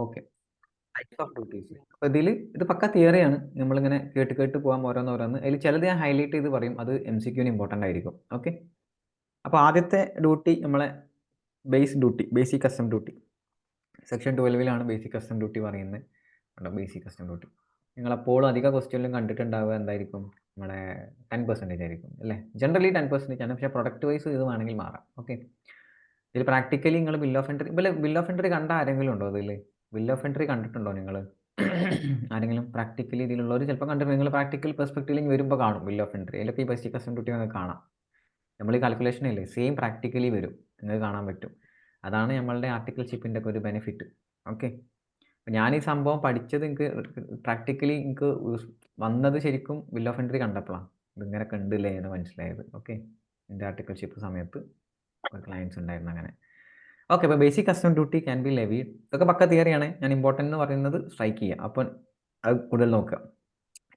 Okay, types of duties. അപ്പോൾ ഇത് പക്ക തിയറിയാണ്, നമ്മളിങ്ങനെ കേട്ട് കേട്ട് പോകാൻ ഓരോന്നോരോന്ന്. അതിൽ ചിലത് ഞാൻ ഹൈലൈറ്റ് ചെയ്ത് പറയും, അത് MCQന് ഇമ്പോർട്ടൻ്റ് ആയിരിക്കും. ഓക്കെ, അപ്പോൾ ആദ്യത്തെ ഡ്യൂട്ടി നമ്മളെ basic custom duty. Section 12 basic custom duty പറയുന്നത്. ബേസിക് കസ്റ്റം ഡ്യൂട്ടി നിങ്ങളെപ്പോഴും അധിക ക്വസ്റ്റ്യനിലും കണ്ടിട്ടുണ്ടാവുക എന്തായിരിക്കും, നമ്മുടെ 10% ആയിരിക്കും അല്ലേ. ജനറലി 10% ആണ്, പക്ഷേ പ്രൊഡക്റ്റ് വൈസ് ഇത് വേണമെങ്കിൽ മാറാം. ഓക്കെ, ഇതിൽ പ്രാക്ടിക്കലി നിങ്ങൾ ബിൽ ഓഫ് എൻട്രി കണ്ട ആരെങ്കിലും ഉണ്ടോ? ഇതിൽ ബിൽ ഓഫ് എൻട്രി കണ്ടിട്ടുണ്ടോ നിങ്ങൾ? ആരെങ്കിലും പ്രാക്ടിക്കലി ഇതിലുള്ളവർ ചിലപ്പോൾ കണ്ടിട്ടുണ്ട്. നിങ്ങൾ പ്രാക്ടിക്കൽ പെർസ്പെക്റ്റീവിൽ വരുമ്പോൾ കാണും ബിൽ ഓഫ് എൻട്രി. അതിലൊക്കെ ഈ ബേസിക് കസ്റ്റം ഡ്യൂട്ടി നിങ്ങൾക്ക് കാണാം. നമ്മൾ ഈ കാൽക്കുലേഷൻ ഇല്ലേ, സെയിം പ്രാക്ടിക്കലി വരും, നിങ്ങൾക്ക് കാണാൻ പറ്റും. അതാണ് നമ്മളുടെ ആർട്ടിക്കിൾഷിപ്പിൻ്റെ ഒക്കെ ഒരു ബെനിഫിറ്റ്. ഓക്കെ, അപ്പോൾ ഞാൻ ഈ സംഭവം പഠിച്ചത് എനിക്ക് പ്രാക്ടിക്കലി എനിക്ക് വന്നത് ശരിക്കും ബിൽ ഓഫ് എൻട്രി കണ്ടപ്പോഴാണ് ഇതിങ്ങനെയൊക്കെ ഉണ്ടല്ലേ എന്ന് മനസ്സിലായത്. ഓക്കെ, എൻ്റെ ആർട്ടിക്കിൾഷിപ്പ് സമയത്ത് ക്ലയൻസ് ഉണ്ടായിരുന്നു അങ്ങനെ. ഓക്കെ, അപ്പോൾ basic custom duty can be levied. ഇതൊക്കെ പക്ക തിയറിയാണ്, ഞാൻ ഇമ്പോർട്ടൻ്റ് എന്ന് പറയുന്നത് സ്ട്രൈക്ക് ചെയ്യുക. അപ്പോൾ അത് കൂടുതൽ നോക്കുക.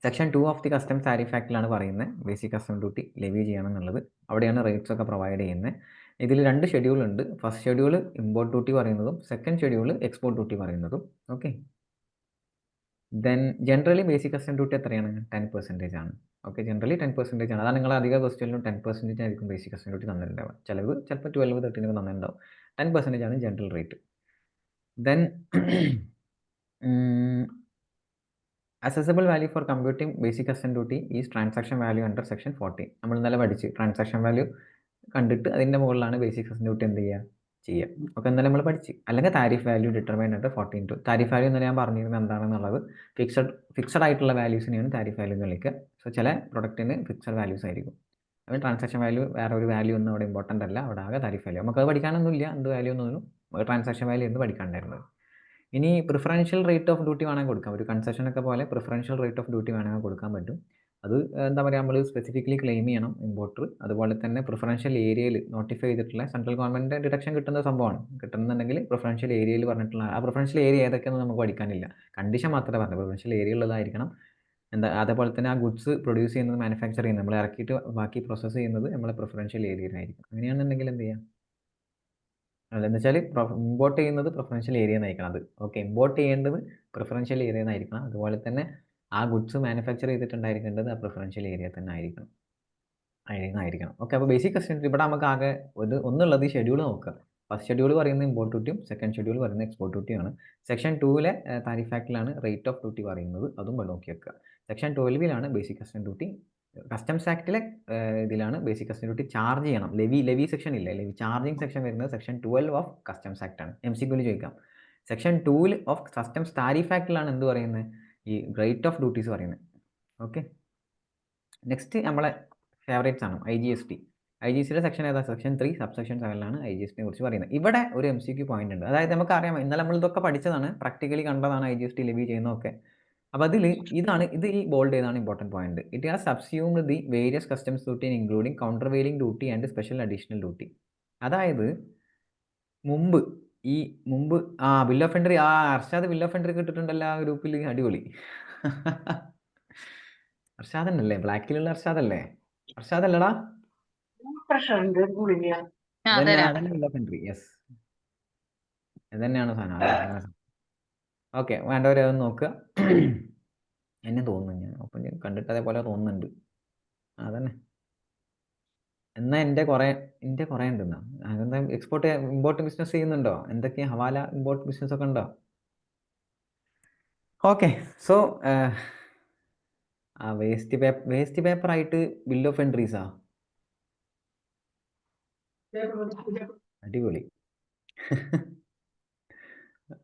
Section 2 of the customs tariff ആക്ടിലാണ് പറയുന്നത് ബേസിക് കസ്റ്റം ഡ്യൂട്ടി ലെവി ചെയ്യണം എന്നുള്ളത്. അവിടെയാണ് റേറ്റ്സ് ഒക്കെ പ്രൊവൈഡ് ചെയ്യുന്നത്. ഇതിൽ 2 ഷെഡ്യൂൾ ഉണ്ട്. ഫസ്റ്റ് ഷെഡ്യൂൾ ഇമ്പോർട്ട് ഡ്യൂട്ടി പറയുന്നതും സെക്കൻഡ് ഷെഡ്യൂൾ എക്സ്പോർട്ട് ഡ്യൂട്ടി പറയുന്നതും. Okay, then generally basic custom duty എത്രയാണ്? 10% ആണ്. ഓക്കെ, ജനറലി 10% ആണ്. അതാണ് നിങ്ങൾ അധിക ക്വസ്റ്റ്യനിലും 10% ആയിരിക്കും ബേസിക് കസ്റ്റം ഡ്യൂട്ടി തന്നിട്ടുണ്ടാവുക. ചിലപ്പോൾ 12-13 തന്നിട്ടുണ്ടാവും. 10% ആണ് general rate. Then assessable value for computing basic custom duty is transaction value under section 14. നമ്മൾ ഇന്നലെ പഠിച്ച് ട്രാൻസാക്ഷൻ വാല്യൂ കണ്ടിട്ട് അതിൻ്റെ മുകളിലാണ് ബേസിക് കസ്റ്റം ഡ്യൂട്ടി എന്ത് ചെയ്യുക. ഒക്കെ ഇന്നലെ നമ്മൾ പഠിച്ച്. അല്ലെങ്കിൽ tariff value determined under 14(2). Tariff value ഇന്നലെ ഞാൻ പറഞ്ഞിരുന്നത് എന്താണെന്നുള്ളത്, ഫിക്സഡ് ആയിട്ടുള്ള വാല്യൂസിനെയാണ് താരിഫ് വാല്യൂ എന്ന് വിളിക്കുക. സോ ചില പ്രൊഡക്റ്റിന് ഫിക്സഡ് വാല്യൂസ് ആയിരിക്കും. അപ്പോൾ ട്രാൻസാക്ഷൻ വാല്യൂ വേറെ ഒരു വാല്യൂ ഒന്നും അവിടെ ഇമ്പോർട്ടൻ്റ് അല്ല, അവിടെ ആകെ താരിഫ് വാല്യൂ. നമുക്കത് പഠിക്കാനൊന്നുമില്ല, എന്ത് വാല്യൂ എന്നൊന്നും. ട്രാൻസാക്ഷൻ വാല്യൂ എന്ന് പഠിക്കാണ്ടായിരുന്നത്. ഇനി പ്രിഫറൻഷ്യൽ റേറ്റ് ഓഫ് ഡ്യൂട്ടി വേണമെങ്കിൽ കൊടുക്കാം. ഒരു കൺസെഷനൊക്കെ പോലെ പ്രിഫറൻഷ്യൽ റേറ്റ് ഓഫ് ഡ്യൂട്ടി വേണമെങ്കിൽ കൊടുക്കാൻ പറ്റും. അത് എന്താ പറയുക, നമ്മൾ സ്പെസിഫിക്കലി ക്ലെയിം ചെയ്യണം ഇമ്പോർട്ടർ. അതുപോലെ തന്നെ പ്രിഫറൻഷ്യൽ ഏരിയയിൽ നോട്ടിഫൈ ചെയ്തിട്ടുള്ള സെൻട്രൽ ഗവൺമെൻറ് ഡിഡക്ഷൻ കിട്ടുന്ന സംഭവമാണ്. കിട്ടുന്നുണ്ടെങ്കിൽ പ്രിഫറൻഷ്യൽ ഏരിയയിൽ പറഞ്ഞിട്ടുള്ള ആ പ്രിഫറൻഷ്യൽ ഏരിയ ഏതൊക്കെയെന്ന് നമുക്ക് പഠിക്കാനില്ല, കണ്ടീഷൻ മാത്രമേ പറഞ്ഞു. പ്രിഫറൻഷ്യൽ ഏരിയ ഉള്ളതായിരിക്കണം. അതേപോലെ തന്നെ ആ ഗുഡ്സ് പ്രൊഡ്യൂസ് ചെയ്യുന്നത്, മാനുഫാക്ചർ ചെയ്യുന്നത്, നമ്മൾ ഇറക്കിയിട്ട് ബാക്കി പ്രോസസ്സ് ചെയ്യുന്നത് നമ്മളെ പ്രിഫറൻഷ്യൽ ഏരിയയിലായിരിക്കും. അങ്ങനെയാണെന്നുണ്ടെങ്കിൽ എന്ത് ചെയ്യാം, അതെന്ന് വെച്ചാൽ ഇമ്പോർട്ട് ചെയ്യുന്നത് പ്രിഫറൻഷ്യൽ ഏരിയ എന്നായിരിക്കണം അത്. ഓക്കെ, ഇമ്പോർട്ട് ചെയ്യേണ്ടത് പ്രിഫറൻഷ്യൽ ഏരിയ എന്നായിരിക്കണം. അതുപോലെ തന്നെ ആ ഗുഡ്സ് മാനുഫാക്ചർ ചെയ്തിട്ടുണ്ടായിരിക്കേണ്ടത് ആ പ്രിഫറൻഷ്യൽ ഏരിയ തന്നെ ആയിരിക്കണം. ഓക്കെ, അപ്പോൾ ബേസിക് കസ്റ്റം ഇവിടെ നമുക്ക് ആകെ ഒന്നുള്ളത് ഈ ഷെഡ്യൂൾ നോക്കുക. ഫസ്റ്റ് ഷെഡ്യൂൾ പറയുന്നത് ഇമ്പോർട്ട് ഡ്യൂട്ടിയും സെക്കൻഡ് ഷെഡ്യൂൾ പറയുന്നത് എക്സ്പോർട്ട് ഡ്യൂട്ടിയാണ്. സെക്ഷൻ 2 താരിഫ് ആക്ടിലാണ് റേറ്റ് ഓഫ് ഡ്യൂട്ടി പറയുന്നത്, അതും നോക്കി വെക്കുക. Section 12 basic custom duty. Customs ആക്ടിലെ ഇതിലാണ് ബേസിക് കസ്റ്റം ഡ്യൂട്ടി ചാർജ് ചെയ്യണം. ലെവി സെക്ഷൻ ഇല്ല, ലെവി ചാർജിങ് സെക്ഷൻ വരുന്നത് സെക്ഷൻ 12 ഓഫ് കസ്റ്റംസ് ആക്ട് ആണ്. MCQയിൽ ചോദിക്കാം. സെക്ഷൻ 2 ഓഫ് കസ്റ്റംസ് താരിഫ് ആക്ടിലാണ് എന്ത് പറയുന്നത്, ഈ റേറ്റ് ഓഫ് ഡ്യൂട്ടീസ് പറയുന്നത്. ഓക്കെ, നെക്സ്റ്റ് നമ്മളെ ഫേവറേറ്റ്സ് ആണ് IGST. IGSTയുടെ സെക്ഷൻ ഏതാ? സെക്ഷൻ 3 സബ്സെക്ഷൻ 7 IGSTയെ കുറിച്ച് പറയുന്നത്. ഇവിടെ ഒരു MCQ പോയിന്റ് ഉണ്ട്. അതായത് നമുക്കറിയാം, ഇന്നലെ നമ്മൾ ഇതൊക്കെ പഠിച്ചതാണ്, പ്രാക്ടിക്കലി കണ്ടതാണ് IGST ലെവി ചെയ്യുന്നതൊക്കെ. അപ്പോൾ ഇത് ഈ ബോൾഡ് ചെയ്താണ് important point. It has subsumed the various customs duty including countervailing duty and special additional duty. അതായത് മുമ്പ് bill of entry, Arshad bill of entry കിട്ടിട്ടുണ്ടല്ലോ ആ ഗ്രൂപ്പിൽ, അടിപൊളി. അർഷാദല്ലേ, ബ്ലാക്കിലുള്ള അർഷാദല്ലേ? അർഷാദല്ലടാ, അതന്നെ ബിൽ ഓഫ് എൻട്രി. യെസ്, ഇതന്നെയാണ് സാധനം. അതെ, അങ്ങനെ. ഓക്കെ, വേണ്ടവരെ അതൊന്ന് നോക്കുക. എന്നെ തോന്നുന്നു, ഞാൻ അപ്പം കണ്ടിട്ട് അതേപോലെ തോന്നുന്നുണ്ട്. അതന്നെ. എന്നാൽ എൻ്റെ കുറേ ഉണ്ടെന്നാ. അതെന്താ, ഇമ്പോർട്ട് ബിസിനസ് ചെയ്യുന്നുണ്ടോ? എന്തൊക്കെയാ ഹവാല ഇമ്പോർട്ട് ബിസിനസ് ഒക്കെ ഉണ്ടോ? ഓക്കെ, സോ വേസ്റ്റ് പേപ്പർ ആയിട്ട് ബിൽ ഓഫ് എൻട്രീസാ, അടിപൊളി.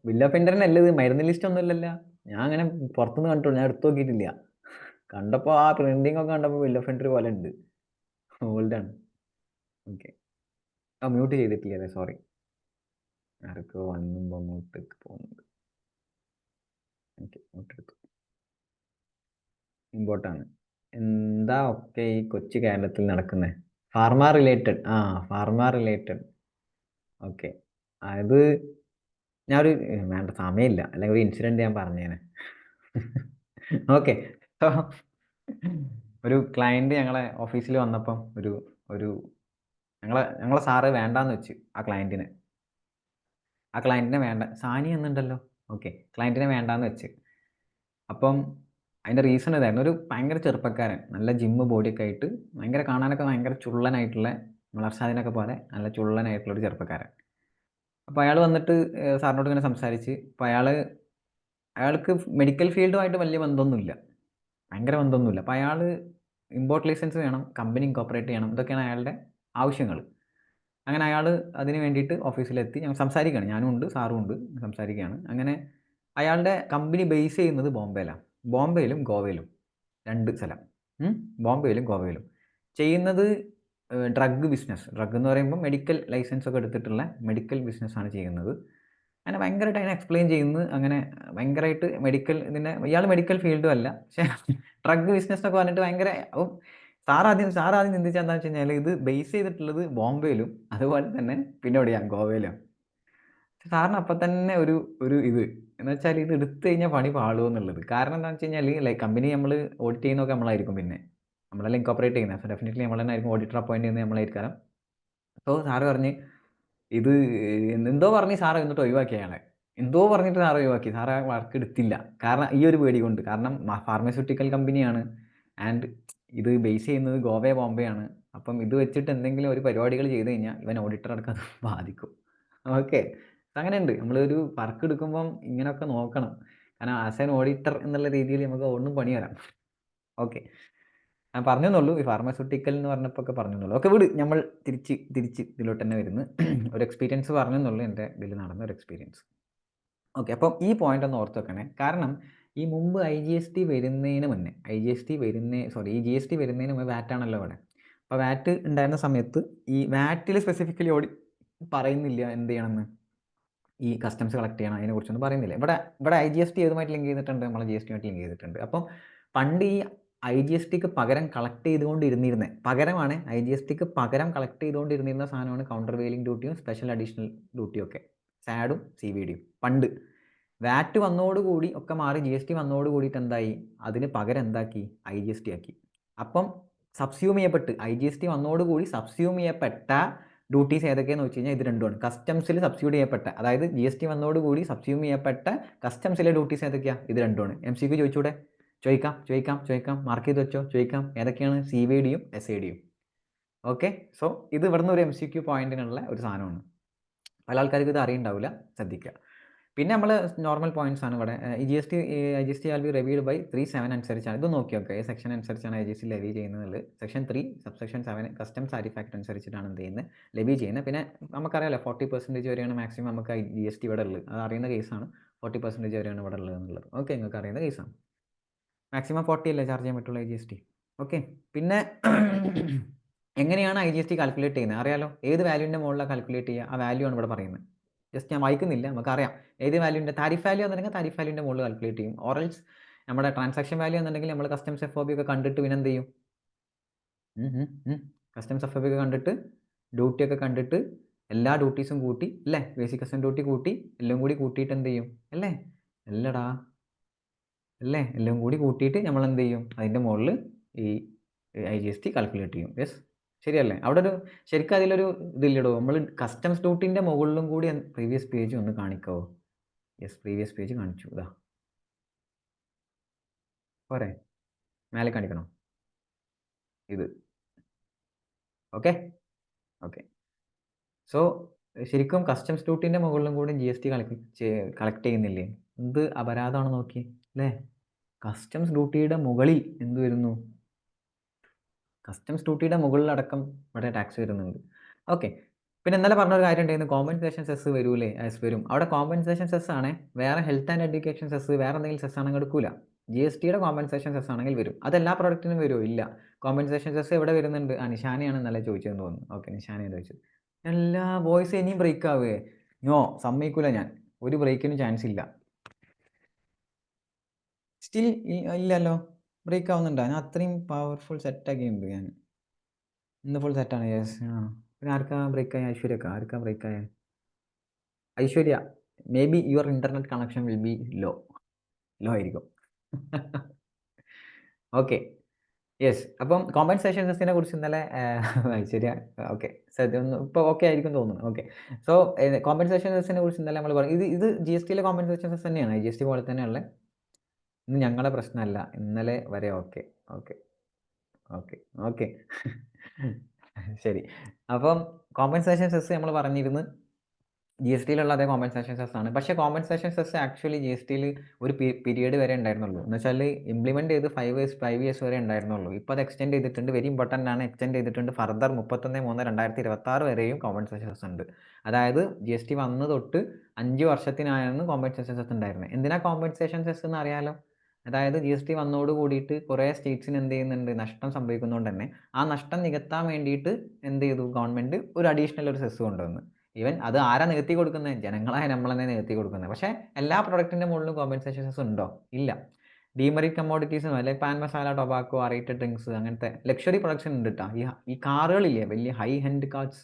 ബിൽ ഓഫ് എൻട്രി നല്ലത്, മരുന്ന് ലിസ്റ്റ് ഒന്നും ഇല്ലല്ലോ. ഞാൻ അങ്ങനെ പുറത്തുനിന്ന് കണ്ടിട്ടുള്ളൂ, ഞാൻ എടുത്തു നോക്കിയിട്ടില്ല. കണ്ടപ്പോൾ ആ പ്രിന്റിംഗ് ഒക്കെ കണ്ടപ്പോൾ ബിൽ ഓഫ് എൻട്രി പോലെ ഉണ്ട്. ഓൾഡാണ്. ഓക്കെ, മ്യൂട്ട് ചെയ്തിട്ടില്ല അല്ലേ, സോറി. ആരൊക്കെ വന്നുമ്പോൾ മ്യൂട്ടേക്ക് പോകുന്നുണ്ട്. ഓക്കെ, മ്യൂട്ടെടുത്തു. ഇമ്പോർട്ടാണ്. എന്താ ഒക്കെ ഈ കൊച്ചു കേരളത്തിൽ നടക്കുന്നത്? Pharma related. ഓക്കെ, അത് ഞാനൊരു വേണ്ട സമയമില്ല, അല്ലെങ്കിൽ ഒരു ഇൻസിഡൻറ്റ് ഞാൻ പറഞ്ഞേനെ. ഓക്കെ, ഒരു ക്ലയൻറ്റ് ഞങ്ങളെ ഓഫീസിൽ വന്നപ്പം ഞങ്ങളെ സാറ് വേണ്ടാന്ന് വെച്ച്. ആ ക്ലയൻറ്റിനെ വേണ്ട. സാനി എന്നുണ്ടല്ലോ, ഓക്കെ. ക്ലയൻറ്റിനെ വേണ്ടാന്ന് വെച്ച്. അപ്പം അതിൻ്റെ റീസൺ ഇതായിരുന്നു. ഒരു ഭയങ്കര ചെറുപ്പക്കാരൻ. നല്ല ജിമ്മ് ബോഡിയൊക്കെ ആയിട്ട് ഭയങ്കര കാണാനൊക്കെ ഭയങ്കര ചുള്ളനായിട്ടുള്ള അർഷാദിനൊക്കെ പോലെ നല്ല ചുള്ളനായിട്ടുള്ള ഒരു ചെറുപ്പക്കാരൻ. അപ്പോൾ അയാൾ വന്നിട്ട് സാറിനോട് ഇങ്ങനെ സംസാരിച്ച്. അപ്പോൾ അയാൾക്ക് മെഡിക്കൽ ഫീൽഡുമായിട്ട് വലിയ ബന്ധമൊന്നുമില്ല. ഭയങ്കര ബന്ധമൊന്നുമില്ല. അപ്പോൾ അയാൾ ഇമ്പോർട്ട് ലൈസൻസ് വേണം, കമ്പനി ഇൻകോർപ്പറേറ്റ് ചെയ്യണം. ഇതൊക്കെയാണ് അയാളുടെ ആവശ്യങ്ങൾ. അങ്ങനെ അയാൾ അതിന് വേണ്ടിയിട്ട് ഓഫീസിലെത്തി. ഞങ്ങൾ സംസാരിക്കുകയാണ്. ഞാനും ഉണ്ട്, സാറും ഉണ്ട്, സംസാരിക്കുകയാണ്. അങ്ങനെ അയാളുടെ കമ്പനി ബേസ് ചെയ്യുന്നത് ബോംബെയിലാണ്. ബോംബെയിലും ഗോവയിലും 2 സ്ഥലം. ബോംബെയിലും ഗോവയിലും. ചെയ്യുന്നത് ഡ്രഗ് ബിസിനസ്. ഡ്രഗ് എന്ന് പറയുമ്പോൾ മെഡിക്കൽ ലൈസൻസ് ഒക്കെ എടുത്തിട്ടുള്ള മെഡിക്കൽ ബിസിനസ്സാണ് ചെയ്യുന്നത്. അങ്ങനെ ഭയങ്കരമായിട്ട് അതിനെ എക്സ്പ്ലെയിൻ ചെയ്യുന്നു. അങ്ങനെ ഭയങ്കരമായിട്ട് ഇതിനെ ഇയാൾ മെഡിക്കൽ ഫീൽഡും അല്ല. പക്ഷേ ഡ്രഗ് ബിസിനസ് എന്നൊക്കെ പറഞ്ഞിട്ട് ഭയങ്കര അപ്പം സാറാദ്യം ചിന്തിച്ചത് എന്താണെന്ന് വെച്ച് കഴിഞ്ഞാൽ ഇത് ബേസ് ചെയ്തിട്ടുള്ളത് ബോംബെയിലും അതുപോലെ തന്നെ പിന്നെ എവിടെയാണ് ഗോവയിലാണ്. സാറിന് അപ്പം തന്നെ ഒരു ഇത് എന്ന് വെച്ചാൽ ഇത് എടുത്തു കഴിഞ്ഞാൽ പണി പാളുമോ എന്നുള്ളത്. കാരണം എന്താണെന്ന് വെച്ച് കഴിഞ്ഞാൽ ലൈക്ക് കമ്പനി നമ്മൾ ഓഡിറ്റ് ചെയ്യുന്നതൊക്കെ നമ്മളായിരിക്കും പിന്നെ. നമ്മളെല്ലാം ഇൻകോർപ്പറേറ്റ് ചെയ്യുന്നത്. സോ ഡെഫിനിറ്റ്ലി നമ്മൾ തന്നെ ആയിരിക്കും ഓഡിറ്റർ അപ്പോയിൻറ്റ് ചെയ്യുന്നത് നമ്മളായിരിക്കാം. സോ സാറ് പറഞ്ഞ് ഇത് എന്തോ പറഞ്ഞ് സാറ് എന്നിട്ട് ഒഴിവാക്കി അയാളെ. എന്തോ പറഞ്ഞിട്ട് സാറ് ഒഴിവാക്കി. സാറ് ആ വർക്ക് എടുത്തില്ല. കാരണം ഈ ഒരു പേടി കൊണ്ട്. കാരണം ഫാർമസ്യൂട്ടിക്കൽ കമ്പനിയാണ് ആൻഡ് ഇത് ബേസ് ചെയ്യുന്നത് ഗോവ ബോംബെയാണ്. അപ്പം ഇത് വെച്ചിട്ട് എന്തെങ്കിലും ഒരു പരിപാടികൾ ചെയ്ത് കഴിഞ്ഞാൽ ഇവൻ ഓഡിറ്റർ അടക്കം അത് ബാധിക്കും. ഓക്കെ. അങ്ങനെയുണ്ട്. നമ്മളൊരു വർക്ക് എടുക്കുമ്പം ഇങ്ങനെയൊക്കെ നോക്കണം. കാരണം ആസ് ആൻ ഓഡിറ്റർ എന്നുള്ള രീതിയിൽ നമുക്ക് ഒന്നും പണി വരാം. ഓക്കെ. ഞാൻ പറഞ്ഞെന്നുള്ളൂ. ഈ ഫാർമസ്യൂട്ടിക്കൽ എന്ന് പറഞ്ഞപ്പോഴൊക്കെ പറഞ്ഞെന്നുള്ളൂ. ഓക്കെ വിട്. നമ്മൾ തിരിച്ച് ഇതിലോട്ട് തന്നെ വരുന്നു. ഒരു എക്സ്പീരിയൻസ് പറഞ്ഞെന്നുള്ളൂ. എൻ്റെ ഇതിൽ നടന്ന ഒരു എക്സ്പീരിയൻസ്. ഓക്കെ. അപ്പം ഈ പോയിന്റ് ഒന്ന് ഓർത്ത് വെക്കണേ. കാരണം ഈ മുമ്പ് IGST വരുന്നതിന് മുന്നേ ഈ GST വരുന്നതിന് മുമ്പ് വാറ്റ് ആണല്ലോ ഇവിടെ. അപ്പോൾ വാറ്റ് ഉണ്ടായിരുന്ന സമയത്ത് ഈ വാറ്റിൽ സ്പെസിഫിക്കലി പറയുന്നില്ല എന്ത് ചെയ്യണമെന്ന്. ഈ കസ്റ്റംസ് കളക്ട് ചെയ്യണം അതിനെക്കുറിച്ചൊന്നും പറയുന്നില്ല. ഇവിടെ IGST ഏതുമായിട്ട് ലിങ്ക് ചെയ്തിട്ടുണ്ട്? നമ്മളെ GSTയുമായിട്ട് ലിങ്ക് ചെയ്തിട്ടുണ്ട്. അപ്പം പണ്ട് ഈ IGSTക്ക് പകരം കളക്ട് ചെയ്തുകൊണ്ടിരുന്നിരുന്നത് പകരമാണ് IGSTക്ക് പകരം കളക്ട് ചെയ്തുകൊണ്ടിരുന്നിരുന്ന സാധനമാണ് കൗണ്ടർ വെയിലിംഗ് ഡ്യൂട്ടിയും സ്പെഷ്യൽ അഡീഷണൽ ഡ്യൂട്ടിയും ഒക്കെ. സാഡും CVDയും പണ്ട്. വാറ്റ് വന്നതോടുകൂടി ഒക്കെ മാറി GST വന്നതോട് കൂടിയിട്ട് എന്തായി? അതിന് പകരം എന്താക്കി? IGST ആക്കി. അപ്പം സബ്സ്യൂം ചെയ്യപ്പെട്ട് IGST വന്നതോടുകൂടി സബ്സ്യൂം ചെയ്യപ്പെട്ട ഡ്യൂട്ടീസ് ഏതൊക്കെയാണെന്ന് വെച്ച് കഴിഞ്ഞാൽ ഇത് രണ്ടുമാണ്. കസ്റ്റംസിൽ സബ്സ്യൂട്ട് ചെയ്യപ്പെട്ട അതായത് GST വന്നതോടുകൂടി സബ്സ്യൂം ചെയ്യപ്പെട്ട കസ്റ്റംസിലെ ഡ്യൂട്ടീസ് ഏതൊക്കെയാണ്? ഇത് രണ്ടുമാണ്. MCQ ചോദിച്ചൂടെ? ചോദിക്കാം. മാർക്ക് ചെയ്ത് വെച്ചോ. ചോദിക്കാം. ഏതൊക്കെയാണ്? CVDയും SADയും. ഓക്കെ. സോ ഇത് ഇവിടുന്ന് ഒരു MCQ പോയിന്റിനുള്ള ഒരു സാധനമാണ്. പല ആൾക്കാർക്ക് ഇത് അറിയുണ്ടാവില്ല. ശ്രദ്ധിക്കുക. പിന്നെ നമ്മൾ നോർമൽ പോയിന്റ്സ് ആണ് ഇവിടെ. IGST ആൽ ബി റിവ്യൂഡ് ബൈ 3(7) അനുസരിച്ചാണ്. ഇത് നോക്കി നോക്കുക. സെക്ഷൻ അനുസരിച്ചാണ് IGST ലെവി ചെയ്യുന്നത്. Section 3 subsection 7 customs tariff act അനുസരിച്ചിട്ടാണ് എന്ത് ചെയ്യുന്നത്? ലെവി ചെയ്യുന്നത്. പിന്നെ നമുക്കറിയാലോ 40% വരെയാണ് മാക്സിമം നമുക്ക് GST ഇവിടെ ഉള്ളത്. അത് അറിയുന്ന കേസാണ്. 40% വരെയാണ് ഇവിടെ ഉള്ളത് എന്നുള്ളത്. ഓക്കെ. നിങ്ങൾക്ക് അറിയുന്ന കേസാണ്. മാക്സിമം 40 അല്ലേ ചാർജ് ചെയ്യാൻ പറ്റുള്ളൂ IGST. ഓക്കെ. പിന്നെ എങ്ങനെയാണ് IGST കാൽക്കുലേറ്റ് ചെയ്യുന്നത്? അറിയാലോ. ഏത് വാല്യൂവിൻ്റെ മുകളിലാണ് കാൽക്കുലേറ്റ് ചെയ്യുക? ആ വാല്യൂ ആണ് ഇവിടെ പറയുന്നത്. ജസ്റ്റ് ഞാൻ വായിക്കുന്നില്ല. നമുക്കറിയാം ഏത് വാല്യൂവിൻ്റെ താരിഫ് വാല്യൂ എന്നുണ്ടെങ്കിൽ താരിഫ് വാല്യൂവിൻ്റെ മുകളിൽ കാൽക്കുലേറ്റ് ചെയ്യും. ഓറൽസ് നമ്മുടെ ട്രാൻസാക്ഷൻ വാല്യൂ എന്നുണ്ടെങ്കിൽ നമ്മൾ കസ്റ്റംസ് FOB ഒക്കെ കണ്ടിട്ട് പിന്നെ എന്ത് ചെയ്യും? കസ്റ്റംസ് FOB ഒക്കെ കണ്ടിട്ട് ഡ്യൂട്ടി ഒക്കെ കണ്ടിട്ട് എല്ലാ ഡ്യൂട്ടീസും കൂട്ടി അല്ലേ? ബേസിക് കസ്റ്റം ഡ്യൂട്ടി കൂട്ടി എല്ലാം കൂടി കൂട്ടിയിട്ട് എന്ത് ചെയ്യും? അല്ലേ? അല്ലടാ. അല്ലേ? എല്ലാം കൂടി കൂട്ടിയിട്ട് നമ്മൾ എന്ത് ചെയ്യും? അതിൻ്റെ മുകളിൽ ഈ IGST കാൽക്കുലേറ്റ് ചെയ്യും. യെസ്. ശരിയല്ലേ? അവിടെ ശരിക്കും അതിലൊരു ഇതില്ലടോ. നമ്മൾ കസ്റ്റംസ് ഡ്യൂട്ടിൻ്റെ മുകളിലും കൂടി പ്രീവിയസ് പേജ് ഒന്ന് കാണിക്കാവോ? യെസ്. പ്രീവിയസ് പേജ് കാണിച്ചു. ഇതാ പോരെ? മേലെ കാണിക്കണോ? ഇത്. ഓക്കെ. സോ ശരിക്കും കസ്റ്റംസ് ഡ്യൂട്ടിൻ്റെ മുകളിലും കൂടി GST കളക്ട് ചെയ്യുന്നില്ലേ? എന്ത് അപരാധമാണ് നോക്കി അല്ലേ? കസ്റ്റംസ് ഡ്യൂട്ടിയുടെ മുകളിൽ എന്ത് വരുന്നു? കസ്റ്റംസ് ഡ്യൂട്ടിയുടെ മുകളിലടക്കം ഇവിടെ ടാക്സ് വരുന്നുണ്ട്. ഓക്കെ. പിന്നെ ഇന്നലെ പറഞ്ഞൊരു കാര്യം ഉണ്ടായിരുന്നു. കോമ്പൻസേഷൻ സെസ് വരൂലേ? വരും. അവിടെ കോമ്പൻസേഷൻ സെസ് ആണ്. വേറെ ഹെൽത്ത് ആൻഡ് എഡ്യൂക്കേഷൻ സെസ് വേറെ എന്തെങ്കിലും സെസ് ആണെങ്കിൽ എടുക്കൂല. GSTയുടെ കോമ്പൻസേഷൻ സെസ് ആണെങ്കിൽ വരും. അതെല്ലാ പ്രൊഡക്റ്റിനും വരുമോ? ഇല്ല. കോമ്പൻസേഷൻ സെസ് എവിടെ വരുന്നുണ്ട്? നിഷാനയാണ് ഇന്നലെ ചോദിച്ചതെന്ന് തോന്നുന്നു. ഓക്കെ. നിഷാനയാണ് ചോദിച്ചത്. എല്ലാ വോയിസ് ഇനിയും ബ്രേക്ക് ആവുകയെ? നോ, സമ്മതിക്കൂല ഞാൻ. ഒരു ബ്രേക്കിനും ചാൻസ് ഇല്ല. സ്റ്റിൽ ഇല്ലല്ലോ. ബ്രേക്ക് ആവുന്നുണ്ടോ? ഞാൻ അത്രയും പവർഫുൾ സെറ്റാക്കിയിട്ടുണ്ട് ഞാൻ. ഇന്ന് ഫുൾ സെറ്റാണ്. യെസ്. പിന്നെ ആർക്കാ ബ്രേക്കായ? ഐശ്വര്യക്കാ? ആർക്കാ ബ്രേക്കായ? Aishwarya. Maybe your internet connection will be low ആയിരിക്കും. ഓക്കെ. യെസ്. അപ്പം കോമ്പൻസേഷൻ സെസ്സിനെ കുറിച്ച് ഇന്നലെ ശരിയാ. ഓക്കെ. ഒന്ന് ഇപ്പോൾ ഓക്കെ ആയിരിക്കും തോന്നുന്നു. ഓക്കെ. സോ കോമ്പൻസേഷൻ സെസ്സിനെ കുറിച്ച് ഇന്നലെ നമ്മൾ പറഞ്ഞു. ഇത് ജി.എസ്.ടിയിലെ കോമ്പൻസേഷൻ സെസ് തന്നെയാണ്. ജി.എസ്.ടി പോലെ തന്നെയുള്ള. ഇത് ഞങ്ങളുടെ പ്രശ്നമല്ല. ഇന്നലെ വരെ ഓക്കെ. ഓക്കെ. ഓക്കെ. ഓക്കെ. ശരി. അപ്പം കോമ്പൻസേഷൻ സെസ് നമ്മൾ പറഞ്ഞിരുന്നു ജി.എസ്.ടിയിലുള്ള അതേ കോമ്പൻസേഷൻ സെസ് ആണ്. പക്ഷേ കോമ്പൻസേഷൻ സെസ് ആക്ച്വലി ജി.എസ്.ടിയിൽ ഒരു പീരിയഡ് വരെ ഉണ്ടായിരുന്നുള്ളൂ. എന്ന് വെച്ചാൽ ഇംപ്ലിമെൻറ്റ് ചെയ്ത് 5 ഇയേഴ്സ് വരെ ഉണ്ടായിരുന്നുള്ളൂ. ഇപ്പോൾ അത് എക്സ്റ്റെൻഡ് ചെയ്തിട്ടുണ്ട്. വെരി ഇമ്പോർട്ടൻ്റ് ആണ്. എക്സ്റ്റെൻഡ് ചെയ്തിട്ടുണ്ട്. ഫർദർ 31/3/2026 വരെയും കോമ്പൻസേഷൻ സെസ് ഉണ്ട്. അതായത് ജി.എസ്.ടി വന്ന് തൊട്ട് 5 വർഷത്തിനായിരുന്നു കോമ്പൻസേഷൻ സെസ് ഉണ്ടായിരുന്നത്. എന്തിനാ കോമ്പൻസേഷൻ സെസ് എന്ന് അറിയാലോ? അതായത് ജി.എസ്.ടി വന്നോട് കൂടിയിട്ട് കുറേ സ്റ്റേറ്റ്സിന് എന്ത് ചെയ്യുന്നുണ്ട്, നഷ്ടം സംഭവിക്കുന്നതുകൊണ്ട് തന്നെ ആ നഷ്ടം നികത്താൻ വേണ്ടിയിട്ട് എന്ത് ചെയ്തു, ഗവൺമെൻറ് ഒരു അഡീഷണൽ ഒരു സെസ് കൊണ്ടുവന്നു. ഈവൻ അത് ആരാ നികത്തി കൊടുക്കുന്നത്? ജനങ്ങളായ നമ്മൾ തന്നെ നികത്തി കൊടുക്കുന്നത്. പക്ഷേ എല്ലാ പ്രൊഡക്റ്റിൻ്റെ മുകളിലും കോമ്പൻസേഷൻ സെസ് ഉണ്ടോ? ഇല്ല. ഡീമറിറ്റ് കമ്മോഡിറ്റീസും അല്ലെങ്കിൽ പാൻ മസാല, ടൊബാക്കോ, അറേറ്റഡ് ഡ്രിങ്ക്സ്, അങ്ങനത്തെ ലക്ഷറി പ്രൊഡക്ഷൻ ഉണ്ട് കേട്ടോ. ഈ കാറുകളില്ലേ, വലിയ ഹൈ എൻഡ് കാർസ്,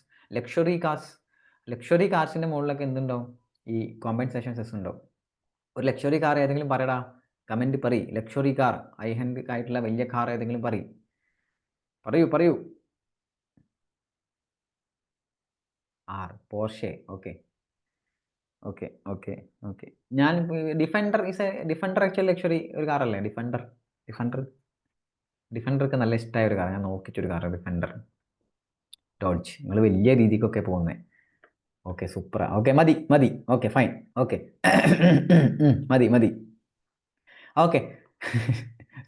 ലക്ഷറി കാർസിൻ്റെ മുകളിലൊക്കെ എന്തുണ്ടാവും? ഈ കോമ്പൻസേഷൻ സെസ് ഉണ്ടാവും. ഒരു ലക്ഷറി കാർ ഏതെങ്കിലും പറയടാ, കമൻറ്റ് പറയ്. ലക്ഷറി കാർ, ഹൈ എൻഡ് ആയിട്ടുള്ള വലിയ കാർ ഏതെങ്കിലും പറയൂ. പോർഷെ. ഓക്കെ. ഞാൻ ഡിഫൻഡർ ആക്ച്വലി ലക്ഷറി ഒരു കാറല്ലേ? ഡിഫൻഡർക്ക് നല്ല ഇഷ്ടമായ ഒരു കാർ. ഞാൻ നോക്കിച്ചൊരു കാർ, ഡിഫൻഡർ ഡോഡ്ജ്. നിങ്ങൾ വലിയ രീതിക്കൊക്കെ പോകുന്നത്. Okay, super. ഓക്കെ, മതി. Okay, fine. ഓക്കെ. മതി. Okay.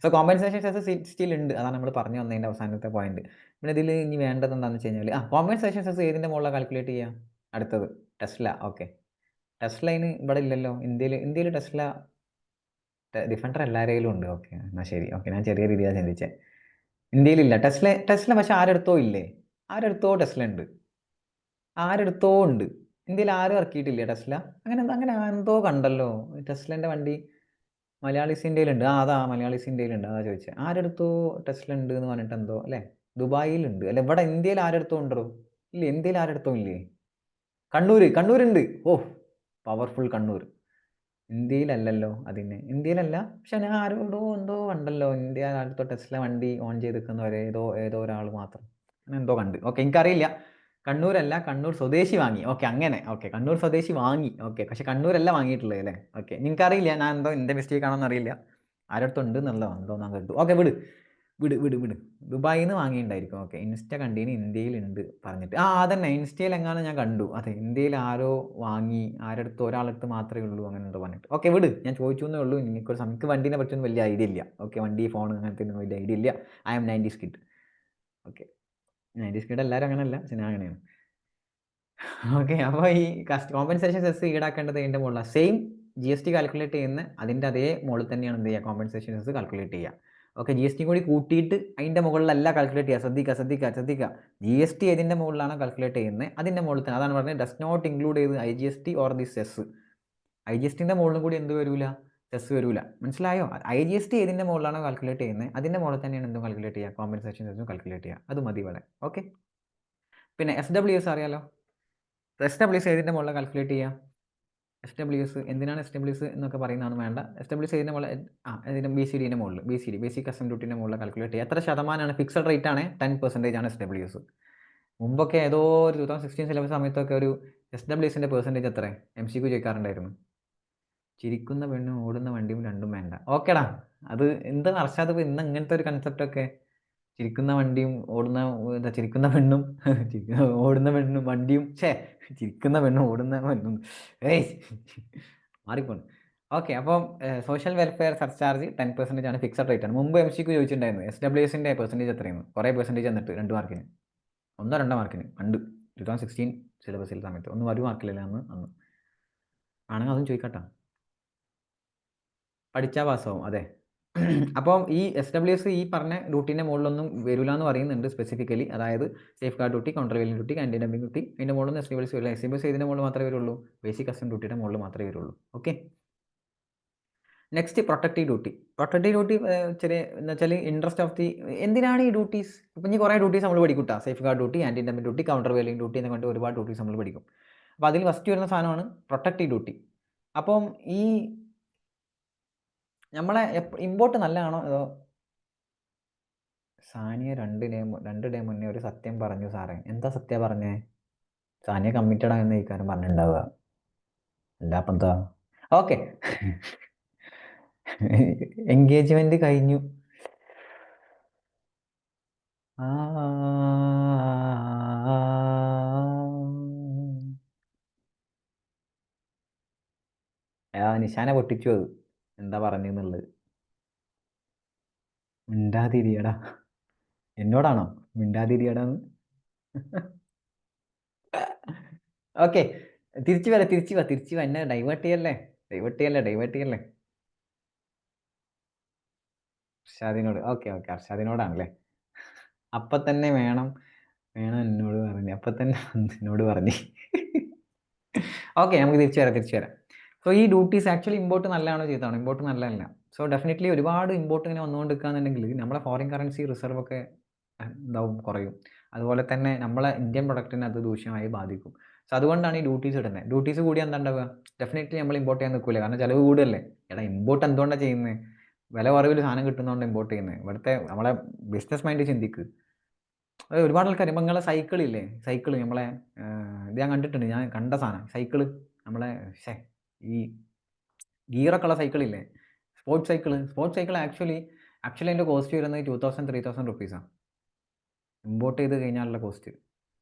So compensation cess still ഉണ്ട്. അതാണ് നമ്മൾ പറഞ്ഞു വന്നതിൻ്റെ അവസാനത്തെ പോയിന്റ്. പിന്നെ ഇതിൽ ഇനി വേണ്ടത് എന്താണെന്ന് വെച്ച് കഴിഞ്ഞാൽ കോമ്പൻസേഷൻ സെസ് ഏതിൻ്റെ മുകളിലാണ് കാൽക്കുലേറ്റ് ചെയ്യുക? അടുത്തത് ടെസ്ല. ഓക്കെ. ടെസ്ലയിന് ഇവിടെ ഇല്ലല്ലോ. ഇന്ത്യയിൽ ടെസ്ല ഡിഫൻഡർ എല്ലാവരെയും ഉണ്ട്. ഓക്കെ, എന്നാൽ ശരി. ഓക്കെ, ഞാൻ ചെറിയ രീതിയിലാണ് ചിന്തിച്ചത്. ഇന്ത്യയിലില്ല ടെസ്ല. പക്ഷെ ആരെടുത്തോ ഇല്ലേ? ആരെടുത്തോ ഉണ്ട്. ഇന്ത്യയിൽ ആരും ഇറക്കിയിട്ടില്ല ടെസ്ല. അങ്ങനെ എന്തോ കണ്ടല്ലോ. ടെസ്ലൻ്റെ വണ്ടി മലയാളീസ് ഇന്ത്യയിലുണ്ട്. അതാ മലയാളീസ് ഇന്ത്യയിലുണ്ട്. അതാ ചോദിച്ചത്. ആരെടുത്തോ ടെസ്ല ഉണ്ട് എന്ന് പറഞ്ഞിട്ട് എന്തോ അല്ലേ? ദുബായിലുണ്ട്. അല്ല, ഇവിടെ ഇന്ത്യയിൽ ആരെടുത്തോ ഉണ്ടോ? ഇല്ല, ഇന്ത്യയിൽ ആരെടുത്തോ ഇല്ലേ? കണ്ണൂരുണ്ട്. പവർഫുൾ കണ്ണൂർ. ഇന്ത്യയിലല്ലല്ലോ. ഇന്ത്യയിലല്ല. പക്ഷെ ഞാൻ ആരോടോ എന്തോ കണ്ടല്ലോ. ഇന്ത്യ അടുത്ത ടെസ്ല വണ്ടി ഓൺ ചെയ്ത് നിൽക്കുന്നവരെ ഏതോ ഒരാൾ മാത്രം അങ്ങനെ എന്തോ കണ്ട്. ഓക്കെ, എനിക്കറിയില്ല. കണ്ണൂരല്ല, കണ്ണൂർ സ്വദേശി വാങ്ങി. ഓക്കെ, അങ്ങനെ. ഓക്കെ, കണ്ണൂർ സ്വദേശി വാങ്ങി. ഓക്കെ, പക്ഷെ കണ്ണൂരല്ല വാങ്ങിയിട്ടുള്ളത് അല്ലേ? ഓക്കെ, എനിക്കറിയില്ല. ഞാൻ എന്തോ എൻ്റെ മിസ്റ്റേക്ക് ആണോന്ന് അറിയില്ല. ആരടുത്തുണ്ട് എന്നുള്ളതോ എന്തോ ഞാൻ കേട്ടു. ഓക്കെ, വിട്. ദുബായിൽ നിന്ന് വാങ്ങിയിട്ടുണ്ടായിരിക്കും. ഓക്കെ, ഇൻസ്റ്റ കണ്ടീന് ഇന്ത്യയിലുണ്ട് പറഞ്ഞിട്ട്. അതന്നെ, ഇൻസ്റ്റയിൽ എങ്ങാനും ഞാൻ കണ്ടു. അതെ, ഇന്ത്യയിൽ ആരോ വാങ്ങി, ഒരാളടുത്ത് മാത്രമേ ഉള്ളൂ അങ്ങനെ എന്തോ പറഞ്ഞിട്ട്. ഓക്കെ, വിട്. ഞാൻ ചോദിച്ചു എന്നേ ഉള്ളൂ. എനിക്ക് വണ്ടീനെ പറ്റിയൊന്നും വലിയ ഐഡിയ ഇല്ല. ഓക്കെ, വണ്ടി, ഫോൺ അങ്ങനത്തെ ഒന്നും വലിയ ഐഡിയ ഇല്ല. I am 90s kid. Okay, 90s kid എല്ലാവരും അങ്ങനെയല്ല, പക്ഷെ ഞാൻ അങ്ങനെയാണ്. ഓക്കെ, അപ്പോൾ ഈ കോമ്പൻസേഷൻ സെസ് ഈടാക്കേണ്ടത് അതിൻ്റെ മുകളിലാണ്. സെയിം GST കാൽക്കുലേറ്റ് ചെയ്യുന്ന അതിൻ്റെ അതേ മുകളിൽ തന്നെയാണ് എന്ത് ചെയ്യുക, കോമ്പൻസേഷൻ സെസ് കാൽക്കുലേറ്റ് ചെയ്യുക. ഓക്കെ, GST കൂടി കൂട്ടിയിട്ട് അതിൻ്റെ മുകളിലല്ല കാൽക്കുലേറ്റ് ചെയ്യുക. ശ്രദ്ധിക്കുക. GST ഏതിൻ്റെ മുകളിലാണ് കാൽക്കുലേറ്റ് ചെയ്യുന്നത് അതിൻ്റെ മുകളിൽ തന്നെ. അതാണ് പറഞ്ഞത്, ഡസ് നോട്ട് ഇൻക്ലൂഡ് ചെയ്ത് IGST ഓർ ദി സെസ്. IGSTൻ്റെ മുകളിലും കൂടി എന്ത് വരില്ല? സെസ് വരില്ല. മനസ്സിലായോ? IGST ഏതിൻ്റെ മുകളിലാണോ കാൽക്കുലേറ്റ് ചെയ്യുന്നത് അതിൻ്റെ മുകളിൽ തന്നെയാണ് എന്തും കാൽക്കുലേറ്റ് ചെയ്യുക, കോമ്പൻസേഷൻ സെസും കാൽക്കുലേറ്റ് ചെയ്യുക. അത് മതി ഇവിടെ. ഓക്കെ, പിന്നെ SWS അറിയാലോ. SWS ഏതിൻ്റെ മുകളിലാണ് കാൽക്കുലേറ്റ് ചെയ്യുക? SWS എന്തിനാണ് SWS എന്നൊക്കെ പറയുന്നതാണ് വേണ്ട. SWS ഏതിൻ്റെ മുകളിൽ? ഇതിൻ്റെ BCDൻ്റെ മുകളിൽ. ബേസിക് കസ്റ്റം ഡ്യൂട്ടിൻ്റെ മുകളിൽ കാൽക്കുലേറ്റ് ചെയ്യുക. എത്ര ശതമാനമാണ്? ഫിക്സഡ് റേറ്റ് ആണ്. 10% ആണ് SWS. മുമ്പൊക്കെ ഏതോ ഒരു 2016 സിലബസ് സമയത്തൊക്കെ ഒരു SWSൻ്റെ പെർസെൻറ്റേജ് എത്ര MCQ ചോദിക്കാറുണ്ടായിരുന്നു. ചിരിക്കുന്ന പെണ്ണും ഓടുന്ന വണ്ടിയും രണ്ടും വേണ്ട. ഓക്കെടാ, അത് എന്താ അർഷാദ് ഇന്ന് ഇങ്ങനത്തെ ഒരു കൺസെപ്റ്റൊക്കെ? ചിരിക്കുന്ന വണ്ടിയും ചിരിക്കുന്ന പെണ്ണും ഓടുന്ന പെണ്ണും വണ്ടിയും ചിരിക്കുന്ന പെണ്ണും ഓടുന്ന പെണ്ണും മാറിപ്പോണ്. ഓക്കെ, അപ്പം സോഷ്യൽ വെൽഫെയർ സർചാർജ് 10% ആണ്. ഫിക്സഡ് റേറ്റ് ആണ്. മുമ്പ് MCQ ചോദിച്ചിട്ടുണ്ടായിരുന്നു SWSൻ്റെ പെർസെൻറ്റേജ് എത്രയാണ്. കുറേ പെർസെൻറ്റേജ് എന്നിട്ട് 2 മാർക്കിന് 1-2 മാർക്കിന് പണ്ട് 2016 സിലബസിൽ സമയത്ത്. ഒന്നും 1 മാർക്കിലല്ലേ അന്ന് ആണെങ്കിൽ അതും ചോദിക്കട്ടോ. പഠിച്ചാൽ പാസ്സാവും. അതെ. അപ്പം ഈ SWS ഈ പറഞ്ഞ ഡ്യൂട്ടീൻ്റെ മുകളിലൊന്നും വരില്ല എന്ന് പറയുന്നുണ്ട് സ്പെസിഫിക്കലി. അതായത് safeguard duty, countervailing duty, anti dumping duty, അതിൻ്റെ മുകളിലൊന്നും SWS വരില്ല. SWS ഇതിൻ്റെ മുകളിൽ മാത്രമേ വരുള്ളൂ. ബേസിക് കസ്റ്റം ഡ്യൂട്ടിയുടെ മുകളിൽ മാത്രമേ വരുള്ളൂ. Okay, next protective duty. ചെറിയ എന്ന് വെച്ചാൽ ഇൻട്രസ്റ്റ് ഓഫ് ദി എന്തിനാണ് ഈ ഡ്യൂട്ടീസ്? ഇപ്പം ഇനി കുറേ ഡ്യൂട്ടീസ് നമ്മൾ പഠിക്കൂട്ടാ. Safeguard duty, anti dumping duty, countervailing duty എന്ന് കൊണ്ട് ഒരുപാട് ഡ്യൂട്ടീസ് നമ്മൾ പഠിക്കും. അപ്പോൾ അതിൽ ഫസ്റ്റ് വരുന്ന സാധനമാണ് പ്രൊട്ടക്റ്റീവ് ഡ്യൂട്ടി. അപ്പം ഈ നമ്മളെ ഇമ്പോർട്ട് നല്ലതാണോ അതോ സാനിയ 2 ഡേ മുന്നേ ഒരു സത്യം പറഞ്ഞു സാറേ. എന്താ സത്യം പറഞ്ഞേ? സാനിയ കമ്മിറ്റഡ് ആയെന്ന് ഈ കാര്യം പറഞ്ഞിട്ടുണ്ടാവുക. അല്ല അപ്പം എന്താ? ഓക്കെ. എൻഗേജ്മെന്റ് കഴിഞ്ഞു. നിശാന പൊട്ടിച്ചു അത്. എന്താ പറഞ്ഞെന്നുള്ളത്. മിണ്ടാതിരിയടാ. എന്നോടാണോ മിണ്ടാതിരിയടാന്ന്? ഓക്കെ, തിരിച്ചു വാ. എന്നെ ഡൈവേർട്ട് ചെയ്യല്ലേ. അർഷാദിനോട്. ഓക്കെ, അർഷാദിനോടാണല്ലേ. അപ്പം തന്നെ വേണം എന്നോട് പറഞ്ഞു. അപ്പം തന്നെ എന്നോട് പറഞ്ഞു. ഓക്കെ, നമുക്ക് തിരിച്ചു വരാം. സോ ഈ ഡ്യൂട്ടീസ് ആക്ച്വലി ഇമ്പോർട്ട് നല്ലതാണോ ചെയ്തതാണോ? ഇമ്പോർട്ട് നല്ലതല്ല. സോ ഡെഫിനറ്റ്ലി ഒരുപാട് ഇമ്പോർട്ട് ഇങ്ങനെ വന്നുകൊണ്ടിരിക്കുകയാണെന്നുണ്ടെങ്കിൽ നമ്മളെ ഫോറിൻ കറൻസി റിസർവ് ഒക്കെ കുറയും. അതുപോലെ തന്നെ നമ്മളെ ഇന്ത്യൻ പ്രൊഡക്റ്റിനെ അത് ദൂഷ്യമായി ബാധിക്കും. സോ അതുകൊണ്ടാണ് ഈ ഡ്യൂട്ടീസ് ഇടുന്നത്. ഡ്യൂട്ടീസ് കൂടിയാൽ എന്താ ഉണ്ടാവുക? ഡെഫിനറ്റ്ലി നമ്മൾ ഇമ്പോർട്ട് ചെയ്യാൻ നിൽക്കില്ല. കാരണം ചിലവ് കൂടുതലല്ലേ. എടാ, ഇമ്പോർട്ട് എന്തുകൊണ്ടാണ് ചെയ്യുന്നത്? വില കുറവിൽ സാധനം കിട്ടുന്നതുകൊണ്ട് ഇമ്പോർട്ട് ചെയ്യുന്നത്. ഇവിടുത്തെ നമ്മളെ ബിസിനസ് മൈൻഡ് ചിന്തിക്ക്. അത് ഒരുപാട് ആൾക്കാർ ഇപ്പം നിങ്ങളെ സൈക്കിളില്ലേ, നമ്മളെ ഇത് ഞാൻ കണ്ടിട്ടുണ്ട്. ഞാൻ കണ്ട സാധനം സൈക്കിള് നമ്മളെ ഈ ഗിയറൊക്കെ ഉള്ള സൈക്കിളില്ലേ, സ്പോർട്സ് സൈക്കിൾ ആക്ച്വലി അതിൻ്റെ കോസ്റ്റ് വരുന്നത് 2000-3000 റുപ്പീസാണ് ഇമ്പോർട്ട് ചെയ്ത് കഴിഞ്ഞാലുള്ള കോസ്റ്റ്.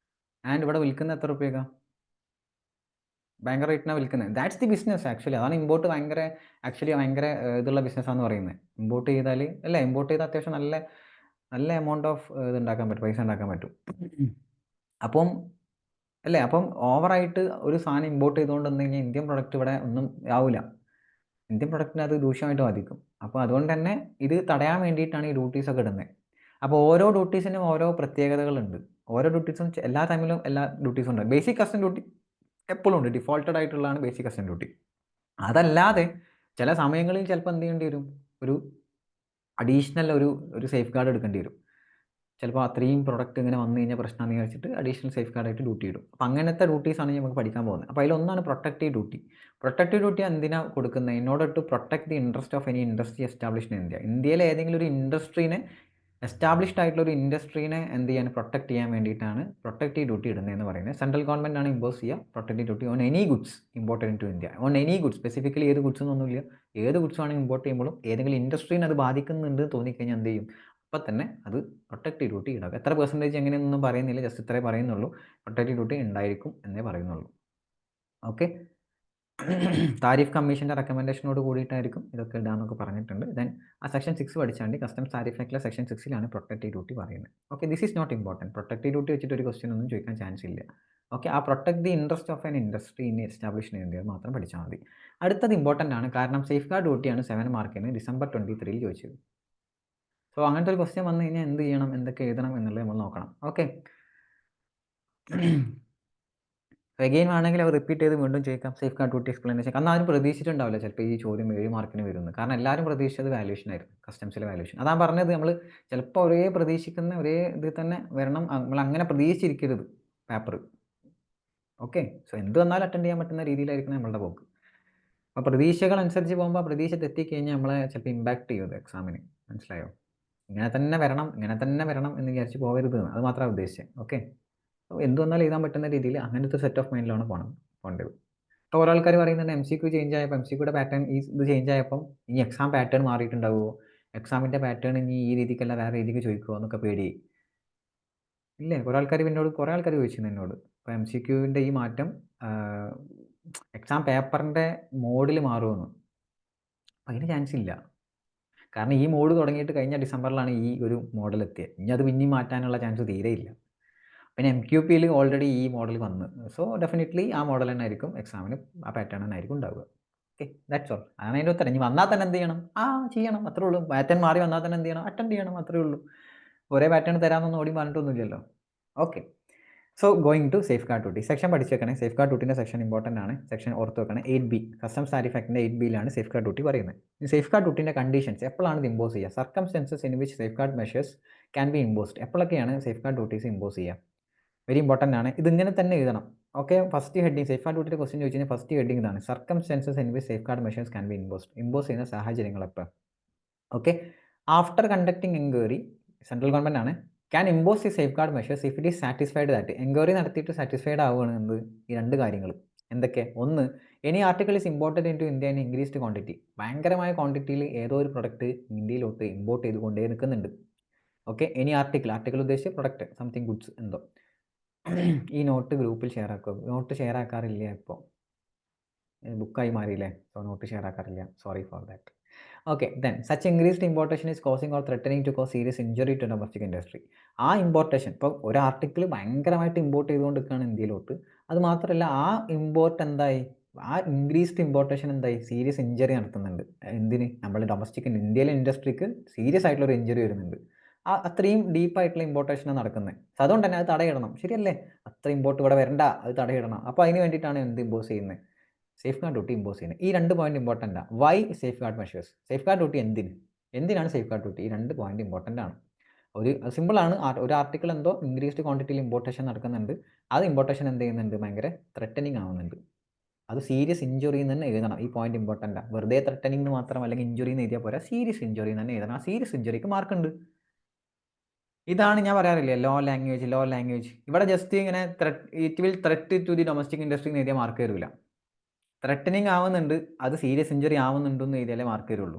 ആൻഡ് ഇവിടെ വിൽക്കുന്നത് എത്ര റുപ്യക്കാണ്? ഭയങ്കര റേറ്റിനാണ് വിൽക്കുന്നത്. That's the business actually. അതാണ് ഇമ്പോർട്ട് ഭയങ്കര ഇതുള്ള ബിസിനസ്സാന്ന് പറയുന്നത്. ഇമ്പോർട്ട് ചെയ്താൽ അത്യാവശ്യം നല്ല എമൗണ്ട് ഓഫ് പൈസ ഉണ്ടാക്കാൻ പറ്റും. അപ്പം ഓവറായിട്ട് ഒരു സാധനം ഇമ്പോർട്ട് ചെയ്തുകൊണ്ട് വന്നു കഴിഞ്ഞാൽ ഇന്ത്യൻ പ്രൊഡക്റ്റ് ഇവിടെ ഒന്നും ആവില്ല. ഇന്ത്യൻ പ്രൊഡക്റ്റിനെ അത് ദൂഷ്യമായിട്ട് ബാധിക്കും. അപ്പോൾ അതുകൊണ്ട് തന്നെ ഇത് തടയാൻ വേണ്ടിയിട്ടാണ് ഈ ഡ്യൂട്ടീസൊക്കെ ഇടുന്നത്. അപ്പോൾ ഓരോ ഡ്യൂട്ടീസിനും ഓരോ പ്രത്യേകതകളുണ്ട്. ഓരോ ഡ്യൂട്ടീസും എല്ലാ ടൈമിലും എല്ലാ ഡ്യൂട്ടീസും ഉണ്ട്. ബേസിക് കസ്റ്റം ഡ്യൂട്ടി എപ്പോഴും ഉണ്ട്. ഡിഫോൾട്ടഡ് ആയിട്ടുള്ളതാണ് ബേസിക് കസ്റ്റം ഡ്യൂട്ടി. അതല്ലാതെ ചില സമയങ്ങളിൽ ചിലപ്പോൾ എന്ത് ചെയ്യേണ്ടി വരും? ഒരു അഡീഷണൽ ഒരു സേഫ് ഗാർഡ് എടുക്കേണ്ടി വരും. ചിലപ്പോൾ അത്രയും പ്രൊഡക്റ്റ് ഇങ്ങനെ വന്നു കഴിഞ്ഞാൽ പ്രശ്നമാണെന്ന് വിചാരിച്ചിട്ട് അഡീഷണൽ സേഫ് ഗാർഡായിട്ട് ഡ്യൂട്ടി ഇടും. അപ്പോൾ അങ്ങനത്തെ ഡ്യൂട്ടീസാണ് നമുക്ക് പഠിക്കാൻ പോകുന്നത്. അപ്പോൾ അതിലൊന്നാണ് പ്രൊട്ടക്റ്റീവ് ഡ്യൂട്ടി. പ്രൊട്ടക്റ്റീവ് ഡ്യൂട്ടി എന്തിനാണ് കൊടുക്കുന്നത്? In order to protect the interest of any industry established in India. ഇന്ത്യയിലെ ഏതെങ്കിലും ഒരു ഇൻഡസ്ട്രീനെ, എസ്റ്റാബ്ലിഷ്ഡ് ആയിട്ടുള്ള ഒരു ഇൻഡസ്ട്രീനെ എന്ത് ചെയ്യാൻ, പ്രൊട്ടക്ട് ചെയ്യാൻ വേണ്ടിയിട്ടാണ് പ്രൊട്ടക്റ്റീവ് ഡ്യൂട്ടി ഇടുന്നതെന്ന് പറയുന്നത്. സെൻട്രൽ ഗവൺമെൻറ് ആണ് ഇമ്പോസ് ചെയ്യുക protective duty on any goods imported into India. On any goods, specifically ഏത് ഗുഡ്സ് എന്നൊന്നുമില്ല. ഏത് ഗുഡ്സ് ആണെങ്കിൽ ഇമ്പോർട്ട് ചെയ്യുമ്പോഴും ഏതെങ്കിലും ഇൻഡസ്ട്രീനെ അത് ബാധിക്കുന്നുണ്ട് തോന്നിക്കഴിഞ്ഞാൽ എന്ത് ചെയ്യും? അപ്പം തന്നെ അത് പ്രൊട്ടക്റ്റീവ് ഡ്യൂട്ടി ഉണ്ടാകും. എത്ര പെർസെൻറ്റേജ് എങ്ങനെയൊന്നും പറയുന്നില്ല, ജസ്റ്റ് ഇത്രേ പറയുന്നുള്ളൂ. പ്രൊട്ടക്റ്റീവ് ഡ്യൂട്ടി ഉണ്ടായിരിക്കും എന്നേ പറയുന്നുള്ളൂ. ഓക്കെ. താരിഫ് കമ്മീഷൻ്റെ റെക്കമെൻഡേഷനോട് കൂടിയിട്ടായിരിക്കും ഇതൊക്കെ ഇടാന്നൊക്കെ പറഞ്ഞിട്ടുണ്ട്. ദെൻ ആ സെക്ഷൻ 6 പഠിച്ചാണ്ട് കസ്റ്റംസ് താരിഫ് ആക്ടിലെ സെക്ഷൻ 6 പ്രൊട്ടക്റ്റീവ് ഡ്യൂട്ടി പറയുന്നത്. Okay, this is not important. Protective duty വെച്ചിട്ട് ഒരു ക്വസ്റ്റ്യൻ ഒന്നും ചോദിക്കാൻ ചാൻസ് ഇല്ല. ഓക്കെ, ആ protect the interest of an industry in establish in India മാത്രം പഠിച്ചാൽ മതി. അടുത്തത് ഇമ്പോർട്ടൻ്റ് ആണ്, കാരണം സേഫ് ഗാർഡ് ഡ്യൂട്ടിയാണ് 7 മാർക്കിന് December 23 ചോദിച്ചത്. സോ അങ്ങനത്തെ ഒരു ക്വസ്റ്റ്യൻ വന്നു കഴിഞ്ഞാൽ എന്ത് ചെയ്യണം, എന്തൊക്കെ എഴുതണം എന്നുള്ളത് നമ്മൾ നോക്കണം. ഓക്കെ. അഗെയിൻ വേണമെങ്കിൽ അവർ റിപ്പീറ്റ് ചെയ്ത് വീണ്ടും ചോദിക്കാം. Safe guard duty explanation. കാരണം ആരും പ്രതീക്ഷിച്ചിട്ടുണ്ടാവില്ല ചിലപ്പോൾ ഈ ചോദ്യം 7 മാർക്കിന് വരുന്നത്. കാരണം എല്ലാവരും പ്രതീക്ഷിച്ചത് വാല്യൂഷൻ ആയിരുന്നു, കസ്റ്റംസിലെ വാല്യൂഷൻ. അതാണ് പറഞ്ഞത്, നമ്മൾ ചിലപ്പോൾ ഒരേ പ്രതീക്ഷിക്കുന്ന ഒരേ ഇതിൽ തന്നെ വരണം. നമ്മൾ അങ്ങനെ പ്രതീക്ഷിച്ചിരിക്കരുത് പേപ്പർ. ഓക്കെ. സോ എന്ത് വന്നാലും അറ്റൻഡ് ചെയ്യാൻ പറ്റുന്ന രീതിയിലായിരിക്കണം നമ്മളുടെ പോക്ക്. അപ്പോൾ പ്രതീക്ഷകൾ അനുസരിച്ച് പോകുമ്പോൾ ആ പ്രതീക്ഷ തെറ്റിക്കഴിഞ്ഞാൽ നമ്മളെ ചിലപ്പോൾ ഇമ്പാക്ട് ചെയ്യും എക്സാമിന്. മനസ്സിലായോ? ഇങ്ങനെ തന്നെ വരണം എന്ന് വിചാരിച്ച് പോകരുത്. അത് മാത്രമാണ് ഉദ്ദേശിച്ചത്. ഓക്കെ. എന്ത് വന്നാലും എഴുതാൻ പറ്റുന്ന രീതിയിൽ അങ്ങനത്തെ സെറ്റ് ഓഫ് മൈൻഡിലാണ് പോകേണ്ടത്. ഇപ്പോൾ ഓരോ ആൾക്കാർ പറയുന്നുണ്ട് MCQ ചേഞ്ച് ആയപ്പോൾ, MCQയുടെ പാറ്റേൺ ഇത് ചേഞ്ച് ആയപ്പം ഇനി എക്സാം പാറ്റേൺ മാറിയിട്ടുണ്ടാവുമോ, എക്സാമിൻ്റെ പാറ്റേൺ ഇനി ഈ രീതിക്കല്ല വേറെ രീതിക്ക് ചോദിക്കുമോ എന്നൊക്കെ പേടി. ഇല്ലേ, കുറേ ആൾക്കാർ ചോദിച്ചിരുന്നു എന്നോട്. അപ്പോൾ MCQവിൻ്റെ ഈ മാറ്റം എക്സാം പേപ്പറിൻ്റെ മോഡിൽ മാറുമെന്ന്. അപ്പം അതിന് ചാൻസ് ഇല്ല. കാരണം ഈ മോഡ് തുടങ്ങിയിട്ട് കഴിഞ്ഞ ഡിസംബറിലാണ് ഈ ഒരു മോഡൽ എത്തിയത്. ഇനി അത് പിന്നെയും മാറ്റാനുള്ള ചാൻസ് തീരെ ഇല്ല. പിന്നെ MQPയിൽ ഓൾറെഡി ഈ മോഡൽ വന്ന്. സോ ഡെഫിനിറ്റ്ലി ആ മോഡൽ തന്നെ ആയിരിക്കും എക്സാമിന്, ആ പാറ്റേൺ തന്നെ ആയിരിക്കും ഉണ്ടാവുക. Okay, that's all. അതാണ് അതിൻ്റെ ഉത്തരം. ഇനി വന്നാൽ തന്നെ എന്ത് ചെയ്യണം? ചെയ്യണം, അത്രേ ഉള്ളൂ. പാറ്റേൺ മാറി വന്നാൽ തന്നെ എന്ത് ചെയ്യണം? അറ്റൻഡ് ചെയ്യണം, അത്രേ ഉള്ളൂ. ഒരേ പാറ്റേൺ തരാമെന്നൊന്നും ഓടി പറഞ്ഞിട്ടൊന്നുമില്ലല്ലോ. Okay. So going to safeguard duty section പഠിച്ച് വെക്കണേ. സേഫ് ഗാർഡ് ഡ്യൂട്ടിൻ്റെ സെക്ഷൻ ഇമ്പോർട്ടൻ്റ് ആണ്. സെക്ഷൻ ഓർത്ത് വെക്കണം. 8B കസ്റ്റംസ് താരിഫ് ആക്ടിൻ്റെ 8Bയിലാണ് സേഫ് ഗാർഡ് ഡ്യൂട്ടി പറയുന്നത്. ഈ സേഫ് ഗാർഡ് ഡ്യൂട്ടിൻ്റെ കണ്ടീഷൻസ് എപ്പോഴാണ് ഇത് ഇമ്പോസ് ചെയ്യുക? Circumstances in which safeguard measures can be imposed. എപ്പോഴൊക്കെയാണ് സേഫ് ഗാർഡ് ഡ്യൂട്ടീസ് ഇമ്പോസ് ചെയ്യുക? വെരി ഇമ്പോർട്ടൻ്റ് ആണ്. ഇതിങ്ങനെ തന്നെ എഴുതണം. Okay, first heading safeguard ഡ്യൂട്ടിയുടെ ക്വസ്റ്റ്യൻ ചോദിച്ചു കഴിഞ്ഞാൽ ഫസ്റ്റ് ഹെഡിങ് ഇതാണ്: circumstances in which safeguard measures can be impose ചെയ്യുന്ന സാഹചര്യങ്ങൾ എപ്പോൾ? Okay. After conducting enquiry central government ആണ്. Can impose the safeguard measures if it is satisfied that. Enquiry നടത്തിയിട്ട് satisfied ആവുകയാണ് എന്ത് ഈ രണ്ട് കാര്യങ്ങൾ. എന്തൊക്കെ? ഒന്ന്, any article is imported into India in increased quantity. ഭയങ്കരമായ ക്വാണ്ടിറ്റിയിൽ ഏതോ ഒരു പ്രൊഡക്റ്റ് ഇന്ത്യയിലോട്ട് ഇമ്പോർട്ട് ചെയ്ത് കൊണ്ടേ നിൽക്കുന്നുണ്ട്. ഓക്കെ, എനി ആർട്ടിക്കിൾ ഉദ്ദേശിച്ച് പ്രൊഡക്റ്റ്, സംതിങ് ഗുഡ്സ് എന്തോ. ഈ നോട്ട് ഗ്രൂപ്പിൽ ഷെയർ ആക്കുക. നോട്ട് ഷെയർ ആക്കാറില്ല ഇപ്പോൾ, ബുക്കായി മാറിയില്ലേ. സോ നോട്ട് ഷെയർ ആക്കാറില്ല, sorry for that. Okay, then such increased importation is causing or threatening to cause serious injury to domestic industry. ആ ഇമ്പോർട്ടേഷൻ, ഇപ്പോൾ ഒരു ആർട്ടിക്കിൾ ഭയങ്കരമായിട്ട് ഇമ്പോർട്ട് ചെയ്തുകൊണ്ട് നിൽക്കുകയാണ് ഇന്ത്യയിലോട്ട്. അത് മാത്രമല്ല ആ ഇമ്പോർട്ട് എന്തായി, ആ ഇൻക്രീസ്ഡ് ഇമ്പോർട്ടേഷൻ എന്തായി, സീരിയസ് ഇഞ്ചറി നടത്തുന്നുണ്ട്. എന്തിന്? നമ്മൾ ഡൊമസ്റ്റിക് ഇന്ത്യയിലെ ഇൻഡസ്ട്രിക്ക് സീരിയസ് ആയിട്ടുള്ള ഒരു ഇഞ്ചറി വരുന്നുണ്ട്. അത്രയും ഡീപ്പായിട്ടുള്ള ഇമ്പോർട്ടേഷനാണ് നടക്കുന്നത്. സോ അതുകൊണ്ട് തന്നെ അത് തടയിടണം. ശരിയല്ലേ? അത്ര ഇമ്പോർട്ട് ഇവിടെ വരണ്ട, അത് തടയിടണം. അപ്പോൾ അതിന് വേണ്ടിയിട്ടാണ് എന്ത് ഇമ്പോസ് ചെയ്യുന്നത്, സേഫ് ഗാർഡ് ഡ്യൂട്ടി ഇമ്പോസ് ചെയ്യുന്നത്. ഈ 2 പോയിന്റ് ഇമ്പോർട്ടൻ്റ് ആണ്. Why safeguard measures? Safeguard duty എന്തിനാണ് സേഫ് ഗാർഡ് ഡ്യൂട്ടി? ഈ 2 പോയിന്റ് ഇമ്പോർട്ടൻ്റ് ആണ്. ഒരു സിമ്പിളാണ്. ഒരു ആർട്ടിക്കിൾ എന്തോ ഇൻക്രീസ്ഡ് ക്വാണ്ടിറ്റിയിൽ ഇമ്പോർട്ടേഷൻ നടക്കുന്നുണ്ട്. അത് ഇമ്പോർട്ടേഷൻ എന്ത് ചെയ്യുന്നുണ്ട്, ഭയങ്കര ത്രെറ്റനിങ് ആവുന്നുണ്ട്. അത് സീരിയസ് ഇഞ്ചുറി എന്ന് തന്നെ എഴുതണം. ഈ പോയിന്റ് ഇമ്പോർട്ടൻ്റ് ആണ്. വെറുതെ ത്രെറ്റനിങ് എന്ന് മാത്രം അല്ലെങ്കിൽ ഇഞ്ചുറി എന്ന് എഴുതിയാൽ പോരാ, സീരിയസ് ഇഞ്ചുറി എന്ന് തന്നെ എഴുതണം. ആ സീരിയസ് ഇഞ്ചുറിക്ക് മാർക്കുണ്ട്. ഇതാണ് ഞാൻ പറയാറില്ലേ, ലോ ലാംഗ്വേജ്. ഇവിടെ ജസ്റ്റ് ഇങ്ങനെ it will threat to the domestic industry എന്ന് എഴുതിയാൽ മാർക്ക് തരില്ല. ത്രെറ്റനിങ് ആവുന്നുണ്ട്, അത് സീരിയസ് ഇഞ്ചുറി ആവുന്നുണ്ടെന്ന് എഴുതിയാലേ മാർക്ക് തരുള്ളൂ.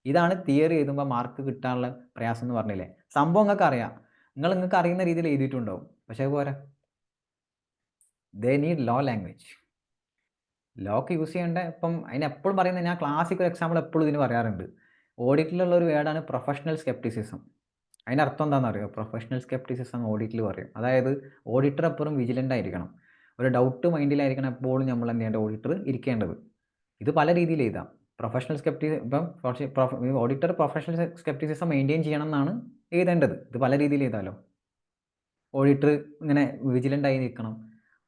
ഇതാണ് തിയറി എഴുതുമ്പോൾ മാർക്ക് കിട്ടാനുള്ള പ്രയാസം എന്ന് പറഞ്ഞില്ലേ. സംഭവം നിങ്ങൾക്ക് അറിയാം, നിങ്ങൾക്ക് അറിയുന്ന രീതിയിൽ എഴുതിയിട്ടുണ്ടാവും, പക്ഷേ പോരാ. They need law language. ലോക്ക് യൂസ് ചെയ്യേണ്ട. ഇപ്പം അതിന് എപ്പോഴും പറയുന്നത്, ഞാൻ ക്ലാസിക് എക്സാമ്പിൾ എപ്പോഴും ഇതിന് പറയാറുണ്ട്. ഓഡിറ്റിലുള്ള ഒരു വേർഡാണ് പ്രൊഫഷണൽ സ്കെപ്റ്റിസിസം. അതിൻ്റെ അർത്ഥം എന്താണെന്ന് അറിയോ? പ്രൊഫഷണൽ സ്കെപ്റ്റിസിസം ഓഡിറ്റിൽ പറയും. അതായത് ഓഡിറ്റർ എപ്പോഴും വിജിലൻ്റ് ആയിരിക്കണം. ഒരു ഡൗട്ട് മൈൻഡിലായിരിക്കണം എപ്പോഴും നമ്മൾ എന്ത് ചെയ്യേണ്ട, ഓഡിറ്റർ ഇരിക്കേണ്ടത്. ഇത് പല രീതിയിൽ എഴുതാം. പ്രൊഫഷണൽ ഇപ്പം ഓഡിറ്റർ പ്രൊഫഷണൽ സ്കെപ്റ്റിസിസം മെയിൻറ്റെയിൻ ചെയ്യണം എന്നാണ് എഴുതേണ്ടത്. ഇത് പല രീതിയിൽ എഴുതാമല്ലോ. ഓഡിറ്റർ ഇങ്ങനെ വിജിലൻ്റ് ആയി നിൽക്കണം,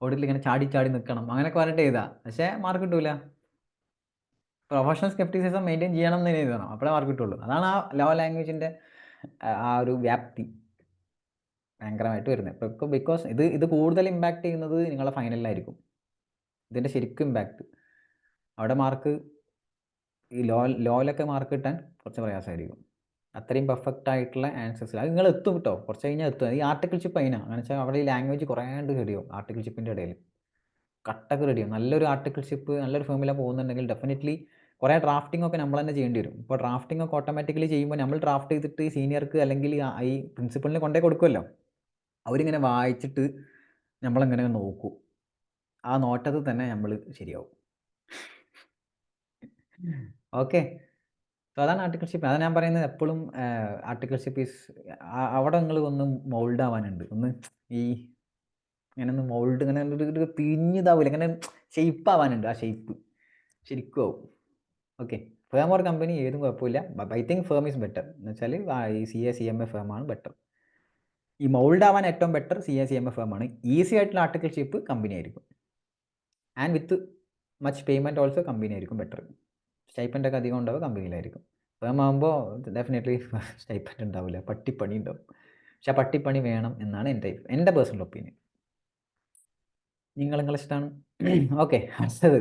ഓഡിറ്റിൽ ഇങ്ങനെ ചാടി നിൽക്കണം, അങ്ങനെയൊക്കെ പറഞ്ഞിട്ട് എഴുതാം. പക്ഷേ മാർക്ക് കിട്ടൂല. പ്രൊഫഷണൽ സ്കെപ്റ്റിസിസം മെയിൻറ്റെയിൻ ചെയ്യണം എന്ന് എഴുതണം, അപ്പോഴേ മാർക്ക് കിട്ടുള്ളൂ. അതാണ് ആ ലോ ലാംഗ്വേജിൻ്റെ ആ ഒരു വ്യാപ്തി ഭയങ്കരമായിട്ട് വരുന്നത്. ഇപ്പോൾ ബിക്കോസ് ഇത് കൂടുതൽ ഇമ്പാക്റ്റ് ചെയ്യുന്നത് നിങ്ങളുടെ ഫൈനലിലായിരിക്കും. ഇതിൻ്റെ ശരിക്കും ഇമ്പാക്റ്റ് അവിടെ മാർക്ക്, ഈ ലോയിലൊക്കെ മാർക്ക് കിട്ടാൻ കുറച്ച് പ്രയാസമായിരിക്കും. അത്രയും പെർഫെക്റ്റ് ആയിട്ടുള്ള ആൻസേഴ്സ് അത് നിങ്ങൾ എത്തും കേട്ടോ, കുറച്ച് കഴിഞ്ഞാൽ എത്തും. ഈ ആർട്ടിക്കിൾ ഷിപ്പ് അതിനാണ്. അങ്ങനെ വെച്ചാൽ അവിടെ ഈ ലാംഗ്വേജ് കുറേ കണ്ട് റെഡിയാവും. ആർട്ടിക്കിൾ ഷിപ്പിൻ്റെ ഇടയിൽ കട്ടൊക്കെ റെഡിയാവും. നല്ലൊരു ആർട്ടിക്കിൾ ഷിപ്പ് നല്ലൊരു ഫേമില പോകുന്നുണ്ടെങ്കിൽ ഡെഫിനറ്റ്ലി കുറേ ഡ്രാഫ്റ്റിംഗ് ഒക്കെ നമ്മൾ തന്നെ ചെയ്യേണ്ടി വരും. ഇപ്പോൾ ഡ്രാഫ്റ്റിംഗ് ഒക്കെ ഓട്ടോമാറ്റിക്കലി ചെയ്യുമ്പോൾ നമ്മൾ ഡ്രാഫ്റ്റ് ചെയ്തിട്ട് ഈ സീനിയർക്ക് അല്ലെങ്കിൽ ഈ പ്രിൻസിപ്പളിന് കൊണ്ടേ കൊടുക്കുമല്ലോ. അവരിങ്ങനെ വായിച്ചിട്ട് നമ്മളിങ്ങനെ നോക്കൂ. ആ നോട്ടത്തിൽ തന്നെ നമ്മൾ ശരിയാവും. ഓക്കെ, സോ അതാണ് ആർട്ടിക്കിൾഷിപ്പ്. അതാണ് ഞാൻ പറയുന്നത് എപ്പോഴും. ആർട്ടിക്കിൾഷിപ്പ് ഈസ് അവിടെ നിങ്ങൾ ഒന്ന് മൗൾഡ് ആവാനുണ്ട്. ഒന്ന് ഈ ഇങ്ങനെ ഒന്ന് മൗൾഡ്, ഇങ്ങനെ ഒരു പിഞ്ഞിതാവില്ല, ഇങ്ങനെ ഷെയ്പ്പ് ആവാനുണ്ട്. ആ ഷെയ്പ്പ് ശരിക്കും ആവും. ഓക്കെ, ഫേം ഓർ കമ്പനി ഏതും കുഴപ്പമില്ല. I think firm is better. എന്ന് വെച്ചാൽ ഈ CA ഫേം ആണ് ബെറ്റർ. ഈ മൗൾഡ് ആവാൻ ഏറ്റവും ബെറ്റർ CA ഫേം ആണ്. ഈസി ആയിട്ടുള്ള ആർട്ടിക്കിൾഷിപ്പ് കമ്പനി ആയിരിക്കും. And with much payment also company ആയിരിക്കും ബെറ്റർ. സ്റ്റൈപ്പൻ്റ് ഒക്കെ അധികം ഉണ്ടാവുക കമ്പനിയിലായിരിക്കും. ഫേം ആകുമ്പോൾ ഡെഫിനറ്റ്ലി സ്റ്റൈപ്പൻ്റ് ഉണ്ടാവില്ല, പട്ടിപ്പണി ഉണ്ടാവും. പക്ഷെ ആ പട്ടിപ്പണി വേണം എന്നാണ് എൻ്റെ പേഴ്സണൽ ഒപ്പീനിയൻ. നിങ്ങളെ ഇഷ്ടമാണ്. ഓക്കെ, അടുത്തത്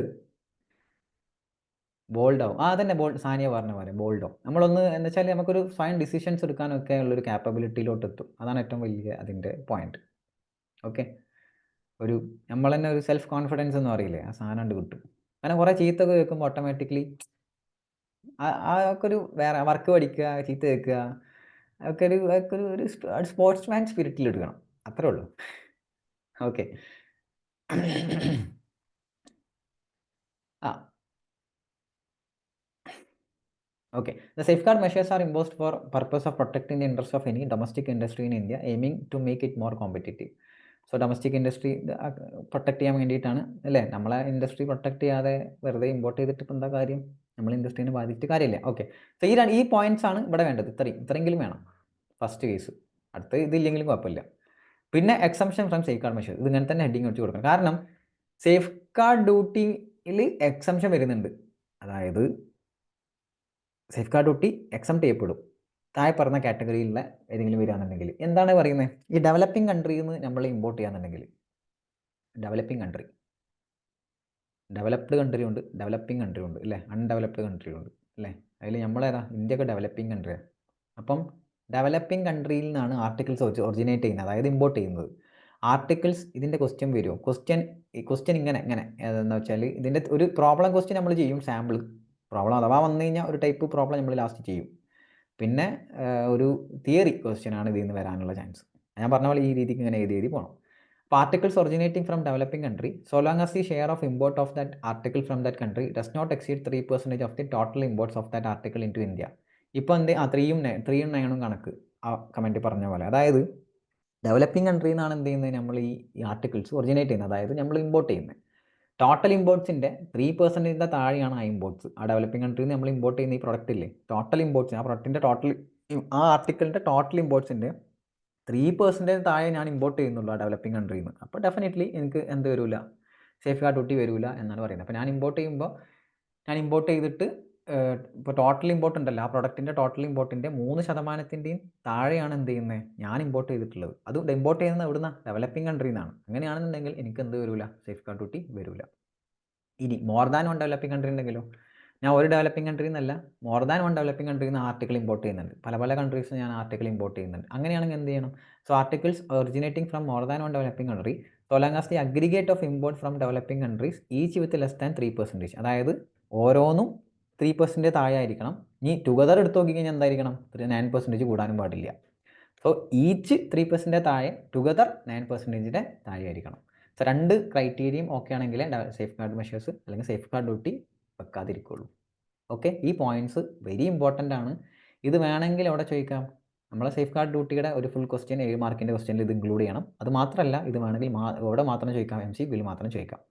ബോൾഡാവും. അതന്നെ സാനിയ പറഞ്ഞ പോലെ ബോൾഡാവും. നമ്മളൊന്ന് എന്ന് വെച്ചാൽ നമുക്കൊരു ഫൈൻ ഡിസിഷൻസ് എടുക്കാനൊക്കെ ഉള്ളൊരു ക്യാപ്പബിലിറ്റിയിലോട്ട് എത്തും. അതാണ് ഏറ്റവും വലിയ അതിൻ്റെ പോയിന്റ്. ഓക്കെ, നമ്മൾ തന്നെ ഒരു സെൽഫ് കോൺഫിഡൻസ് എന്ന് പറയില്ലേ, ആ സാധനം കണ്ട് കിട്ടും. കാരണം കുറേ ചീത്തൊക്കെ കേൾക്കുമ്പോൾ ഓട്ടോമാറ്റിക്കലി അതൊക്കെ ഒരു വേറെ വർക്ക് പഠിക്കുക, ചീത്ത കേൾക്കുക, അതൊക്കെ ഒരു സ്പോർട്സ്മാൻ സ്പിരിറ്റിൽ എടുക്കണം, അത്രേ ഉള്ളൂ. Okay. Okay. The safeguard measures are imposed for purpose of protecting the interests of any domestic industry in India, aiming to make it more competitive. So domestic industry protect ചെയ്യാൻ വേണ്ടിയിട്ടാണ് അല്ലേ. നമ്മളെ ഇൻഡസ്ട്രി പ്രൊട്ടക്ട് ചെയ്യാതെ വെറുതെ import ചെയ്തിട്ട് ഇപ്പം എന്താ കാര്യം, നമ്മൾ ഇൻഡസ്ട്രീനെ ബാധിച്ചിട്ട് കാര്യമില്ല. ഓക്കെ, സോ ഈ പോയിന്റ്സ് ആണ് ഇവിടെ വേണ്ടത്. ഇത്രയെങ്കിലും വേണം ഫസ്റ്റ് കേസ്. അടുത്ത് ഇതില്ലെങ്കിലും കുഴപ്പമില്ല. പിന്നെ exemption from safe guard measures, ഇത് ഇങ്ങനെ തന്നെ ഹെഡിങ് വെച്ച് കൊടുക്കണം. കാരണം സേഫ് ഗാർഡ് ഡ്യൂട്ടിയിൽ എക്സംഷൻ വരുന്നുണ്ട്. അതായത് സേഫ് ഗാർഡ് ഡ്യൂട്ടി എക്സംപ്റ്റ് ചെയ്യപ്പെടും താഴെ പറഞ്ഞ കാറ്റഗറിയിലുള്ള ഏതെങ്കിലും വരികയാണെന്നുണ്ടെങ്കിൽ. എന്താണ് പറയുന്നത്, ഈ ഡെവലപ്പിംഗ് കൺട്രിയിൽ നിന്ന് നമ്മൾ ഇമ്പോർട്ട് ചെയ്യാന്നുണ്ടെങ്കിൽ, ഡെവലപ്ഡ് കൺട്രി ഉണ്ട്, ഡെവലപ്പിംഗ് കൺട്രി ഉണ്ട് അല്ലേ, അൺഡെവലപ്ഡ് കൺട്രി ഉണ്ട് അല്ലേ. അതിൽ നമ്മളേതാ, ഇന്ത്യയൊക്കെ ഡെവലപ്പിംഗ് കൺട്രിയാണ്. അപ്പം ഡെവലപ്പിംഗ് കൺട്രിയിൽ നിന്നാണ് ആർട്ടിക്കിൾസ് ഒറിജിനേറ്റ് ചെയ്യുന്നത്, അതായത് ഇമ്പോർട്ട് ചെയ്യുന്നത്. ആർട്ടിക്കിൾസ് ഇതിൻ്റെ ക്വസ്റ്റ്യൻ വരുമോ? ക്വസ്റ്റ്യൻ ഇങ്ങനെ എന്താ വെച്ചാൽ ഇതിൻ്റെ ഒരു പ്രോബ്ലം ക്വസ്റ്റ്യൻ നമ്മൾ ചെയ്യും, സാമ്പിൾ പ്രോബ്ലം അഥവാ വന്നു കഴിഞ്ഞാൽ ഒരു ടൈപ്പ് പ്രോബ്ലം നമ്മൾ ലാസ്റ്റ് ചെയ്യും. പിന്നെ ഒരു തിയറി ക്വസ്റ്റ്യനാണ് ഇതിൽ നിന്ന് വരാനുള്ള ചാൻസ്. ഞാൻ പറഞ്ഞ പോലെ ഈ രീതിക്ക് ഇങ്ങനെ എഴുതി പോകണം. Articles originating from developing country, so long as the share of import of that article from that country does not exceed 3% of the total imports of that article into India. ഇപ്പോൾ എന്ത് 3യും 9ഉം കണക്ക് ആ കമൻറ്റ് പറഞ്ഞ പോലെ, അതായത് developing കൺട്രിയിൽ നിന്നാണ് എന്ത് ചെയ്യുന്നത്, നമ്മൾ ഈ ആർട്ടിക്കിൾസ് ഒറിജിനേറ്റ് ചെയ്യുന്നത്, അതായത് നമ്മൾ ഇമ്പോർട്ട് ചെയ്യുന്നത്. ടോട്ടൽ ഇമ്പോർട്ട്സിൻ്റെ 3%-ൻ്റെ താഴെയാണ് ആ ഇമ്പോർട്ട്സ്. ആ ഡെവലപ്പിംഗ് കൺട്രിയിൽ നിന്ന് നമ്മൾ ഇമ്പോർട്ട് ചെയ്യുന്ന ഈ പ്രൊഡക്റ്റ് ഇല്ലേ, ടോട്ടൽ ഇമ്പോർട്ട്സ്, ആ പ്രൊഡക്റ്റിൻ്റെ ടോട്ടൽ, ആ ആർട്ടിക്കിളിൻ്റെ ടോട്ടൽ ഇമ്പോർട്ട്സിൻ്റെ 3% താഴെ ഞാൻ ഇമ്പോർട്ട് ചെയ്യുന്നുള്ളൂ ആ ഡെവലപ്പിംഗ് കൺട്രിയിൽ നിന്ന്. അപ്പോൾ ഡെഫിനറ്റ്ലി എനിക്ക് എന്ത് വരില്ല, സേഫ് ഗാർഡ് ഡ്യൂട്ടി വരില്ല എന്നാണ് പറയുന്നത്. അപ്പോൾ ഞാൻ ഇമ്പോർട്ട് ചെയ്തിട്ട് ഇപ്പോൾ ടോട്ടൽ ഇമ്പോർട്ട് ഉണ്ടല്ലോ, ആ പ്രൊഡക്റ്റിൻ്റെ ടോട്ടൽ ഇമ്പോർട്ടിൻ്റെ 3%-ൻ്റെയും താഴെയാണ് എന്ത് ചെയ്യുന്നത്, ഞാൻ ഇമ്പോർട്ട് ചെയ്തിട്ടുള്ളത്. അത് ഇമ്പോർട്ട് ചെയ്യുന്നത് എവിടുന്ന, ഡെവലപ്പിംഗ് കൺട്രിയിൽ നിന്നാണ്. അങ്ങനെയാണെന്നുണ്ടെങ്കിൽ എനിക്ക് എന്ത് വരില്ല, സേഫ് ഗാർഡ് ഡ്യൂട്ടി വരില്ല. ഇനി മോർ ദാൻ 1 ഡെവലപ്പിംഗ് കൺട്രി ഉണ്ടെങ്കിലോ, ഞാൻ ഒരു ഡെവലപ്പിംഗ് കൺട്രിയിൽ നിന്നല്ല, മോർ ദാൻ 1 ഡെവലപ്പിംഗ് കൺട്രിയിൽ നിന്ന് ആർട്ടിക്കിൾ ഇമ്പോർട്ട് ചെയ്യുന്നുണ്ട്. പല കൺട്രീസ് ഞാൻ ആർട്ടിക്കിൾ ഇമ്പോർട്ട് ചെയ്യുന്നുണ്ട്. അങ്ങനെയാണെങ്കിൽ എന്ത് ചെയ്യണം, so articles originating from more than 1 developing country, so long as the aggregate of import from developing countries each with less than 3%. അതായത് ഓരോന്നും 3% താഴെ ആയിരിക്കണം. ഇനി ടുഗദർ എടുത്ത് നോക്കിക്കഴിഞ്ഞാൽ എന്തായിരിക്കണം, 9% കൂടാനും പാടില്ല. സോ ഈച്ച് 3% താഴെ, ടുഗദർ 9%-ൻ്റെ താഴെ ആയിരിക്കണം. സോ 2 ക്രൈറ്റീരിയയും ഓക്കെ ആണെങ്കിൽ സേഫ് ഗാർഡ് മെഷേഴ്സ് അല്ലെങ്കിൽ സേഫ് ഗാർഡ് ഡ്യൂട്ടി വെക്കാതിരിക്കുള്ളൂ. ഓക്കെ, ഈ പോയിന്റ്സ് വെരി ഇമ്പോർട്ടൻ്റ് ആണ്. ഇത് വേണമെങ്കിൽ അവിടെ ചോദിക്കാം, നമ്മളെ സേഫ് ഗാർഡ് ഡ്യൂട്ടിയുടെ ഒരു ഫുൾ ക്വസ്റ്റ്യൻ 7 മാർക്കിൻ്റെ ക്വസ്റ്റ്യനിൽ ഇത് ഇൻക്ലൂഡ് ചെയ്യണം. അത് മാത്രമല്ല, ഇത് വേണമെങ്കിൽ ഇവിടെ മാത്രം ചോദിക്കാം, MCQയിൽ മാത്രം ചോദിക്കാം.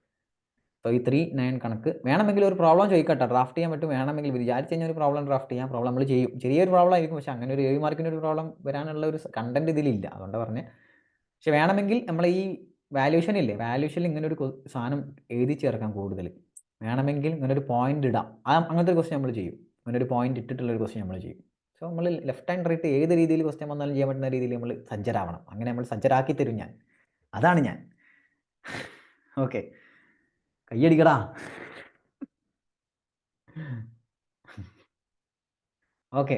സോ ഈ 3, 9 കണക്ക് വേണമെങ്കിൽ ഒരു പ്രോബ്ലം ചോദിക്കട്ടെ, ഡ്രാഫ്റ്റ് ചെയ്യാൻ പറ്റും. വേണമെങ്കിൽ വിചാരിച്ച് കഴിഞ്ഞാൽ ഒരു പ്രോബ്ലം ഡ്രാഫ്റ്റ് ചെയ്യാം, പ്രോബ്ലം നമ്മൾ ചെയ്യും. ചെറിയൊരു പ്രോബ്ലം ആയിരിക്കും, പക്ഷേ അങ്ങനെ ഒരു 7 മാർക്കിൻ്റെ ഒരു പ്രോബ്ലം വരാനുള്ള ഒരു കണ്ടന്റ് ഇതിലില്ല, അതുകൊണ്ട് പറഞ്ഞത്. പക്ഷെ വേണമെങ്കിൽ നമ്മൾ ഈ വാല്യൂഷനിൽ ഇങ്ങനെ ഒരു സാധനം എഴുതി ചേർക്കാം കൂടുതൽ. വേണമെങ്കിൽ ഇങ്ങനെ ഒരു പോയിന്റ് ഇടാം, അങ്ങനത്തെ ഒരു ക്വസ്റ്റ്യൻ നമ്മൾ ചെയ്യും. അങ്ങനെ ഒരു പോയിന്റ് ഇട്ടിട്ടുള്ളൊരു ക്വസ്റ്റ്യൻ നമ്മൾ ചെയ്യും. സോ നമ്മൾ ലെഫ്റ്റ് ആൻഡ് റൈറ്റ് ഏത് രീതിയിൽ ക്വസ്റ്റ്യൻ വന്നാലും ചെയ്യാൻ പറ്റുന്ന രീതിയിൽ നമ്മൾ സജ്ജരാവണം. അങ്ങനെ നമ്മൾ സജ്ജരാക്കി തരും ഞാൻ, അതാണ് ഞാൻ. ഓക്കെ, കയ്യടിക്കടാ. ഓക്കെ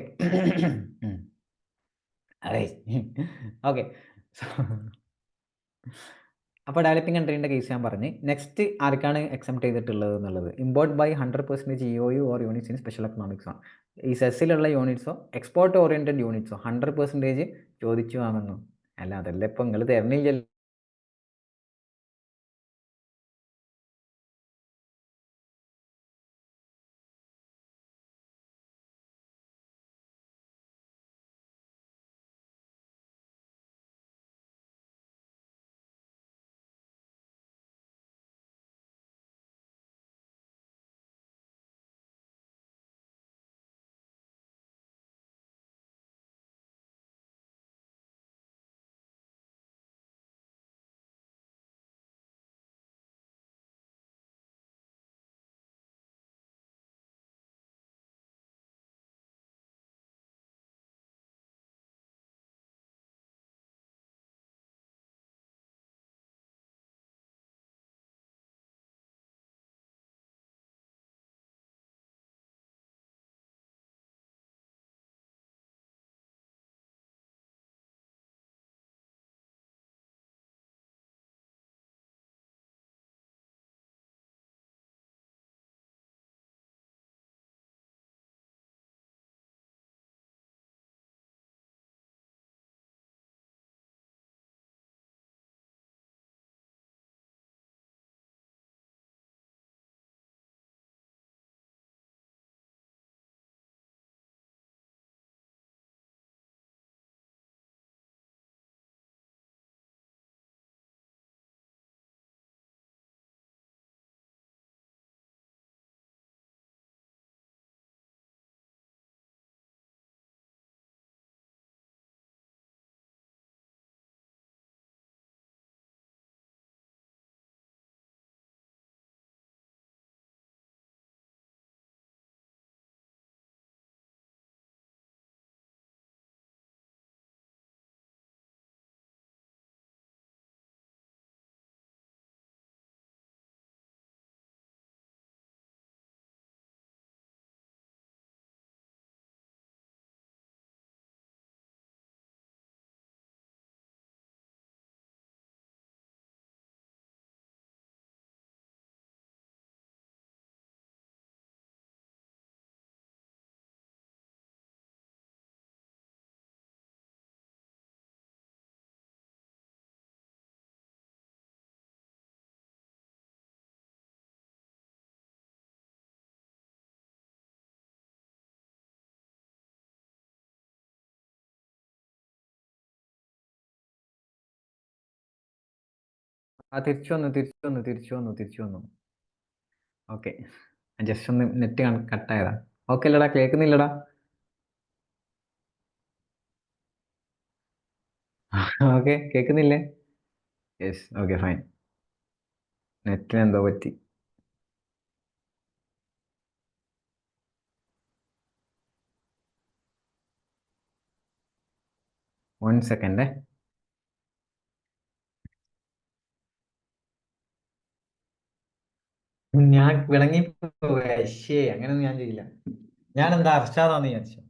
അതെ ഓക്കെ. അപ്പോൾ ഡെവലപ്പിംഗ് കൺട്രീൻ്റെ കേസ് ഞാൻ പറഞ്ഞ്. നെക്സ്റ്റ് ആർക്കാണ് എക്സംപ്റ്റ് ചെയ്തിട്ടുള്ളത് എന്നുള്ളത്, import by 100% EOU or units in special economics ആണ്. ഈ സെസ്സിലുള്ള യൂണിറ്റ്സോ എക്സ്പോർട്ട് ഓറിയൻറ്റഡ് യൂണിറ്റ്സോ 100% ചോദിച്ചു വാങ്ങുന്നു. അല്ല, അതല്ല ഇപ്പം നിങ്ങൾ തരണില്ലല്ലോ. ആ തിരിച്ചു വന്നു, തിരിച്ചു വന്നു, തിരിച്ചു വന്നു, തിരിച്ചു വന്നു. ഓക്കെ. ജസ്റ്റ് ഒന്ന് നെറ്റ് കട്ടായതാ. ഓക്കെ അല്ലടാ, കേൾക്കുന്നില്ലടാ? ഓക്കെ, കേൾക്കുന്നില്ലേ? Yes, okay fine. നെറ്റിന് എന്തോ പറ്റി. 1 സെക്കൻഡ്. ഞാൻ വിളങ്ങി പോവുക. ശ്ശേ, അങ്ങനെയൊന്നും ഞാൻ ചെയ്യില്ല. ഞാൻ എന്താ അർഷാദാന്ന് വിചാരിച്ചു.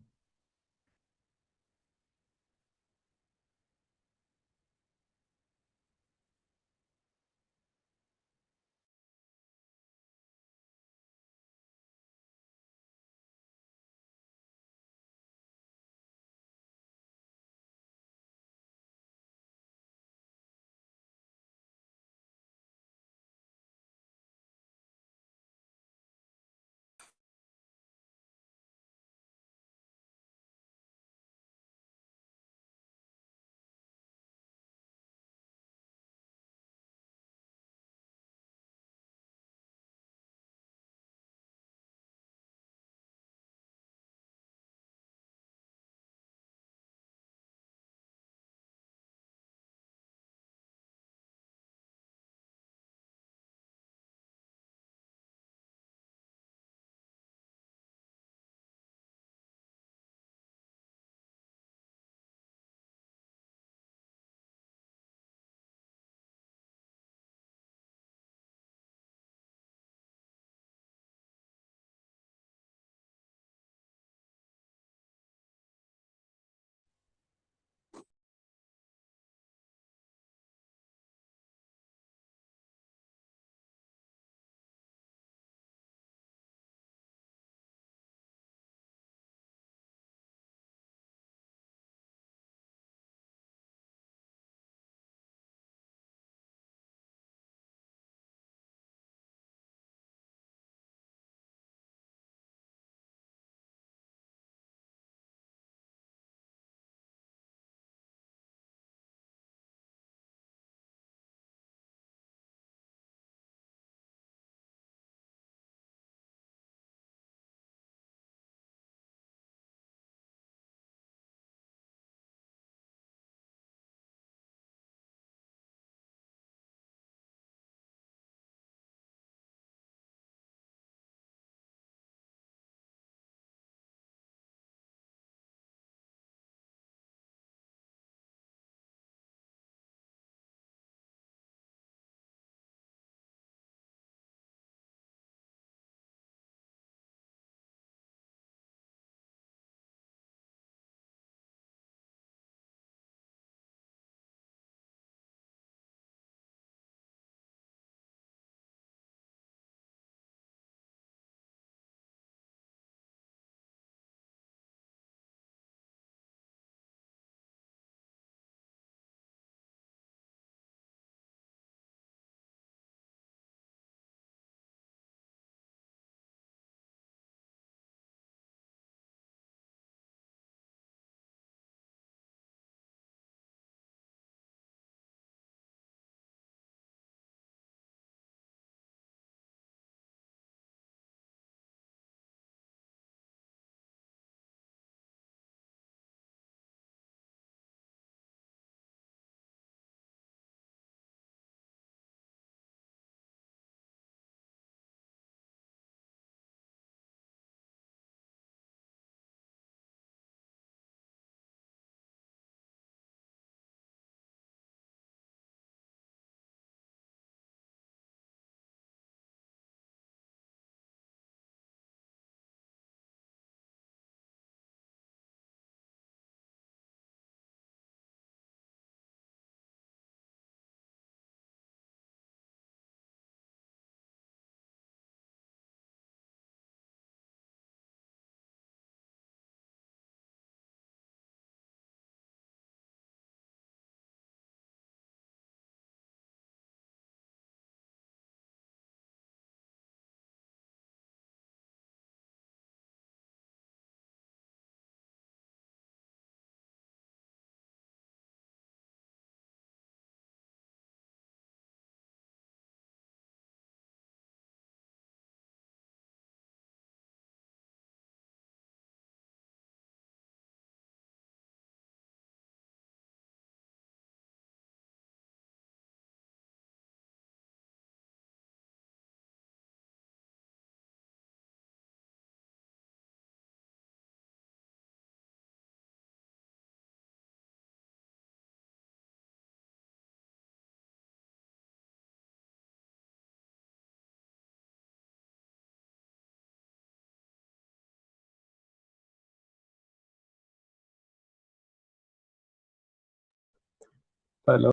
ഹലോ.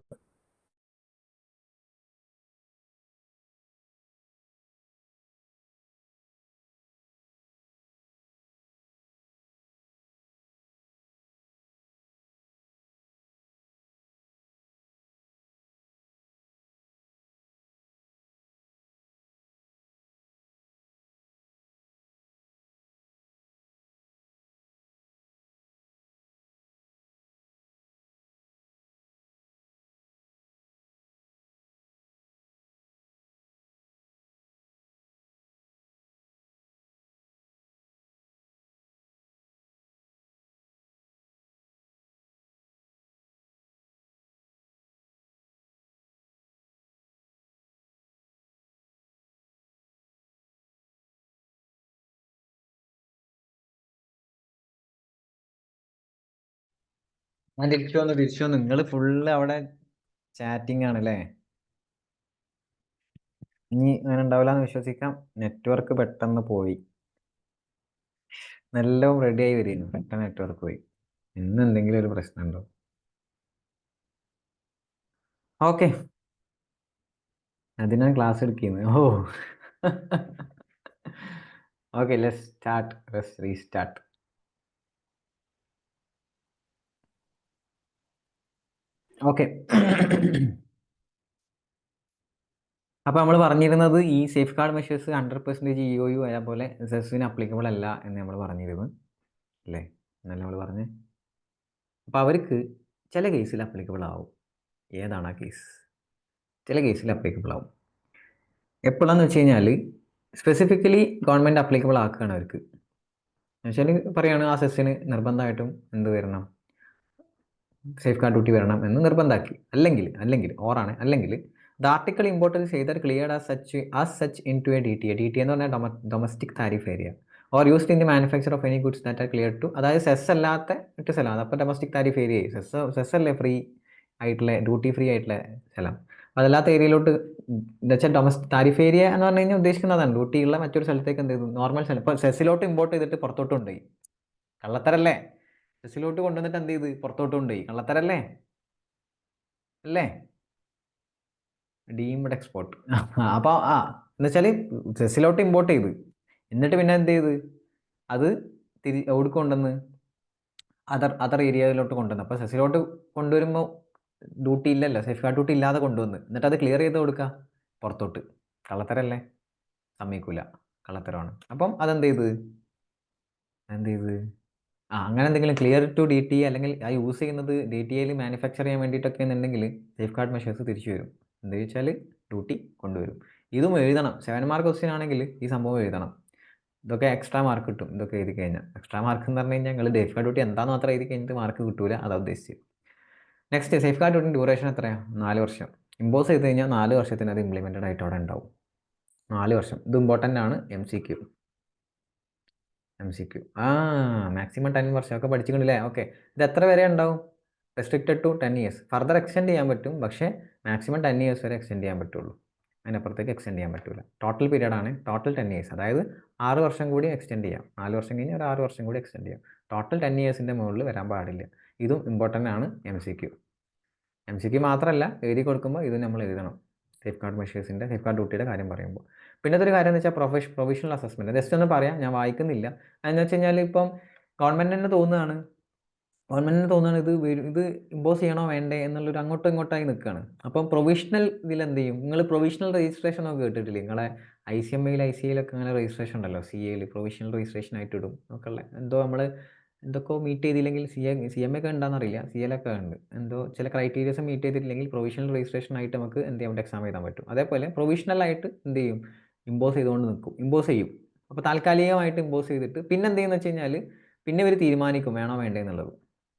ഞാൻ തിരിച്ചു വന്നു നിങ്ങൾ ഫുള്ള് അവിടെ ചാറ്റിംഗ് ആണല്ലേ. ഇനി അങ്ങനെ ഉണ്ടാവില്ല എന്ന് വിശ്വസിക്കാം. നെറ്റ്വർക്ക് പെട്ടെന്ന് പോയി, എല്ലാം റെഡി ആയി വരികയാണ്, പെട്ടെന്ന് നെറ്റ്വർക്ക് പോയി. ഇന്ന് എന്തെങ്കിലും ഒരു പ്രശ്നമുണ്ടോ? ഓക്കെ, അതിനാണ് ക്ലാസ് എടുക്കുന്നത്. ഓ ഓക്കെ, ലെറ്റ്സ് റീസ്റ്റാർട്ട്. ഓക്കെ. അപ്പോൾ നമ്മൾ പറഞ്ഞിരുന്നത് ഈ സേഫ് ഗാർഡ് മെഷേഴ്സ് 100% EOU അതേപോലെ സെസ്സിന് അപ്ലിക്കബിൾ അല്ല എന്ന് നമ്മൾ പറഞ്ഞിരുന്നു അല്ലേ, എന്നല്ല നമ്മൾ പറഞ്ഞ്. അപ്പോൾ അവർക്ക് ചില കേസിൽ അപ്ലിക്കബിൾ ആവും. ഏതാണ് ആ കേസ്? ചില കേസിൽ അപ്ലിക്കബിൾ ആവും. എപ്പോഴാന്ന് വെച്ച് കഴിഞ്ഞാൽ സ്പെസിഫിക്കലി ഗവൺമെൻറ് അപ്ലിക്കബിൾ ആക്കുകയാണ് അവർക്ക്. എന്നുവെച്ചാൽ പറയുകയാണ് ആ സെസ്സിന് നിർബന്ധമായിട്ടും എന്ത് വരണം, സേഫ് ഗാർഡ് ഡ്യൂട്ടി വരണം എന്ന് നിർബന്ധമാക്കി. അല്ലെങ്കിൽ ദ ആർട്ടിക്കിൾ ഇമ്പോർട്ടൻസ് ചെയ്തർ cleared as such into a DTA എന്ന് പറഞ്ഞാൽ domestic tariff area or used in the manufacture of any goods that are clear to, അതായത് സെസ് അല്ലാത്ത സ്ഥലം. അപ്പോൾ ഡൊമസ്റ്റിക് താരിഫ് ഏരിയ സെസ് അല്ലേ ഫ്രീ ആയിട്ടുള്ള, duty free ആയിട്ടുള്ള സ്ഥലം. അതല്ലാത്ത ഏരിയയിലോട്ട് എന്ന് വെച്ചാൽ താരിഫ് ഏരിയ എന്ന് പറഞ്ഞു കഴിഞ്ഞാൽ ഉദ്ദേശിക്കുന്നതാണ് ഡ്യൂട്ടി ഉള്ള മറ്റൊരു സ്ഥലത്തേക്ക് എന്ത് ചെയ്തു, നോർമൽ സ്ഥലം. ഇപ്പോൾ സെസ്സിലോട്ട് ഇമ്പോർട്ട് ചെയ്തിട്ട് പുറത്തോട്ട് കൊണ്ടുപോയി, കള്ളത്തരല്ലേ? സെസ്സിലോട്ട് കൊണ്ടുവന്നിട്ട് എന്ത് ചെയ്ത് പുറത്തോട്ട് കൊണ്ടുപോയി, കള്ളത്തരല്ലേ? അല്ലേ? Deemed export. അപ്പോൾ എന്നുവെച്ചാൽ സെസ്സിലോട്ട് ഇമ്പോർട്ട് ചെയ്ത് എന്നിട്ട് പിന്നെ എന്ത് ചെയ്ത് അത് എവിടെ കൊണ്ടുവന്ന് അതർ ഏരിയയിലോട്ട് കൊണ്ടുവന്ന്. അപ്പോൾ സെസ്സിലോട്ട് കൊണ്ടുവരുമ്പോൾ ഡ്യൂട്ടി ഇല്ലല്ലോ, സേഫ് ഗാർഡ് ഡ്യൂട്ടി ഇല്ലാതെ കൊണ്ടുവന്ന് എന്നിട്ട് അത് ക്ലിയർ ചെയ്ത് കൊടുക്കുക പുറത്തോട്ട്. കള്ളത്തരല്ലേ? സമ്മതിക്കൂല, കള്ളത്തരമാണ്. അപ്പം എന്ത് ചെയ്ത് അങ്ങനെ എന്തെങ്കിലും ക്ലിയർ ടു DTA അല്ലെങ്കിൽ ആ യൂസ് ചെയ്യുന്നത് DTAയിൽ മാനുഫാക്ചർ ചെയ്യാൻ വേണ്ടിയിട്ടൊക്കെ എന്നുണ്ടെങ്കിൽ സേഫ് ഗാർഡ് മെഷേഴ്സ് തിരിച്ചു വരും. എന്താ വെച്ചാൽ ഡ്യൂട്ടി കൊണ്ടുവരും. ഇതും എഴുതണം. 7 മാർക്ക് ക്വസ്റ്റ്യൻ ആണെങ്കിൽ ഈ സംഭവം എഴുതണം. ഇതൊക്കെ എക്സ്ട്രാ മാർക്ക് കിട്ടും, ഇതൊക്കെ എഴുതി കഴിഞ്ഞാൽ. എക്സ്ട്രാ മാർക്ക് എന്ന് പറഞ്ഞു കഴിഞ്ഞാൽ നിങ്ങൾ സേഫ് ഗാർഡ് ഡ്യൂട്ടി എന്താണെന്ന് മാത്രം എഴുതി കഴിഞ്ഞിട്ട് മാർക്ക് കിട്ടൂല, അതാ ഉദ്ദേശിച്ചത്. Next, safeguard duty duration എത്രയാണ്? 4 വർഷം. ഇമ്പോസ് ചെയ്ത് കഴിഞ്ഞാൽ 4 വർഷത്തിന് അത് ഇംപ്ലിമെൻറ്റഡ് ആയിട്ട് അവിടെ ഉണ്ടാവും. 4 വർഷം. ഇത് ഇമ്പോർട്ടൻ്റ് ആണ്. MCQ മാക്സിമം 10 വർഷം ഒക്കെ പഠിച്ചിട്ടുണ്ടല്ലേ. ഓക്കെ, ഇത് എത്ര വരെ ഉണ്ടാവും? Restricted to 10 years. Further extend ചെയ്യാൻ പറ്റും, പക്ഷേ മാക്സിമം 10 ഇയേഴ്സ് വരെ എക്സ്റ്റെൻഡ് ചെയ്യാൻ പറ്റുള്ളൂ. അതിനപ്പുറത്തേക്ക് എക്സ്റ്റെൻഡ് ചെയ്യാൻ പറ്റില്ല. ടോട്ടൽ പീരീഡ് ആണ്, ടോട്ടൽ 10 ഇയേഴ്സ്. അതായത് 6 വർഷം കൂടി എക്സ്റ്റെൻഡ് ചെയ്യാം. 4 വർഷം കഴിഞ്ഞ് ഒരു 6 വർഷം കൂടി എക്സ്റ്റെൻഡ് ചെയ്യാം. ടോട്ടൽ 10 ഇയേഴ്സിൻ്റെ മുകളിൽ വരാൻ പാടില്ല. ഇതും ഇമ്പോർട്ടൻ്റ് ആണ്. MCQ മാത്രമല്ല, എഴുതി കൊടുക്കുമ്പോൾ ഇത് നമ്മൾ എഴുതണം. സേഫ് ഗാർഡ് മെഷേഴ്സിൻ്റെ, സേഫ് ഗാർഡ് ഡ്യൂട്ടിയുടെ കാര്യം പറയുമ്പോൾ. പിന്നത്തെ ഒരു കാര്യം എന്ന് വെച്ചാൽ പ്രൊവിഷണൽ അസസ്മെൻറ്റ്. ജസ്റ്റ് ഒന്ന് പറയാം, ഞാൻ വായിക്കുന്നില്ല. അതെന്ന് വെച്ച് കഴിഞ്ഞാൽ ഇപ്പം ഗവൺമെൻറ്റിന് തോന്നുകയാണ് ഇത് ഇമ്പോസ് ചെയ്യണോ വേണ്ടേ എന്നുള്ളൊരു അങ്ങോട്ടും ഇങ്ങോട്ടായി നിൽക്കുകയാണ്. അപ്പം പ്രൊവിഷണൽ ഇതിലെന്ത് ചെയ്യും, നിങ്ങൾ പ്രൊവിഷണൽ രജിസ്ട്രേഷൻ ഒക്കെ കേട്ടിട്ടില്ലേ? നിങ്ങളെ ICMA ICAയിലൊക്കെ അങ്ങനെ രജിസ്ട്രേഷൻ ഉണ്ടല്ലോ, CAയിൽ പ്രൊവിഷണൽ രജിസ്ട്രേഷൻ ആയിട്ട് ഇടും ഒക്കെ ഉള്ള. എന്തോ നമ്മൾ എന്തൊക്കെ മീറ്റ് ചെയ്തില്ലെങ്കിൽ CMA ഒക്കെ ഉണ്ടാകുന്നറിയില്ല, CAയിലൊക്കെ ഉണ്ട്. എന്തോ ചില ക്രൈറ്റീരിയസ് മീറ്റ് ചെയ്തിട്ടില്ലെങ്കിൽ പ്രൊവിഷണൽ രജിസ്ട്രേഷൻ ആയിട്ട് നമുക്ക് എന്ത് ചെയ്യാൻ പറ്റും, എക്സാം എഴുതാൻ പറ്റും. അതേപോലെ പ്രൊവിഷണലായിട്ട് എന്ത് ചെയ്യും, ഇമ്പോസ് ചെയ്യും. അപ്പോൾ താൽക്കാലികമായിട്ട് ഇമ്പോസ് ചെയ്തിട്ട് പിന്നെ എന്ത് ചെയ്യുന്നത് വെച്ച് കഴിഞ്ഞാൽ പിന്നെ ഇവർ തീരുമാനിക്കും വേണോ വേണ്ടേ എന്നുള്ളത്.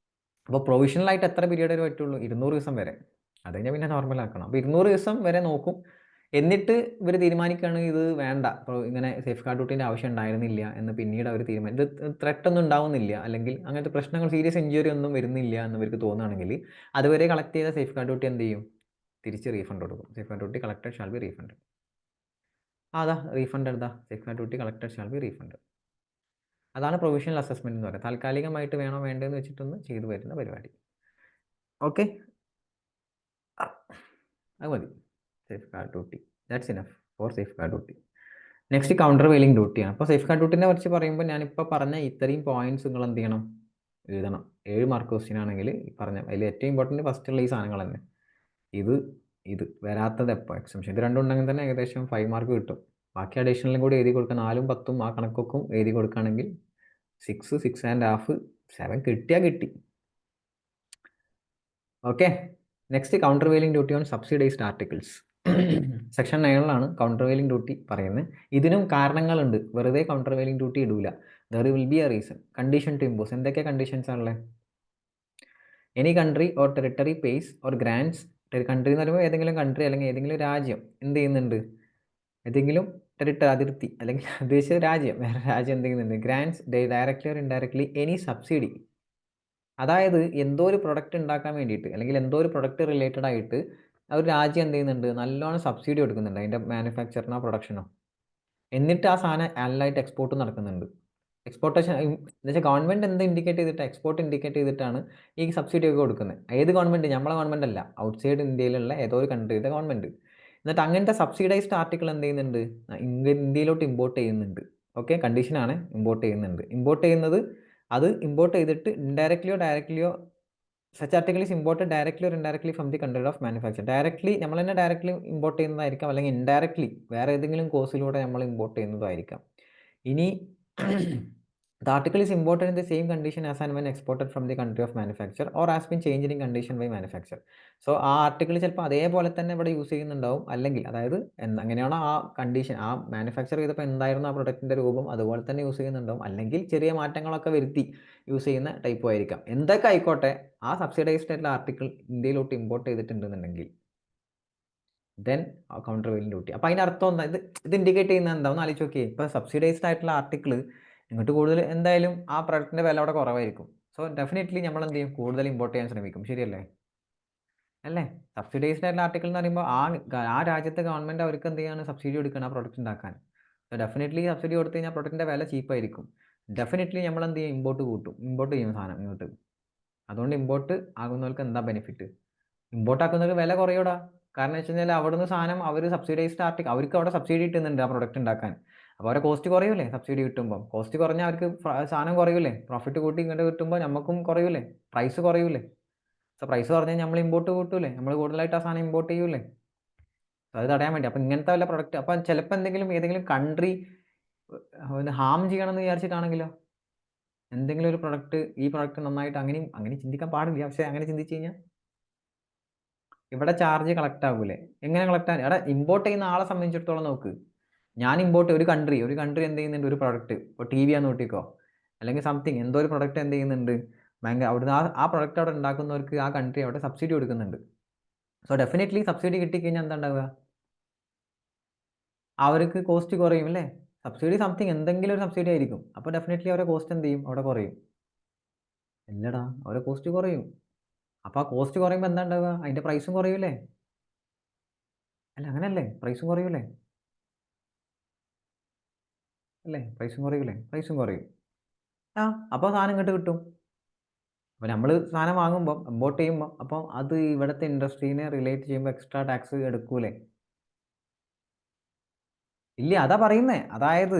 അപ്പോൾ പ്രൊവിഷണലായിട്ട് എത്ര പീരീഡ് വരെ പറ്റുള്ളൂ? 200 ദിവസം വരെ. അത് കഴിഞ്ഞാൽ പിന്നെ നോർമൽ ആക്കണം. അപ്പോൾ 200 ദിവസം വരെ നോക്കും. എന്നിട്ട് ഇവർ തീരുമാനിക്കുകയാണെങ്കിൽ ഇത് വേണ്ട, ഇങ്ങനെ സേഫ് ഗാർഡ് ഡ്യൂട്ടീൻ്റെ ആവശ്യം ഉണ്ടായിരുന്നില്ല എന്ന് പിന്നീട് അവർ ഇത് ത്രെട്ട് ഒന്നും ഉണ്ടാവുന്നില്ല, അല്ലെങ്കിൽ അങ്ങനത്തെ പ്രശ്നങ്ങൾ, സീരിയസ് ഇഞ്ചുറി ഒന്നും വരുന്നില്ല എന്ന് ഇവർക്ക് തോന്നുകയാണെങ്കിൽ അതുവരെ കളക്ട് ചെയ്ത സേഫ് ഗാർഡ് ഡ്യൂട്ടി എന്ത് ചെയ്യും, തിരിച്ച് റീഫണ്ട് കൊടുക്കും. Safe guard duty collected shall be refund. Refund safe guard duty collected shall be refund. അതാണ് പ്രൊവിഷണൽ അസസ്മെൻറ്റ് എന്ന് പറയുന്നത്. താൽക്കാലികമായിട്ട് വേണോ വേണ്ടതെന്ന് വെച്ചിട്ടൊന്ന് ചെയ്തു വരുന്ന പരിപാടി. ഓക്കെ, അത് മതി. Safeguard duty, that's enough for safeguard duty. Next countervailing ഡ്യൂട്ടിയാണ്. അപ്പോൾ സേഫ് ഗാർഡ് ഡ്യൂട്ടിനെ കുറിച്ച് പറയുമ്പോൾ ഞാനിപ്പോൾ പറഞ്ഞ ഇത്രയും പോയിന്റ്സ് നിങ്ങൾ എന്ത് ചെയ്യണം, എഴുതണം. 7 മാർക്ക് ക്വസ്റ്റ്യൻ ആണെങ്കിൽ ഈ പറഞ്ഞ അതിൽ ഏറ്റവും ഇമ്പോർട്ടൻറ്റ് ഫസ്റ്റുള്ള ഈ സാധനങ്ങൾ തന്നെ. ഇത് വരാത്തത് എപ്പോൾ എക്സംഷൻ, ഇത് രണ്ടും ഉണ്ടെങ്കിൽ തന്നെ ഏകദേശം 5 മാർക്ക് കിട്ടും. ബാക്കി അഡീഷണലും കൂടി എഴുതി കൊടുക്കുക. 4ഉം 10ഉം ആ കണക്കൊക്കെ എഴുതി കൊടുക്കുകയാണെങ്കിൽ 6, 6.5, 7 കിട്ടിയാൽ കിട്ടി. Okay. Next countervailing duty on subsidised articles. Section 9ലാണ് കൗണ്ടർ വെയിലിംഗ് ഡ്യൂട്ടി പറയുന്നത്. ഇതിനും കാരണങ്ങളുണ്ട്. വെറുതെ കൗണ്ടർ വെയിലിംഗ് ഡ്യൂട്ടി ഇടൂല. There will be a reason. Condition to impose. എന്തൊക്കെ കണ്ടീഷൻസ് ആണല്ലേ? Any country or territory pays or grants. Country എന്ന് പറയുമ്പോൾ ഏതെങ്കിലും കൺട്രി അല്ലെങ്കിൽ ഏതെങ്കിലും രാജ്യം എന്ത് ചെയ്യുന്നുണ്ട്, ഏതെങ്കിലും ടെറിട്ടറി അതിർത്തി അല്ലെങ്കിൽ ഉദ്ദേശിച്ച രാജ്യം, വേറെ രാജ്യം എന്ത് ചെയ്യുന്നുണ്ട്, grants directly or indirectly any subsidy. അതായത് എന്തോ ഒരു പ്രൊഡക്റ്റ് ഉണ്ടാക്കാൻ വേണ്ടിയിട്ട് അല്ലെങ്കിൽ എന്തോ ഒരു പ്രൊഡക്റ്റ് റിലേറ്റഡ് ആയിട്ട് ഒരു രാജ്യം എന്ത് ചെയ്യുന്നുണ്ട്, നല്ലോണം സബ്സിഡി കൊടുക്കുന്നുണ്ട് അതിൻ്റെ മാനുഫാക്ചറിനോ പ്രൊഡക്ഷനോ. എന്നിട്ട് ആ സാധനം അല്ലായിട്ട് എക്സ്പോർട്ട് നടക്കുന്നുണ്ട്. എക്സ്പോർട്ടേഷൻ എന്ന് വെച്ചാൽ ഗവൺമെൻറ് എന്ത് ഇൻഡിക്കേറ്റ് ചെയ്തിട്ട്, എക്സ്പോർട്ട് ഇൻഡിക്കേറ്റ് ചെയ്തിട്ടാണ് ഈ സബ്സിഡി ഒക്കെ കൊടുക്കുന്നത്. ഏത് ഗവൺമെൻറ്? നമ്മളെ ഗവൺമെൻറ് അല്ല, ഔട്ട്സൈഡ് ഇന്ത്യയിലുള്ള ഏതോ ഒരു കൺട്രിയുടെ ഗവൺമെൻറ്. എന്നിട്ട് അങ്ങനത്തെ സബ്സിഡൈസ്ഡ് ആർട്ടിക്കിൾ എന്ത് ചെയ്യുന്നുണ്ട്, ഇന്ത്യയിലോട്ട് ഇമ്പോർട്ട് ചെയ്യുന്നുണ്ട്. ഓക്കെ, കണ്ടീഷനാണ് ഇമ്പോർട്ട് ചെയ്യുന്നുണ്ട്. ഇമ്പോർട്ട് ചെയ്യുന്നത്, അത് ഇമ്പോർട്ട് ചെയ്തിട്ട് ഇൻഡയറക്ട്ലിയോ ഡയറക്ട്ലിയോ such article is imported directly or indirectly from the country of manufacture. Directly നമ്മൾ തന്നെ ഡയറക്ട്ലി ഇമ്പോർട്ട് ചെയ്യുന്നതായിരിക്കാം, അല്ലെങ്കിൽ ഇൻഡയറക്ട്ലി വേറെ ഏതെങ്കിലും കോഴ്സിലൂടെ നമ്മൾ ഇമ്പോർട്ട് ചെയ്യുന്നതായിരിക്കാം. ഇനി the article is imported in the same condition as and when exported from the country of manufacture or has been changed in condition by manufacturer. So ആ article ചിലപ്പോൾ അതേപോലെ തന്നെ ഇവിടെ യൂസ് ചെയ്യുന്നുണ്ടാവും, അല്ലെങ്കിൽ അതായത് അങ്ങനെയാണോ ആ കണ്ടീഷൻ, ആ മാനുഫാക്ചർ ചെയ്തപ്പോൾ എന്തായിരുന്നു ആ പ്രൊഡക്റ്റിൻ്റെ രൂപം അതുപോലെ തന്നെ യൂസ് ചെയ്യുന്നുണ്ടാവും, അല്ലെങ്കിൽ ചെറിയ മാറ്റങ്ങളൊക്കെ വരുത്തി യൂസ് ചെയ്യുന്ന ടൈപ്പും ആയിരിക്കാം. എന്തൊക്കെ ആയിക്കോട്ടെ, ആ സബ്സിഡൈസ്ഡ് ആയിട്ടുള്ള ആർട്ടിക്കിൾ ഇന്ത്യയിലോട്ട് ഇമ്പോർട്ട് ചെയ്തിട്ടുണ്ടെന്നുണ്ടെങ്കിൽ ദെൻ കൗണ്ടർ വെയിലിംഗ് ഡ്യൂട്ടി. അപ്പോൾ അതിൻ്റെ അർത്ഥം എന്താ, ഇത് ഇൻഡിക്കേറ്റ് ചെയ്യുന്നത് എന്താണെന്ന് ആലോചിച്ച് നോക്കിയേ. ഇപ്പോൾ സബ്സിഡൈസ്ഡ് ആയിട്ടുള്ള ആർട്ടിക്കിൾ ഇങ്ങോട്ട് കൂടുതൽ എന്തായാലും ആ പ്രൊഡക്റ്റിൻ്റെ വില അവിടെ കുറവായിരിക്കും. സോ ഡെഫിനറ്റ്ലി നമ്മൾ എന്ത് ചെയ്യും, കൂടുതൽ ഇമ്പോർട്ട് ചെയ്യാൻ ശ്രമിക്കും. ശരിയല്ലേ? അല്ലേ? സബ്സിഡൈസ്ഡ് ആയിട്ടുള്ള ആർട്ടിക്കിൾ എന്ന് പറയുമ്പോൾ ആ രാജ്യത്തെ ഗവൺമെൻറ് അവർക്ക് എന്ത് ചെയ്യാണ്, സബ്സിഡി കൊടുക്കണം ആ പ്രൊഡക്റ്റ് ഉണ്ടാക്കാൻ. സോ ഡെഫിനറ്റ്ലി സബ്സിഡി കൊടുത്തു കഴിഞ്ഞാൽ പ്രൊഡക്റ്റിൻ്റെ വില ചീപ്പായിരിക്കും. ഡെഫിനറ്റ്ലി നമ്മൾ എന്ത് ചെയ്യും, ഇമ്പോർട്ട് ചെയ്യും സാധനം ഇങ്ങോട്ട്. അതുകൊണ്ട് ഇമ്പോർട്ട് ആകുന്നവർക്ക് എന്താ ബെനിഫിറ്റ്? ഇമ്പോർട്ട് ആക്കുന്നവർക്ക് വില കുറയൂടാ. കാരണം വെച്ച് കഴിഞ്ഞാൽ അവിടുന്ന് സാധനം അവർ സബ്സിഡൈസ്ഡ് ആർട്ടിക്കിൾ, അവർക്ക് അവിടെ സബ്സിഡി കിട്ടുന്നുണ്ട് ആ പ്രൊഡക്റ്റ് ഉണ്ടാക്കാൻ. അപ്പോൾ അവരെ കോസ്റ്റ് കുറയൂലേ സബ്സിഡി കിട്ടുമ്പോൾ? കോസ്റ്റ് കുറഞ്ഞാൽ അവർക്ക് സാധനം കുറയൂലേ? പ്രോഫിറ്റ് കൂട്ടി ഇങ്ങോട്ട് കിട്ടുമ്പോൾ നമുക്കും കുറയൂലേ? പ്രൈസ് കുറയൂലേ? സോ പ്രൈസ് കുറഞ്ഞാൽ നമ്മൾ ഇമ്പോർട്ട് കൂട്ടൂലേ? നമ്മൾ കൂടുതലായിട്ട് ആ സാധനം ഇമ്പോർട്ട് ചെയ്യൂലേ? അത് തടയാൻ വേണ്ടി. അപ്പോൾ ഇങ്ങനത്തെ വല്ല പ്രൊഡക്റ്റ്, അപ്പം ചിലപ്പോൾ ഏതെങ്കിലും കൺട്രി ഹാം ചെയ്യണമെന്ന് വിചാരിച്ചിട്ടാണെങ്കിലോ, എന്തെങ്കിലും ഒരു പ്രൊഡക്റ്റ്, ഈ പ്രൊഡക്റ്റ് നന്നായിട്ട്, അങ്ങനെ ചിന്തിക്കാൻ പാടില്ല. പക്ഷേ അങ്ങനെ ചിന്തിച്ച് കഴിഞ്ഞാൽ ഇവിടെ ചാർജ് കളക്ട് ആകൂലേ? എങ്ങനെ കളക്ട് ആകും? അവിടെ ഇമ്പോർട്ട് ചെയ്യുന്ന ആളെ സംബന്ധിച്ചിടത്തോളം നോക്ക്, ഞാൻ ഒരു കൺട്രി എന്ത് ചെയ്യുന്നുണ്ട്, ഒരു പ്രൊഡക്റ്റ്, ഇപ്പോൾ ടി വി ആണെന്ന് കൂട്ടിക്കോ, അല്ലെങ്കിൽ സംതിങ് എന്തോ ഒരു പ്രൊഡക്റ്റ് എന്ത് ചെയ്യുന്നുണ്ട്, ഭയങ്കര അവിടുന്ന് ആ പ്രൊഡക്റ്റ് അവിടെ ഉണ്ടാക്കുന്നവർക്ക് ആ കൺട്രി അവിടെ സബ്സിഡി കൊടുക്കുന്നുണ്ട്. സോ ഡെഫിനറ്റ്ലി സബ്സിഡി കിട്ടിക്കഴിഞ്ഞാൽ എന്താ ഉണ്ടാവുക, അവർക്ക് കോസ്റ്റ് കുറയും അല്ലേ? സബ്സിഡി സംതിങ് എന്തെങ്കിലും ഒരു സബ്സിഡി ആയിരിക്കും. അപ്പോൾ ഡെഫിനറ്റ്ലി അവരുടെ കോസ്റ്റ് എന്ത് ചെയ്യും, അവിടെ കുറയും. ഇല്ലടാ, അവരുടെ കോസ്റ്റ് കുറയും. അപ്പോൾ ആ കോസ്റ്റ് കുറയുമ്പോൾ എന്താ ഉണ്ടാവുക, അതിൻ്റെ പ്രൈസും കുറയൂലേ? അല്ല അങ്ങനെയല്ലേ, പ്രൈസും കുറയൂലേ? അല്ലേ, പ്രൈസും കുറയും. അപ്പോൾ സാധനം ഇങ്ങോട്ട് കിട്ടും. അപ്പോൾ നമ്മൾ സാധനം വാങ്ങുമ്പോൾ, ഇമ്പോർട്ട് ചെയ്യുമ്പോൾ, അപ്പോൾ അത് ഇവിടുത്തെ ഇൻഡസ്ട്രീനെ റിലേറ്റ് ചെയ്യുമ്പോൾ എക്സ്ട്രാ ടാക്സ് എടുക്കൂലേ? ഇല്ല, അതാ പറയുന്നേ. അതായത്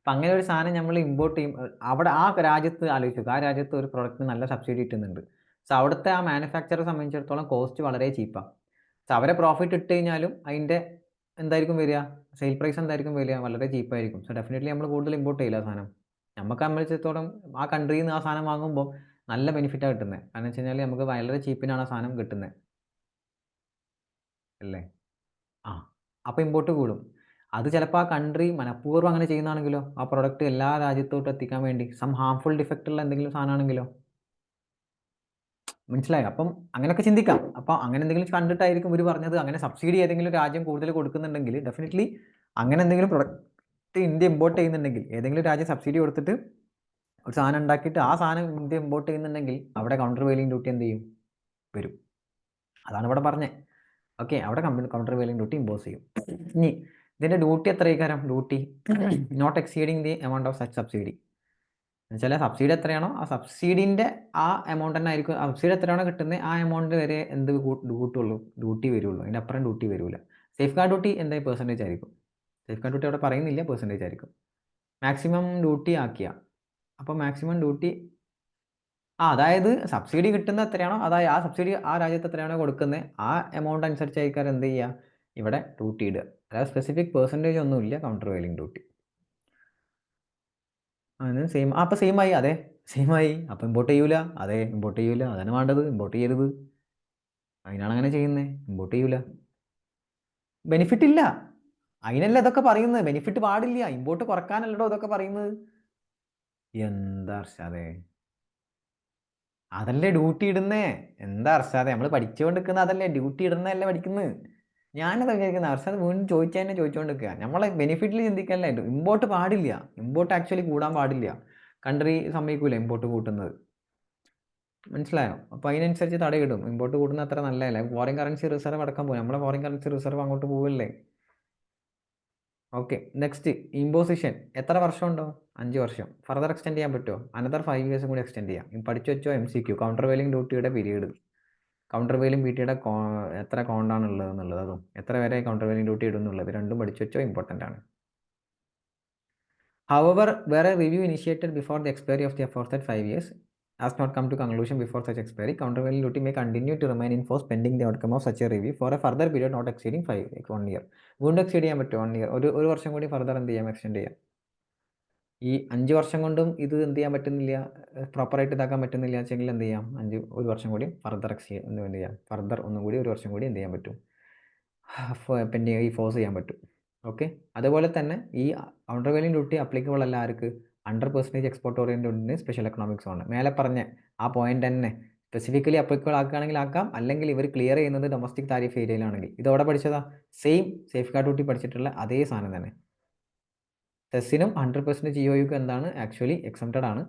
ഇപ്പം അങ്ങനെ ഒരു സാധനം നമ്മൾ ഇമ്പോർട്ട് ചെയ്യും, അവിടെ ആ രാജ്യത്ത് ആലോചിച്ചു, ആ രാജ്യത്ത് ഒരു പ്രൊഡക്റ്റിന് നല്ല സബ്സിഡി കിട്ടുന്നുണ്ട്. സോ അവിടുത്തെ ആ മാനുഫാക്ചറെ സംബന്ധിച്ചിടത്തോളം കോസ്റ്റ് വളരെ ചീപ്പാണ്. സോ അവരെ പ്രോഫിറ്റ് ഇട്ട് കഴിഞ്ഞാലും അതിൻ്റെ എന്തായിരിക്കും വരിക, സെയിൽ പ്രൈസ് എന്തായിരിക്കും വരിക, വളരെ ചീപ്പായിരിക്കും. സോ ഡെഫിനറ്റ്ലി നമ്മൾ കൂടുതൽ ഇമ്പോർട്ട് ചെയ്യില്ല ആ സാധനം. നമുക്ക് സംബന്ധിച്ചിടത്തോളം ആ കൺട്രിയിൽ നിന്ന് ആ സാധനം വാങ്ങുമ്പോൾ നല്ല ബെനിഫിറ്റാണ് കിട്ടുന്നത്. കാരണം വെച്ച് കഴിഞ്ഞാൽ നമുക്ക് വളരെ ചീപ്പിനാണ് ആ സാധനം കിട്ടുന്നത് അല്ലേ? ആ, അപ്പോൾ ഇമ്പോർട്ട് കൂടും. അത് ചിലപ്പോൾ ആ കൺട്രി മനഃപൂർവ്വം അങ്ങനെ ചെയ്യുന്നതാണെങ്കിലോ, ആ പ്രൊഡക്റ്റ് എല്ലാ രാജ്യത്തോട്ടും എത്തിക്കാൻ വേണ്ടി ഹാംഫുൾ ഡിഫക്റ്റ് ഉള്ള എന്തെങ്കിലും സാധനമാണെങ്കിലോ, മനസ്സിലായോ? അപ്പം അങ്ങനെയൊക്കെ ചിന്തിക്കാം. അപ്പോൾ അങ്ങനെ എന്തെങ്കിലും കണ്ടിട്ടായിരിക്കും ഇവർ പറഞ്ഞത്. അങ്ങനെ സബ്സിഡി ഏതെങ്കിലും രാജ്യം കൂടുതൽ കൊടുക്കുന്നുണ്ടെങ്കിൽ ഡെഫിനറ്റ്ലി അങ്ങനെ എന്തെങ്കിലും പ്രൊഡക്റ്റ് ഇന്ത്യ ഇമ്പോർട്ട് ചെയ്യുന്നുണ്ടെങ്കിൽ, ഏതെങ്കിലും രാജ്യം സബ്സിഡി കൊടുത്തിട്ട് ഒരു സാധനം ഉണ്ടാക്കിയിട്ട് ആ സാധനം ഇന്ത്യ ഇമ്പോർട്ട് ചെയ്യുന്നുണ്ടെങ്കിൽ അവിടെ കൗണ്ടർ വെയിലിംഗ് ഡ്യൂട്ടി എന്ത് ചെയ്യും, വരും. അതാണ് ഇവിടെ പറഞ്ഞത്. ഓക്കെ, അവിടെ കൗണ്ടർ വെയിലിംഗ് ഡ്യൂട്ടി ഇമ്പോസ് ചെയ്യും. ഇനി ഇതിൻ്റെ ഡ്യൂട്ടി എത്ര കാരം, duty not exceeding the amount of such subsidy. എന്നുവെച്ചാൽ സബ്സിഡി എത്രയാണോ ആ സബ്സിഡിൻ്റെ ആ എമൗണ്ട് തന്നെ ആയിരിക്കും. സബ്സിഡി എത്രയാണോ കിട്ടുന്നത് ആ എമൗണ്ട് വരെ എന്ത് കൂട്ടുള്ളൂ, ഡ്യൂട്ടി വരുള്ളൂ. അതിൻ്റെ അപ്പുറം ഡ്യൂട്ടി വരില്ല. സേഫ് ഗാർഡ് ഡ്യൂട്ടി എന്തായാലും പെർസെൻറ്റേജ് ആയിരിക്കും. സേഫ് ഗാർഡ് ഡ്യൂട്ടി അവിടെ പറയുന്നില്ല, പെർസെൻറ്റേജ് ആയിരിക്കും. മാക്സിമം ഡ്യൂട്ടി ആക്കിയ അപ്പോൾ മാക്സിമം ഡ്യൂട്ടി അതായത് സബ്സിഡി കിട്ടുന്ന എത്രയാണോ അതായത് ആ സബ്സിഡി ആ രാജ്യത്ത് എത്രയാണോ കൊടുക്കുന്നത് ആ എമൗണ്ട് അനുസരിച്ചായിരിക്കും എന്ത് ചെയ്യുക ഇവിടെ ഡ്യൂട്ടി ഇടുക. അതായത് സ്പെസിഫിക് പെർസെൻറ്റേജ് ഒന്നുമില്ല കൗണ്ടർ വെയിലിംഗ് ഡ്യൂട്ടി. അതിന് സെയിം അപ്പോൾ സെയിം ആയി. അതെ സെയിം ആയി. അപ്പോൾ ഇമ്പോർട്ട് ചെയ്യൂല. അതെ ഇമ്പോർട്ട് ചെയ്യൂല. അതാണ് വേണ്ടത്. ഇമ്പോർട്ട് ചെയ്യരുത്. അതിനാണ് അങ്ങനെ ചെയ്യുന്നത്. ഇമ്പോർട്ട് ചെയ്യൂല. ബെനിഫിറ്റ് ഇല്ല. അതിനല്ല ഇതൊക്കെ പറയുന്നത്. ബെനിഫിറ്റ് പാടില്ല. ഇമ്പോർട്ട് കുറക്കാനല്ലടോ ഇതൊക്കെ പറയുന്നത്. എന്താ അർഷാദേ, അതല്ലേ ഡ്യൂട്ടി ഇടുന്നേ. എന്താ അർഷാദേ, നമ്മൾ പഠിച്ചുകൊണ്ട് അതല്ലേ ഡ്യൂട്ടി ഇടുന്നതല്ലേ പഠിക്കുന്നത്. ഞാനത് വിചാരിക്കുന്നത് അർഷാദ് വീണ്ടും ചോദിച്ചതന്നെ ചോദിച്ചുകൊണ്ട് നമ്മളെ ബെനിഫിറ്റിൽ ചിന്തിക്കാനല്ലേ. ഇമ്പോർട്ട് പാടില്ല. ഇമ്പോർട്ട് ആക്ച്വലി കൂടാൻ പാടില്ല. കൺട്രി സമ്മതിക്കൂല ഇമ്പോർട്ട് കൂട്ടുന്നത്. മനസ്സിലായോ? അപ്പോൾ അതിനനുസരിച്ച് തടയിടും. ഇമ്പോർട്ട് കൂടുന്ന അത്ര നല്ലതല്ല. ഫോറിൻ കറൻസി റിസർവ് അടക്കം പോകും. നമ്മളെ ഫോറിൻ കറൻസി റിസർവ് അങ്ങോട്ട് പോവില്ലേ. ഓക്കെ, നെക്സ്റ്റ് ഇമ്പോസിഷൻ എത്ര വർഷം ഉണ്ടോ? 5 വർഷം. ഫർദർ എക്സ്റ്റെൻഡ് ചെയ്യാൻ പറ്റുമോ? അനദർ 5 ഇയേഴ്സും കൂടി എക്സ്റ്റെൻഡ് ചെയ്യാം. പഠിച്ചു വെച്ചോ. MCQ കൗണ്ടർ വെയിലിംഗ് ഡ്യൂട്ടിയുടെ പീരീഡ്, കൗണ്ടർ വെയിലിംഗ് ഡ്യൂട്ടിയുടെ എത്ര കൗണ്ടാണ് ഉള്ളത് എന്നുള്ളത്, അതും എത്ര വരെ കൗണ്ടർ വെയിലിംഗ് ഡ്യൂട്ടി ഇടും എന്നുള്ളത് രണ്ടും പഠിച്ചു വെച്ചോ. ഇമ്പോർട്ടൻ്റ് ആണ്. However, where a review initiated before the expiry of the aforesaid 5 years has not come to conclusion before such expiry, countervailing duty may continue to remain in force pending the outcome of such a review for a further period not exceeding 1 year. വീണ്ടും exceed ചെയ്യാൻ പറ്റുമോ? 1 year. ഒരു വർഷം കൂടി further എന്ത് ചെയ്യാം, extend ചെയ്യാം. ഈ 5 വർഷം കൊണ്ടും ഇത് എന്ത് ചെയ്യാൻ പറ്റുന്നില്ല, പ്രോപ്പറായിട്ട് ഇതാക്കാൻ പറ്റുന്നില്ല വെച്ചെങ്കിൽ എന്ത് ചെയ്യാം, ഒരു വർഷം കൂടി ഫർദർ എന്ത് ചെയ്യാം, ഫർദർ ഒന്നും കൂടി ഒരു വർഷം കൂടി എന്ത് ചെയ്യാൻ പറ്റും, പെൻഡിങ് ഫോഴ്സ് ചെയ്യാൻ പറ്റും. ഓക്കെ, അതുപോലെ തന്നെ ഈ കൗണ്ടർ വെയിലിംഗ് ഡ്യൂട്ടി അപ്ലിക്കബിൾ അല്ല ആർക്ക്? 100% export oriented special economic zone. മേലെ പറഞ്ഞ ആ പോയിന്റ് തന്നെ സ്പെസിഫിക്കലി അപ്ലിക്കബിൾ ആക്കുകയാണെങ്കിൽ ആക്കാം, അല്ലെങ്കിൽ ഇവർ ക്ലിയർ ചെയ്യുന്നത് ഡൊമസ്റ്റിക് താരിഫ് ഏരിയയിലാണെങ്കിൽ. ഇതോടെ പഠിച്ചതാ സെയിം സേഫ് ഗാർഡ് ഡ്യൂട്ടി പഠിച്ചിട്ടുള്ള അതേ സാധനം തന്നെ. സെസ്സിനും 100% GOUക്കും എന്താണ് ആക്ച്വലി എക്സംപ്റ്റഡ് ആണ്.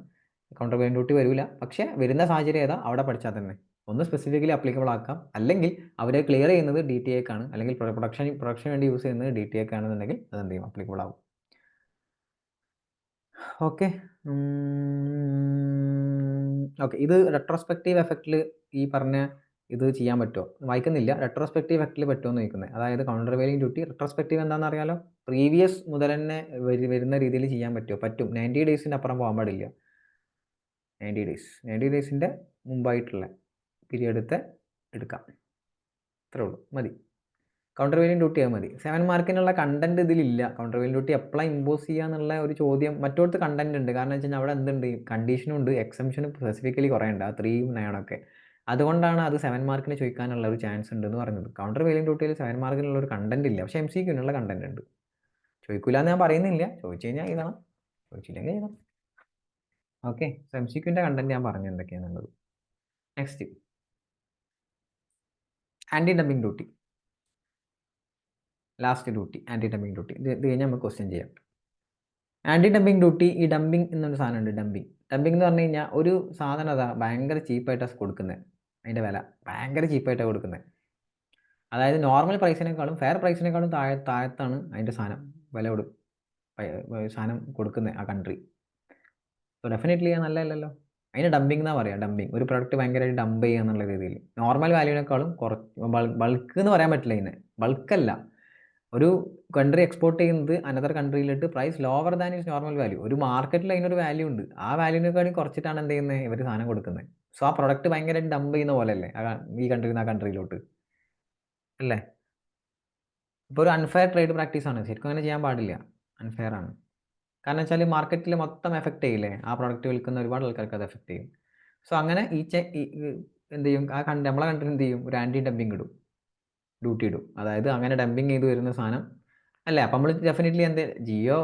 കൗണ്ടർ വെയിലിംഗ് ഡ്യൂട്ടി വരില്ല. പക്ഷേ വരുന്ന സാഹചര്യം ഏതാ അവിടെ പഠിച്ചാൽ തന്നെ ഒന്ന് സ്പെസിഫിക്കലി അപ്ലിക്കബിൾ ആക്കാം, അല്ലെങ്കിൽ അവരെ ക്ലിയർ ചെയ്യുന്നത് DTA ആണ്, അല്ലെങ്കിൽ പ്രൊഡക്ഷൻ വേണ്ടി യൂസ് ചെയ്യുന്നത് DTA ആണെന്നുണ്ടെങ്കിൽ അതെന്ത് ചെയ്യും, അപ്ലിക്കബിൾ ആവും. ഓക്കെ ഓക്കെ, ഇത് റെട്രോസ്പെക്റ്റീവ് എഫക്റ്റിൽ ഈ പറഞ്ഞ ഇത് ചെയ്യാൻ പറ്റുമോ വായിക്കുന്നില്ല. റെട്രോസ്പെക്റ്റീവ് എഫക്റ്റിൽ പറ്റുമോ എന്ന് ചോദിക്കുന്നത്. അതായത് കൗണ്ടർ വെയിലിംഗ് ഡ്യൂട്ടി റെട്രോസ്പെക്റ്റീവ് എന്താണെന്ന് അറിയാലോ. പ്രീവിയസ് മുതൽ തന്നെ വരുന്ന രീതിയിൽ ചെയ്യാൻ പറ്റുമോ? പറ്റും. 90 ഡേയ്സിൻ്റെ അപ്പുറം പോകാൻ പാടില്ല. 90 ഡേയ്സിൻ്റെ മുമ്പായിട്ടുള്ള പീരിയഡത്തെ എടുക്കാം. അത്രേ ഉള്ളൂ, മതി. കൗണ്ടർ വെയിലിംഗ് ഡ്യൂട്ടി അത് മതി. 7 മാർക്കിനുള്ള കണ്ടന്റ് ഇതിലില്ല. കൗണ്ടർ വെയിലിംഗ് ഡ്യൂട്ടി എപ്പോഴാണ് ഇമ്പോസ് ചെയ്യുക എന്നുള്ള ഒരു ചോദ്യം മറ്റോടത്ത് കണ്ടന്റ് ഉണ്ട്. കാരണം വെച്ച് കഴിഞ്ഞാൽ അവിടെ എന്തുണ്ട്, കണ്ടീഷനും ഉണ്ട്, എക്സംഷനും സ്പെസിഫിക്കലി കുറേ ഉണ്ട്. ആ 3, 9 ഒക്കെ. അതുകൊണ്ടാണ് അത് 7 മാർക്കിന് ചോദിക്കാനുള്ള ഒരു ചാൻസ് ഉണ്ട് എന്ന് പറഞ്ഞത്. കൗണ്ടർ വെയിലിംഗ് ഡ്യൂട്ടിയിൽ 7 മാർക്കിനുള്ള ഒരു കണ്ടന്റ് ഇല്ല. പക്ഷേ MCQനുള്ള കണ്ടന്റ് ഉണ്ട്. ചോദിക്കില്ല എന്ന് ഞാൻ പറയുന്നില്ല. ചോദിച്ചു കഴിഞ്ഞാൽ എഴുതണം, ചോദിച്ചില്ലെങ്കിൽ എഴുതണം. ഓക്കെ, സോ MCQൻ്റെ കണ്ടന്റ് ഞാൻ പറഞ്ഞു എന്തൊക്കെയാണെന്നുള്ളത്. Next anti dumping duty. Last duty anti dumping duty. ഇത് കഴിഞ്ഞാൽ നമുക്ക് ക്വസ്റ്റ്യൻ ചെയ്യാം. ആൻറ്റി ഡംപിങ് ഡ്യൂട്ടി, ഈ ഡംപിങ് എന്നൊരു സാധനമുണ്ട്. ഡംപിങ് എന്ന് പറഞ്ഞു കഴിഞ്ഞാൽ ഒരു സാധനം അതാ ഭയങ്കര ചീപ്പായിട്ടാണ് കൊടുക്കുന്നത്. അതിൻ്റെ വില ഭയങ്കര ചീപ്പായിട്ടാണ് കൊടുക്കുന്നത്. അതായത് നോർമൽ പ്രൈസിനേക്കാളും ഫെയർ പ്രൈസിനേക്കാളും താഴത്താണ് അതിൻ്റെ സാധനം സാധനം കൊടുക്കുന്നത് ആ കൺട്രി. So definitely നല്ലതല്ലല്ലോ. അതിന് ഡംപിങ് എന്നാണ് പറയുക. ഡംപിങ് ഒരു പ്രൊഡക്റ്റ് ഭയങ്കരമായിട്ട് ഡംപ് ചെയ്യുക എന്നുള്ള രീതിയിൽ നോർമൽ വാല്യൂവിനേക്കാളും ബൾക്ക് എന്ന് പറയാൻ പറ്റില്ല. ഇതിന് ബൾക്കല്ല. ഒരു കൺട്രി എക്സ്പോർട്ട് ചെയ്യുന്നത് അനദർ കൺട്രിയിലിട്ട് price lower than is normal value. ഒരു മാർക്കറ്റിൽ അതിനൊരു വാല്യൂ ഉണ്ട്. ആ വാല്യൂവിനേക്കാളും കുറച്ചിട്ടാണ് എന്ത് ചെയ്യുന്നത്, ഇവർ സാധനം കൊടുക്കുന്നത്. സോ ആ പ്രൊഡക്റ്റ് ഭയങ്കരമായിട്ട് ഡംപ് ചെയ്യുന്ന പോലെയല്ലേ ഈ കൺട്രിയിൽ നിന്ന് ആ കൺട്രിയിലോട്ട്, അല്ലേ? ഇപ്പോൾ ഒരു അൺഫെയർ ട്രേഡ് പ്രാക്ടീസാണ്. ശരിക്കും അങ്ങനെ ചെയ്യാൻ പാടില്ല. അൺഫെയർ ആണ്. കാരണം വെച്ചാൽ മാർക്കറ്റിൽ മൊത്തം എഫക്റ്റ് ചെയ്യില്ലേ, ആ പ്രൊഡക്റ്റ് വിൽക്കുന്ന ഒരുപാട് ആൾക്കാർക്ക് അത് എഫക്റ്റ് ചെയ്യും. സോ അങ്ങനെ എന്ത് ചെയ്യും, നമ്മളെ കൺട്രി എന്ത് ചെയ്യും, ഒരു ആൻറ്റി ഡംപിങ് ഇടും, ഡ്യൂട്ടി ഇടും. അതായത് അങ്ങനെ ഡംപിങ് ചെയ്ത് വരുന്ന സാധനം അല്ലേ. അപ്പം നമ്മൾ ഡെഫിനറ്റ്ലി ജിയോ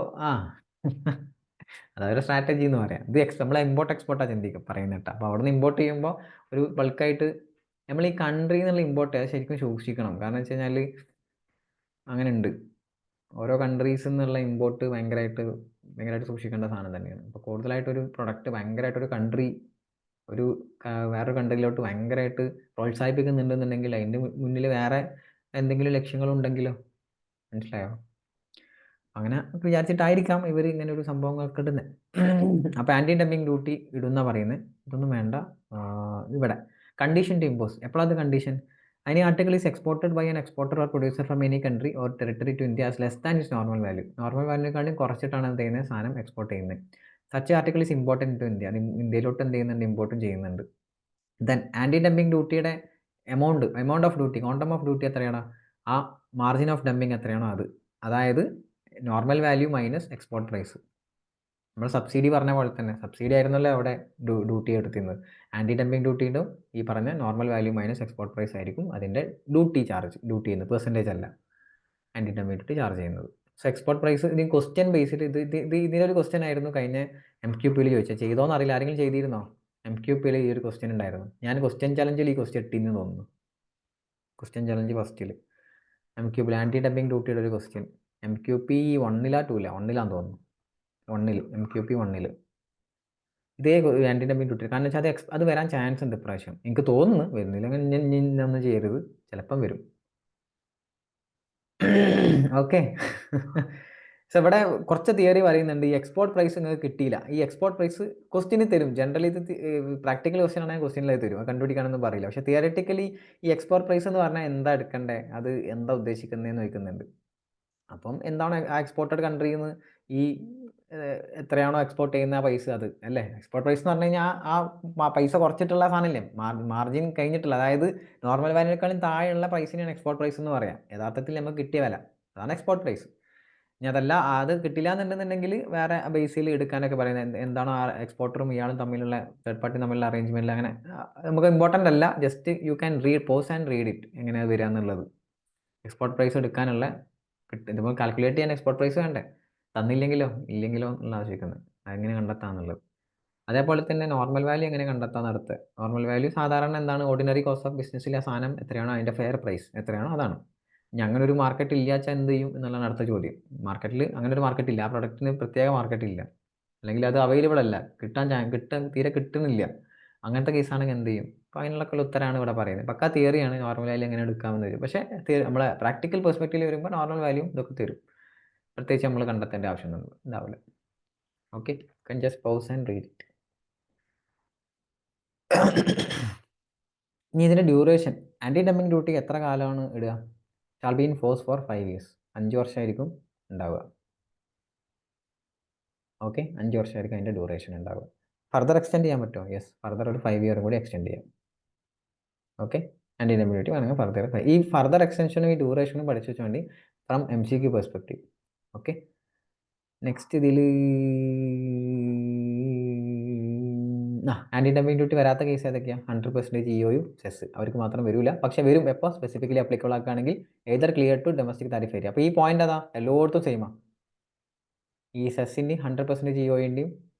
അതൊരു സ്ട്രാറ്റജി എന്ന് പറയാം. ഇത് നമ്മൾ ഇമ്പോർട്ട് എക്സ്പോർട്ടാണ് ചിന്തിക്കും പറയുന്നത് കേട്ടോ. അപ്പോൾ അവിടെ നിന്ന് ഇമ്പോർട്ട് ചെയ്യുമ്പോൾ ഒരു ബൾക്കായിട്ട് നമ്മൾ ഈ കൺട്രിയിൽ നിന്നുള്ള ഇമ്പോർട്ട് ശരിക്കും സൂക്ഷിക്കണം. കാരണം വെച്ച് കഴിഞ്ഞാൽ അങ്ങനെ ഉണ്ട്. ഓരോ കൺട്രീസിൽ നിന്നുള്ള ഇമ്പോർട്ട് ഭയങ്കരമായിട്ട് സൂക്ഷിക്കേണ്ട സാധനം തന്നെയാണ്. അപ്പോൾ കൂടുതലായിട്ടൊരു പ്രൊഡക്റ്റ് ഭയങ്കരമായിട്ടൊരു കൺട്രി വേറൊരു കൺട്രിയിലോട്ട് ഭയങ്കരമായിട്ട് പ്രോത്സാഹിപ്പിക്കുന്നുണ്ടെന്നുണ്ടെങ്കിൽ അതിൻ്റെ മുന്നിൽ വേറെ എന്തെങ്കിലും ലക്ഷ്യങ്ങളുണ്ടെങ്കിലോ, മനസ്സിലായോ? അങ്ങനെ വിചാരിച്ചിട്ടായിരിക്കാം ഇവർ ഇങ്ങനെ ഒരു സംഭവങ്ങളൊക്കെ ഇടുന്നത്. അപ്പോൾ ആൻറ്റി ഡംപിങ് ഡ്യൂട്ടി ഇടുന്ന പറയുന്നത്. ഇതൊന്നും വേണ്ട. ഇവിടെ കണ്ടീഷൻ ടു ഇമ്പോസ്. എപ്പോഴത് condition? any article is exported by an exporter or producer from any country or territory to India as less than its normal value. Normal വാല്യൂക്കാളും കുറച്ചിട്ടാണ് എന്ത് ചെയ്യുന്നത്, സാധനം എക്സ്പോർട്ട് ചെയ്യുന്നത്. Such article is important to India. അത് ഇന്ത്യയിലോട്ട് എന്ത് ചെയ്യുന്നുണ്ട്, ഇമ്പോർട്ടും ചെയ്യുന്നുണ്ട്. ദെൻ ആൻറ്റി ഡംപിങ് ഡ്യൂട്ടിയുടെ amount of duty, quantum of duty എത്രയാണോ, ആ മാർജിൻ ഓഫ് ഡംപിങ് എത്രയാണോ അത്, അതായത് normal value minus export price. നമ്മൾ സബ്സിഡി പറഞ്ഞ പോലെ തന്നെ, സബ്സിഡി ആയിരുന്നല്ലോ അവിടെ ഡ്യൂട്ടി എടുത്തിരുന്നത്. ആൻറ്റി ഡംപിങ് ഡ്യൂട്ടിയുടെ ഈ പറഞ്ഞ normal value minus export price ആയിരിക്കും അതിൻ്റെ ഡ്യൂട്ടി ചെയ്യുന്നത്, പെർസെൻറ്റേജ് അല്ല ആൻറ്റി ഡംപിങ് ഡ്യൂട്ടി ചാർജ് ചെയ്യുന്നത്. സോ എക്സ്പോർട്ട് പ്രൈസ് ഇത് ക്വസ്റ്റ്യൻ ബേസിൽ ഇതിനൊരു ക്വസ്റ്റ്യൻ ആയിരുന്നു കഴിഞ്ഞ MQPയിൽ ചോദിച്ചത്. ചെയ്തോന്ന് അറിയില്ല, ആരെങ്കിലും ചെയ്തിരുന്നോ? MQPയിൽ ഈ ഒരു ക്വസ്റ്റ്യൻ ഉണ്ടായിരുന്നു. ഞാൻ ക്വസ്റ്റ്യൻ ചലഞ്ചിൽ ഈ ക്വസ്റ്റ്യൻ ഇട്ടിന്ന് തോന്നുന്നു. ക്വസ്റ്റ്യൻ ചലഞ്ച് ഫസ്റ്റിൽ MQPയിൽ ആൻറ്റി ഡംപിങ് ഡ്യൂട്ടിയുടെ ഒരു ക്വസ്റ്റ്യൻ. MQP 1 2 1 തോന്നുന്നു. 1 MQP 1 ഇതേ ആൻറ്റി ഡംപിങ് ഡ്യൂട്ടി. കാരണം വെച്ചാൽ അത് വരാൻ ചാൻസ് ഉണ്ട് ഇപ്രാവശ്യം. എനിക്ക് തോന്നുന്നു വരുന്നില്ലെങ്കിൽ ഞാൻ ഒന്നും ചെയ്യരുത്, ചിലപ്പം വരും. ഓക്കെ. സോ ഇവിടെ കുറച്ച് തിയറി പറയുന്നുണ്ട്. ഈ എക്സ്പോർട്ട് പ്രൈസ് നിങ്ങൾക്ക് കിട്ടിയില്ല, ഈ എക്സ്പോർട്ട് പ്രൈസ് ക്വസ്റ്റിന് തരും. ജനറലി ഇത് പ്രാക്ടിക്കൽ ക്വസ്റ്റ്യൻ ആണെങ്കിൽ ക്വസ്റ്റ്യനിൽ അത് തരും, കണ്ടുപിടിക്കാനൊന്നും പറയില്ല. പക്ഷേ തിയററ്റിക്കലി ഈ എക്സ്പോർട്ട് പ്രൈസ് എന്ന് പറഞ്ഞാൽ എന്താ എടുക്കണ്ടേ, അത് എന്താ ഉദ്ദേശിക്കുന്നതെന്ന് ചോദിക്കുന്നുണ്ട്. അപ്പം എന്താണ് ആ എക്സ്പോർട്ടഡ് കൺട്രിയിൽ നിന്ന് ഈ എത്രയാണോ എക്സ്പോർട്ട് ചെയ്യുന്ന ആ പൈസ, അത് അല്ലേ എക്സ്പോർട്ട് പ്രൈസ് എന്ന് പറഞ്ഞു കഴിഞ്ഞാൽ ആ പൈസ കുറച്ചിട്ടുള്ള സാധനമല്ലേ, മാർജിൻ കഴിഞ്ഞിട്ടുള്ള, അതായത് നോർമൽ വാല്യൂനേക്കാളും താഴെയുള്ള പ്രൈസിനെയാണ് എക്സ്പോർട്ട് പ്രൈസ് എന്ന് പറയാം. യഥാർത്ഥത്തിൽ നമുക്ക് കിട്ടിയ വില, അതാണ് എക്സ്പോർട്ട് പ്രൈസ്. ഇനി അതല്ല, അത് കിട്ടില്ല എന്നുണ്ടെന്നുണ്ടെങ്കിൽ വേറെ ബേസിൽ എടുക്കാനൊക്കെ പറയുന്നത്. എന്താണോ ആ എക്സ്പോർട്ടറും ഇയാളും തമ്മിലുള്ള, തേർഡ് പാർട്ടി തമ്മിലുള്ള അറേഞ്ച്മെൻറ്റിൽ, അങ്ങനെ നമുക്ക് ഇമ്പോർട്ടൻ്റ് അല്ല. Just you can pause and read it, എങ്ങനെയാണ് വരിക എന്നുള്ളത്. എക്സ്പോർട്ട് പ്രൈസ് എടുക്കാനുള്ള ഇതിപ്പോൾ കാൽക്കുലേറ്റ് ചെയ്യാൻ എക്സ്പോർട്ട് പ്രൈസ് വേണ്ടേ, തന്നില്ലെങ്കിലോ ഇല്ലെങ്കിലോ എന്നുള്ള ആവശ്യിക്കുന്നത്, അതെങ്ങനെ കണ്ടെത്താന്നുള്ളത്. അതേപോലെ തന്നെ നോർമൽ വാല്യൂ എങ്ങനെ കണ്ടെത്താന്ന് അടുത്ത്. നോർമൽ വാല്യൂ സാധാരണ എന്താണ്, ഓർഡിനറി കോസ്റ്റ് ഓഫ് ബിസിനസ്സിലെ സാധനം എത്രയാണോ അതിൻ്റെ ഫെയർ പ്രൈസ് എത്രയാണോ അതാണ്. ഇനി അങ്ങനെ ഒരു മാർക്കറ്റ് ഇല്ലാച്ചാൽ എന്ത് ചെയ്യും എന്നുള്ളതാണ് അടുത്ത ചോദ്യം. മാർക്കറ്റിൽ അങ്ങനെ ഒരു മാർക്കറ്റ് ഇല്ല, ആ പ്രൊഡക്റ്റിന് പ്രത്യേക മാർക്കറ്റ് ഇല്ല, അല്ലെങ്കിൽ അത് അവൈലബിൾ അല്ല, തീരെ കിട്ടുന്നില്ല. അങ്ങനത്തെ കേസാണെങ്കിൽ എന്ത് ചെയ്യും? അപ്പോൾ അതിനുള്ളൊക്കെ ഉത്തരമാണ് ഇവിടെ പറയുന്നത്. പക്കാ തിയറിയാണ്, നോർമൽ വാല്യൂ എങ്ങനെ എടുക്കാമെന്ന് വരും. പക്ഷേ നമ്മളെ പ്രാക്ടിക്കൽ പെർസ്പെക്റ്റീവിൽ വരുമ്പോൾ നോർമൽ വാല്യൂ ഇതൊക്കെ തരും, പ്രത്യേകിച്ച് നമ്മൾ കണ്ടെത്തേണ്ട ആവശ്യമൊന്നും ഉണ്ടാവില്ല. Okay, can just pause and read it. ഇനി ഇതിൻ്റെ ഡ്യൂറേഷൻ, ആൻറ്റി ഡംപിങ് ഡ്യൂട്ടി എത്ര കാലമാണ് ഇടുക? Shall be in force four 5 years. 5 വർഷമായിരിക്കും ഉണ്ടാവുക. ഓക്കെ, 5 വർഷമായിരിക്കും അതിൻ്റെ ഡ്യൂറേഷൻ ഉണ്ടാവുക. ഫർദർ എക്സ്റ്റെൻഡ് ചെയ്യാൻ പറ്റുമോ? യെസ്, ഫർദർ ഒരു 5 year കൂടി എക്സ്റ്റെൻഡ് ചെയ്യാം. ഓക്കെ, ആൻറ്റി ഡംപിങ് ഡ്യൂട്ടി വേണമെങ്കിൽ ഫർദർ, ഈ ഫർദർ എക്സ്റ്റൻഷനും ഈ ഡ്യൂറേഷനും പഠിച്ചു വെച്ചാൽ മതി from MCQ perspective. Okay, next ഇതിൽ ആൻറ്റി ഡംപിങ് ഡ്യൂട്ടി വരാത്ത കേസ് ഏതൊക്കെയാണ്? 100% EOയും സെസ് അവർക്ക് മാത്രം വരില്ല. പക്ഷേ വരും എപ്പോൾ? സ്പെസിഫിക്കലി അപ്ലിക്കബിൾ ആക്കുകയാണെങ്കിൽ either clear to domestic tariff area. അപ്പോൾ ഈ പോയിന്റ് അതാ എല്ലായിടത്തും സെയിമാണ്. ഈ സെസ്സിൻ്റെയും 100% EOൻ്റെയും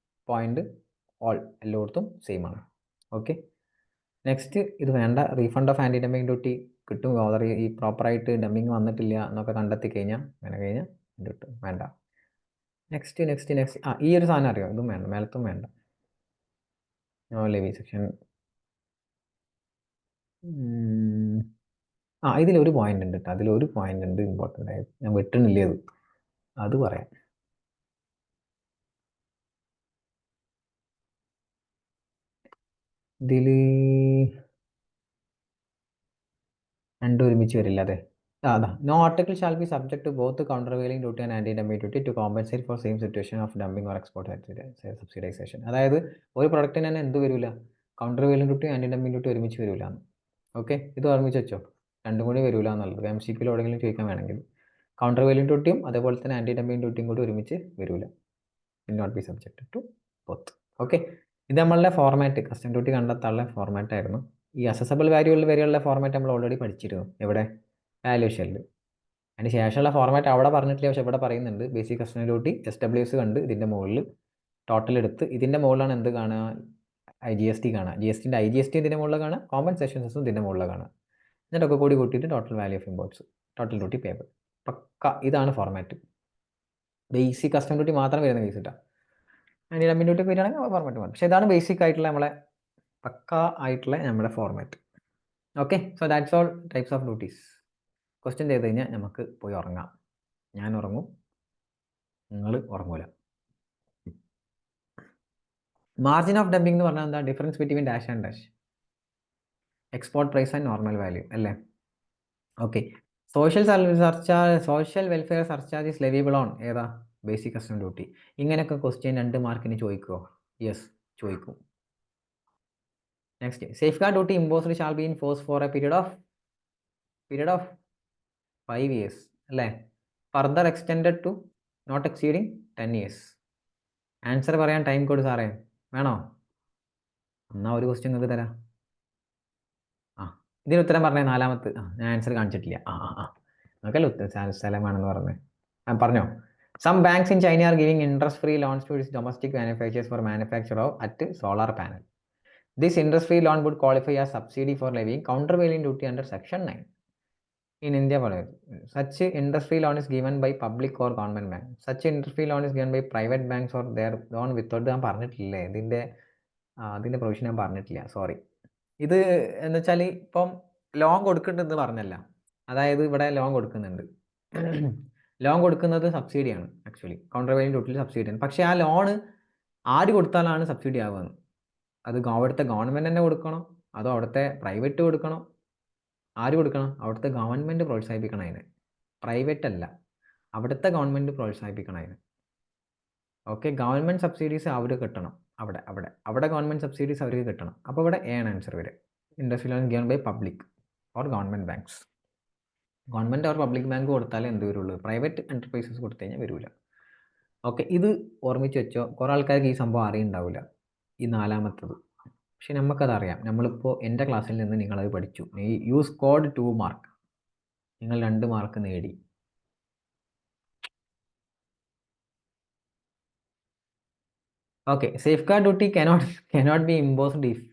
പോയിന്റ് എല്ലായിടത്തും സെയിം ആണ്. ഓക്കെ, നെക്സ്റ്റ് ഇത് വേണ്ട. Refund of anti dumping duty കിട്ടും, ഓർഡർ ഈ പ്രോപ്പറായിട്ട് ഡംപിങ് വന്നിട്ടില്ല എന്നൊക്കെ കണ്ടെത്തി കഴിഞ്ഞാൽ, അങ്ങനെ കഴിഞ്ഞാൽ കിട്ടും, വേണ്ട. നെക്സ്റ്റ് ഈ ഒരു സാധനം അറിയാം, ഇതും വേണ്ട, മേലത്തും വേണ്ട. No levy section. ഇതിലൊരു പോയിന്റ് ഉണ്ട് കേട്ടോ, അതിലൊരു പോയിന്റ് ഉണ്ട് ഇമ്പോർട്ടൻ്റ് ആയത്, ഞാൻ വിട്ടുന്നില്ലേ അത് പറയാം. ഇതിൽ രണ്ടും ഒരുമിച്ച് വരില്ല. അതെ, അതാ, no article shall be subject to both countervailing duty and anti dumping duty to compensate for same situation of dumping or export subsidisation. അതായത് ഒരു പ്രൊഡക്റ്റിന് തന്നെ എന്ത് വരില്ല, countervailing duty anti dumping duty ഒരുമിച്ച് വരില്ല. ഓക്കെ, ഇത് ഓർമ്മിച്ച് വെച്ചോ, രണ്ടും കൂടി വരില്ല എന്നുള്ളത്. MCQ എവിടെയെങ്കിലും ചോദിക്കാൻ വേണമെങ്കിൽ കൗണ്ടർ വെയിലിംഗ് ഡ്യൂട്ടിയും അതേപോലെ തന്നെ ആൻറ്റി ഡംപിങ് ഡ്യൂട്ടിയും കൂടി ഒരുമിച്ച് വരില്ല. Will not be subject to both. Okay, ഇത് നമ്മളുടെ ഫോർമാറ്റ്, കസ്റ്റം ഡ്യൂട്ടി കണ്ടെത്താനുള്ള ഫോർമാറ്റ് ആയിരുന്നു. ഈ അസസബിൾ വാല്യൂകളിൽ വരെയുള്ള ഫോർമാറ്റ് നമ്മൾ ഓൾറെഡി പഠിച്ചിരുന്നു. എവിടെ? വാല്യൂഷനിൽ. അതിന് ശേഷമുള്ള ഫോർമാറ്റ് അവിടെ പറഞ്ഞിട്ടില്ല, പക്ഷേ ഇവിടെ പറയുന്നുണ്ട്. ബേസിക് കസ്റ്റം ഡ്യൂട്ടി SWS കണ്ട് ഇതിൻ്റെ മുകളിൽ ടോട്ടൽ എടുത്ത് ഇതിൻ്റെ മുകളിലാണ് എന്ത് കാണുക, IGST കാണുക. GSTൻ്റെ IGST ഇതിൻ്റെ മുകളിൽ കാണുക, കോമ്പൻസേഷൻ സെസ്സും ഇതിൻ്റെ മുകളിൽ കാണുക. എന്നിട്ടൊക്കെ കൂടി കൂട്ടിയിട്ട് total value of imports, total duty payable. പക്ക ഇതാണ് ഫോർമാറ്റ്. ബേസിക് കസ്റ്റം ഡ്യൂട്ടി മാത്രം വരുന്ന കേസ് ഇട്ടാ, ആൻറ്റി ഡംപിങ് ഡ്യൂട്ടി വരികയാണെങ്കിൽ ഫോർമാറ്റ് മാറും. പക്ഷേ ഇതാണ് ബേസിക് ആയിട്ടുള്ള നമ്മളെ പക്ക ആയിട്ടുള്ള നമ്മുടെ format. Okay, so that's all types of duties. Question ചെയ്ത് കഴിഞ്ഞാൽ നമുക്ക് പോയി ഉറങ്ങാം. ഞാൻ ഉറങ്ങും. നിങ്ങൾ ഉറങ്ങൂല. മാർജിൻ ഓഫ് ഡംപിംഗ് എന്ന് പറഞ്ഞാൽ എന്താ? Difference between dash and dash, export price and normal value അല്ലേ? Okay. Social welfare surcharge leviable on ഏതാ? Basic custom duty. ഇങ്ങനെയൊക്കെ ക്വസ്റ്റ്യൻ 2 മാർക്കിന് ചോദിക്കുമോ? യെസ്, ചോദിക്കും. Next, safeguard duty imposed shall be in force for a period of 5 years അല്ലേ? Further extended to not exceeding 10 years. Answer പറയാൻ time code സാറേ വേണോ? എന്നാൽ ഒരു ക്വസ്റ്റ്യൻ നിങ്ങൾക്ക് തരാം. ഇതിന് ഉത്തരം പറഞ്ഞേ 4ാമത്തെ. ഞാൻ ആൻസർ കാണിച്ചിട്ടില്ല. നിങ്ങൾക്കല്ല സ്ഥലം വേണമെന്ന് പറഞ്ഞത്. പറഞ്ഞോ. Some banks in China are giving interest free loans to its domestic manufacturers for manufacture of at solar panel. This interest free loan would qualify as subsidy for levying countervailing duty under section 9. In India, such interest-free loan is given by public or government bank. Such interest-free loan is given by private banks or their loan without ഞാൻ പറഞ്ഞിട്ടില്ലേ ഇതിൻ്റെ provision ഞാൻ പറഞ്ഞിട്ടില്ല, sorry. ഇത് എന്ന് വെച്ചാൽ ഇപ്പം loan കൊടുക്കുന്നുണ്ടെന്ന് പറഞ്ഞല്ല, അതായത് ഇവിടെ ലോൺ കൊടുക്കുന്നുണ്ട്. ലോൺ കൊടുക്കുന്നത് സബ്സിഡിയാണ്, ആക്ച്വലി കൗണ്ടർ വെയിലിംഗ് ഡ്യൂട്ടിയിൽ സബ്സിഡിയാണ്. പക്ഷേ ആ ലോണ് ആര് കൊടുത്താലാണ് സബ്സിഡി ആവുന്നത്? അത് അവിടുത്തെ ഗവൺമെൻറ് തന്നെ കൊടുക്കണം, അതോ അവിടുത്തെ പ്രൈവറ്റ് കൊടുക്കണം? ആര് കൊടുക്കണം? അവിടുത്തെ ഗവൺമെൻറ് പ്രോത്സാഹിപ്പിക്കണം അതിനെ, പ്രൈവറ്റ് അല്ല, അവിടുത്തെ ഗവൺമെൻറ് പ്രോത്സാഹിപ്പിക്കണം അതിന്. ഓക്കെ, ഗവൺമെൻറ് സബ്സിഡീസ് അവർ കിട്ടണം, അവിടെ ഗവൺമെൻറ് സബ്സിഡീസ് അവർക്ക് കിട്ടണം. അപ്പോൾ ഇവിടെ എ ആണ് ആൻസർ വരെ. Industrial loan given by public or government banks. Government or public bank കൊടുത്താലേ എന്ത് വരുള്ളൂ? പ്രൈവറ്റ് എൻ്റർപ്രൈസസ് കൊടുത്തു കഴിഞ്ഞാൽ വരില്ല. ഓക്കെ, ഇത് ഓർമ്മിച്ച് വെച്ചോ. കുറേ ആൾക്കാർക്ക് ഈ സംഭവം അറിയുന്നുണ്ടാവില്ല, ഈ 4ാമത്തത്. പക്ഷെ നമുക്കതറിയാം. നമ്മളിപ്പോൾ എൻ്റെ ക്ലാസ്സിൽ നിന്ന് നിങ്ങളത് പഠിച്ചു. യു സ്കോർഡ് 2 മാർക്ക്, നിങ്ങൾ 2 മാർക്ക് നേടി. Okay, safe guard duty cannot be imposed if.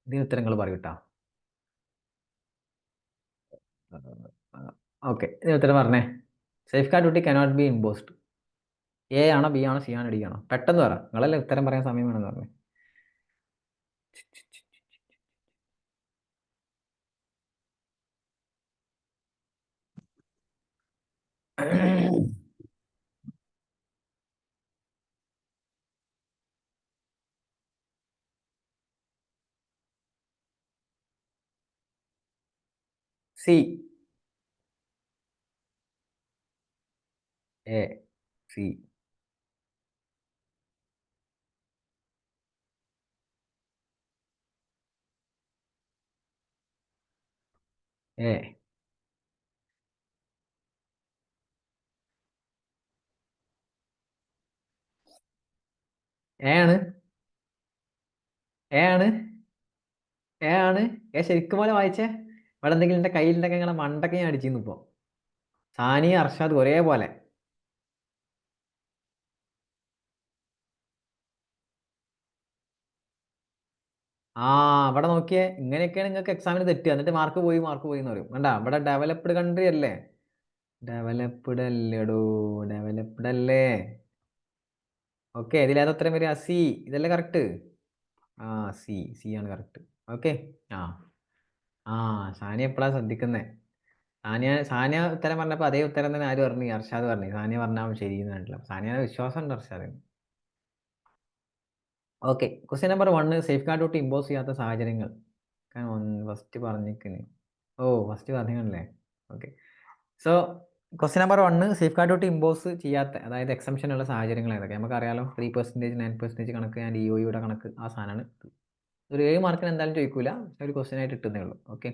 ഇതിന് ഉത്തരങ്ങൾ പറയൂട്ടാ. ഓക്കെ, ഇതിന് ഉത്തരം പറഞ്ഞേ. Safe guard duty cannot be imposed. A ആണോ, ബി ആണോ, സി ആണോ, ഡി ആണോ? പെട്ടെന്ന് പറ, നിങ്ങളല്ലേ ഉത്തരം പറയാൻ സമയം വേണമെന്ന് പറഞ്ഞേ. C. A, C. A. A ആണ്, എ ആണ്, എ ആണ്. എ ശരിക്കും പോലെ വായിച്ചേ. ഇവിടെ എന്തെങ്കിലും എൻ്റെ കയ്യിലുണ്ടെങ്കിൽ നിങ്ങളെ മണ്ടൊക്കെ ഞാൻ അടിച്ചിരുന്നു. ഇപ്പോൾ സാനിയ അർഷാദ് ഒരേപോലെ. ഇവിടെ നോക്കിയേ, ഇങ്ങനെയൊക്കെയാണ് നിങ്ങൾക്ക് എക്സാമിന് തെറ്റുക. എന്നിട്ട് മാർക്ക് പോയി എന്ന് പറയും. കണ്ടാ, ഇവിടെ ഡെവലപ്ഡ് കൺട്രി അല്ലേ? ഡെവലപ്ഡ് അല്ലേടോ, ഡെവലപ്ഡ് അല്ലേ? ഓക്കെ, ഇതിലേതാ ഉത്തരം വരിക? സി. ഇതല്ലേ കറക്റ്റ്? സി ആണ് കറക്റ്റ്. ഓക്കെ. സാനിയ എപ്പോഴാണ് ശ്രദ്ധിക്കുന്നത്? സാനിയ ഉത്തരം പറഞ്ഞപ്പോൾ അതേ ഉത്തരം തന്നെ ആര് പറഞ്ഞു? അർഷാദ് പറഞ്ഞു. സാനിയ പറഞ്ഞാൽ ശരിയെന്ന് കണ്ടില്ല. സാനിയുടെ വിശ്വാസമുണ്ട് അർഷാദിന്. Okay, question number 1, safeguard duty impose ചെയ്യാത്ത സാഹചര്യങ്ങൾ. ഫസ്റ്റ് പറഞ്ഞിരിക്കുന്നു. ഫസ്റ്റ് പറഞ്ഞല്ലേ? Okay, so question number 1, safeguard duty impose ചെയ്യാത്ത, അതായത് എക്സംഷൻ ഉള്ള സാഹചര്യങ്ങൾ ഏതൊക്കെ നമുക്കറിയാലോ. 3%, 9% കണക്ക് ആൻഡ് EOEയുടെ കണക്ക്, ആ സാധനമാണ്. ഒരു 7 മാർക്കിന് എന്തായാലും ചോദിക്കൂല, ഒരു ക്വസ്റ്റ്യൻ ആയിട്ട് ഇട്ടുന്നേ ഉള്ളൂ. Okay,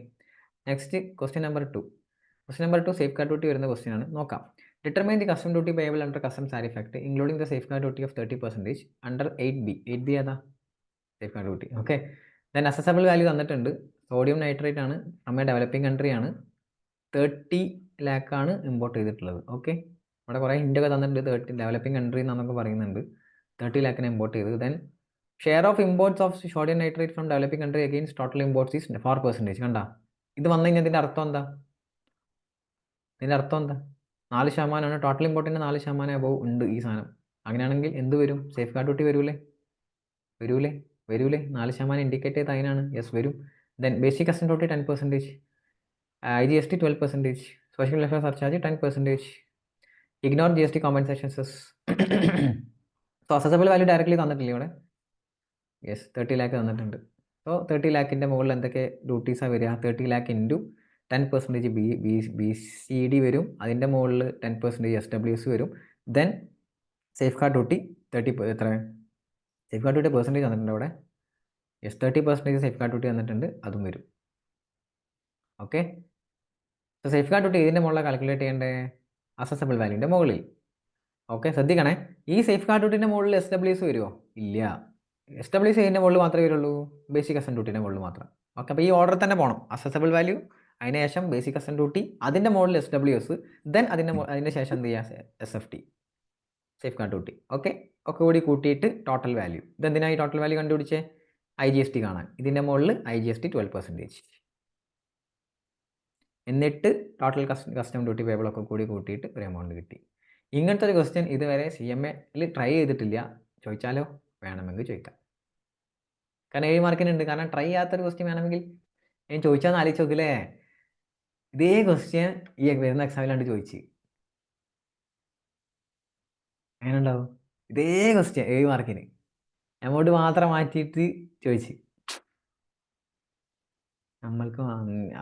next question number 2. Question number 2 safe guard duty വരുന്ന ക്വസ്റ്റ്യൻ ആണ്. നോക്കാം. Determine the custom duty payable under custom tariff act including the safe guard duty of 30% under 8B. 8B ഏതാ? Safe guard duty. Okay, then assessable value തന്നിട്ടുണ്ട്. Sodium nitrate ആണ്, നമ്മുടെ developing country ആണ്. 30 lakh ആണ് import ചെയ്തിട്ടുള്ളത്. Okay, ഇവിടെ കുറേ ഹിൻ്റൊക്കെ തന്നിട്ടുണ്ട്. 30 ഡെവലപ്പിംഗ് കൺട്രി എന്നൊക്കെ പറയുന്നുണ്ട്. 30 lakhന് ഇമ്പോർട്ട് ചെയ്ത്. Then share of imports of sodium nitrate from developing country against total imports is 4%. കണ്ടാ, ഇത് വന്നു കഴിഞ്ഞാൽ ഇതിൻ്റെ അർത്ഥം എന്താ? 4%. ടോട്ടൽ ഇമ്പോർട്ടിൻ്റെ 4% അബവ് ഉണ്ട് ഈ സാധനം. അങ്ങനെയാണെങ്കിൽ എന്ത് വരും? സേഫ് ഗാർഡ് ഡ്യൂട്ടി വരൂലേ? 4% ഇൻഡിക്കേറ്റ് ചെയ്ത് അതിനാണ്. യെസ്, വരും. Then basic custom duty 10%, IGST 12%, social welfare surcharge 10%. Ignore GST compensation cess. So assessable value directly തന്നിട്ടില്ലേ ഇവിടെ? യെസ് 30 lakh തന്നിട്ടുണ്ട്. സോ 30 lakhൻ്റെ മുകളിൽ എന്തൊക്കെ ഡ്യൂട്ടീസാണ് വരിക? 30 lakh into 10% B C D വരും. അതിൻ്റെ മുകളിൽ 10% SWS വരും. ദെൻ സേഫ് ഗാർഡ് ഡ്യൂട്ടി 30 എത്ര? സേഫ് ഗാർഡ് ഡ്യൂട്ടി പെർസെൻറ്റേജ് തന്നിട്ടുണ്ട് അവിടെ. യെസ് 30% സേഫ് ഗാർഡ് ഡ്യൂട്ടി തന്നിട്ടുണ്ട്, അതും വരും. Okay, so safe guard duty ഇതിൻ്റെ മുകളിൽ കാൽക്കുലേറ്റ് ചെയ്യേണ്ടത് അസസബിൾ വാല്യൂൻ്റെ മുകളിൽ. ഓക്കെ, ശ്രദ്ധിക്കണേ, ഈ സേഫ് ഗാർഡ് ഡ്യൂട്ടിൻ്റെ മുകളിൽ SWS വരുമോ? ഇല്ല. SWS ഇതിൻ്റെ മുകളിൽ മാത്രമേ വരുള്ളൂ, ബേസിക് അസൻ ഡ്യൂട്ടിൻ്റെ മുകളിൽ മാത്രം. ഓക്കെ, അപ്പോൾ ഈ ഓർഡർ തന്നെ പോകണം. അസസബിൾ വാല്യൂ, അതിനുശേഷം ബേസിക് അസൻ ഡ്യൂട്ടി, അതിൻ്റെ മുകളിൽ SWS, ദെൻ അതിൻ്റെ ശേഷം എന്ത് ചെയ്യുക? SFT, safeguard duty. Okay, ഒക്കെ കൂടി കൂട്ടിയിട്ട് ടോട്ടൽ വാല്യൂ. ഇതെന്തിനായി ടോട്ടൽ വാല്യൂ കണ്ടുപിടിച്ചേ? IGST കാണാൻ. ഇതിൻ്റെ മുകളിൽ IGST 12%. എന്നിട്ട് ടോട്ടൽ കസ്റ്റം ഡ്യൂട്ടി പേബിൾ ഒക്കെ കൂടി കൂട്ടിയിട്ട് ഒരു എമൗണ്ട് കിട്ടി. ഇങ്ങനത്തെ ഒരു ക്വസ്റ്റ്യൻ ഇതുവരെ CMAയിൽ ട്രൈ ചെയ്തിട്ടില്ല. ചോദിച്ചാലോ? വേണമെങ്കിൽ ചോദിക്കാം. കാരണം 7 മാർക്കിനുണ്ട്. കാരണം ട്രൈ ചെയ്യാത്തൊരു ക്വസ്റ്റ്യൻ വേണമെങ്കിൽ ഞാൻ ചോദിച്ചാൽ ആലോചിച്ച് നോക്കില്ലേ, ഇതേ ക്വസ്റ്റ്യൻ ഈ വരുന്ന എക്സാമിലാണ്ട് ചോദിച്ച് അങ്ങനെ ഉണ്ടാവും. ഇതേ ക്വസ്റ്റ്യൻ 7 മാർക്കിന് എമൗണ്ട് മാത്രം മാറ്റിയിട്ട് ചോദിച്ച്. നമ്മൾക്ക്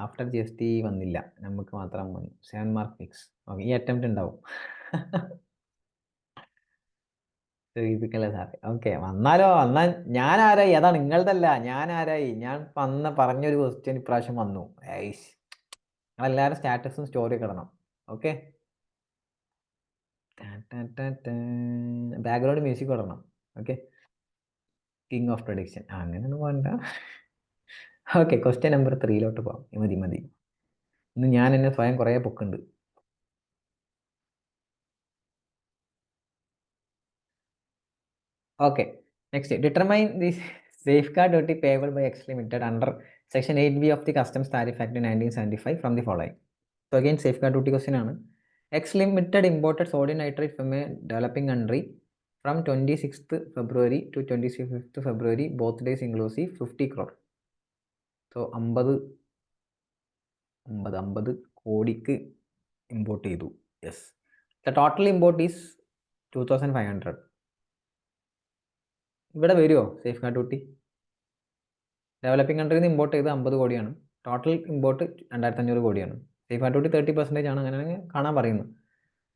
ആഫ്റ്റർ GST വന്നില്ല, നമുക്ക് മാത്രം വന്നു. 7 മാർക്ക് ഫിക്സ്. ഓക്കെ, ഈ അറ്റംപ്റ്റ് ഉണ്ടാവും. ചെയ്യിപ്പിക്കല്ലേ സാറേ? ഓക്കെ, വന്നാലോ? വന്നാൽ ഞാൻ ആരായി? അതാണ് നിങ്ങളതല്ല, ഞാൻ ആരായി? ഞാൻ പറഞ്ഞൊരു ക്വസ്റ്റ്യൻ ഇപ്രാവശ്യം വന്നു. ഐസ്, നിങ്ങളെല്ലാവരും സ്റ്റാറ്റസും സ്റ്റോറിയൊക്കെ ഇടണം. ഓക്കെ, ബാക്ക്ഗ്രൗണ്ട് മ്യൂസിക് ഇടണം. ഓക്കെ, കിങ് ഓഫ് പ്രഡിക്ഷൻ അങ്ങനെയൊന്നും വേണ്ട. ഓക്കെ, ക്വസ്റ്റ്യൻ നമ്പർ 3 പോകാം. മതി. ഇന്ന് ഞാൻ എന്നെ സ്വയം കുറേ പൊക്കുണ്ട്. Okay, next, determine the safeguard duty payable by X Limited under Section 8B of the Customs Tariff Act 1975 from the following. So again, safeguard duty question ആണ്. X Limited imported sodium nitrate from a developing country from 26th February to 25th February, both days inclusive, 50 crore. So 50 കോടിക്ക് import ചെയ്തു. Yes, the total import is 2500. ഇവിടെ വരുമോ safe guard duty? Developing കൺട്രിയിൽ നിന്ന് import ചെയ്ത് 50 കോടിയാണ്. Total import 2500 കോടിയാണ്. Safe guard duty 30% ആണ്. അങ്ങനെ കാണാൻ പറയുന്നു.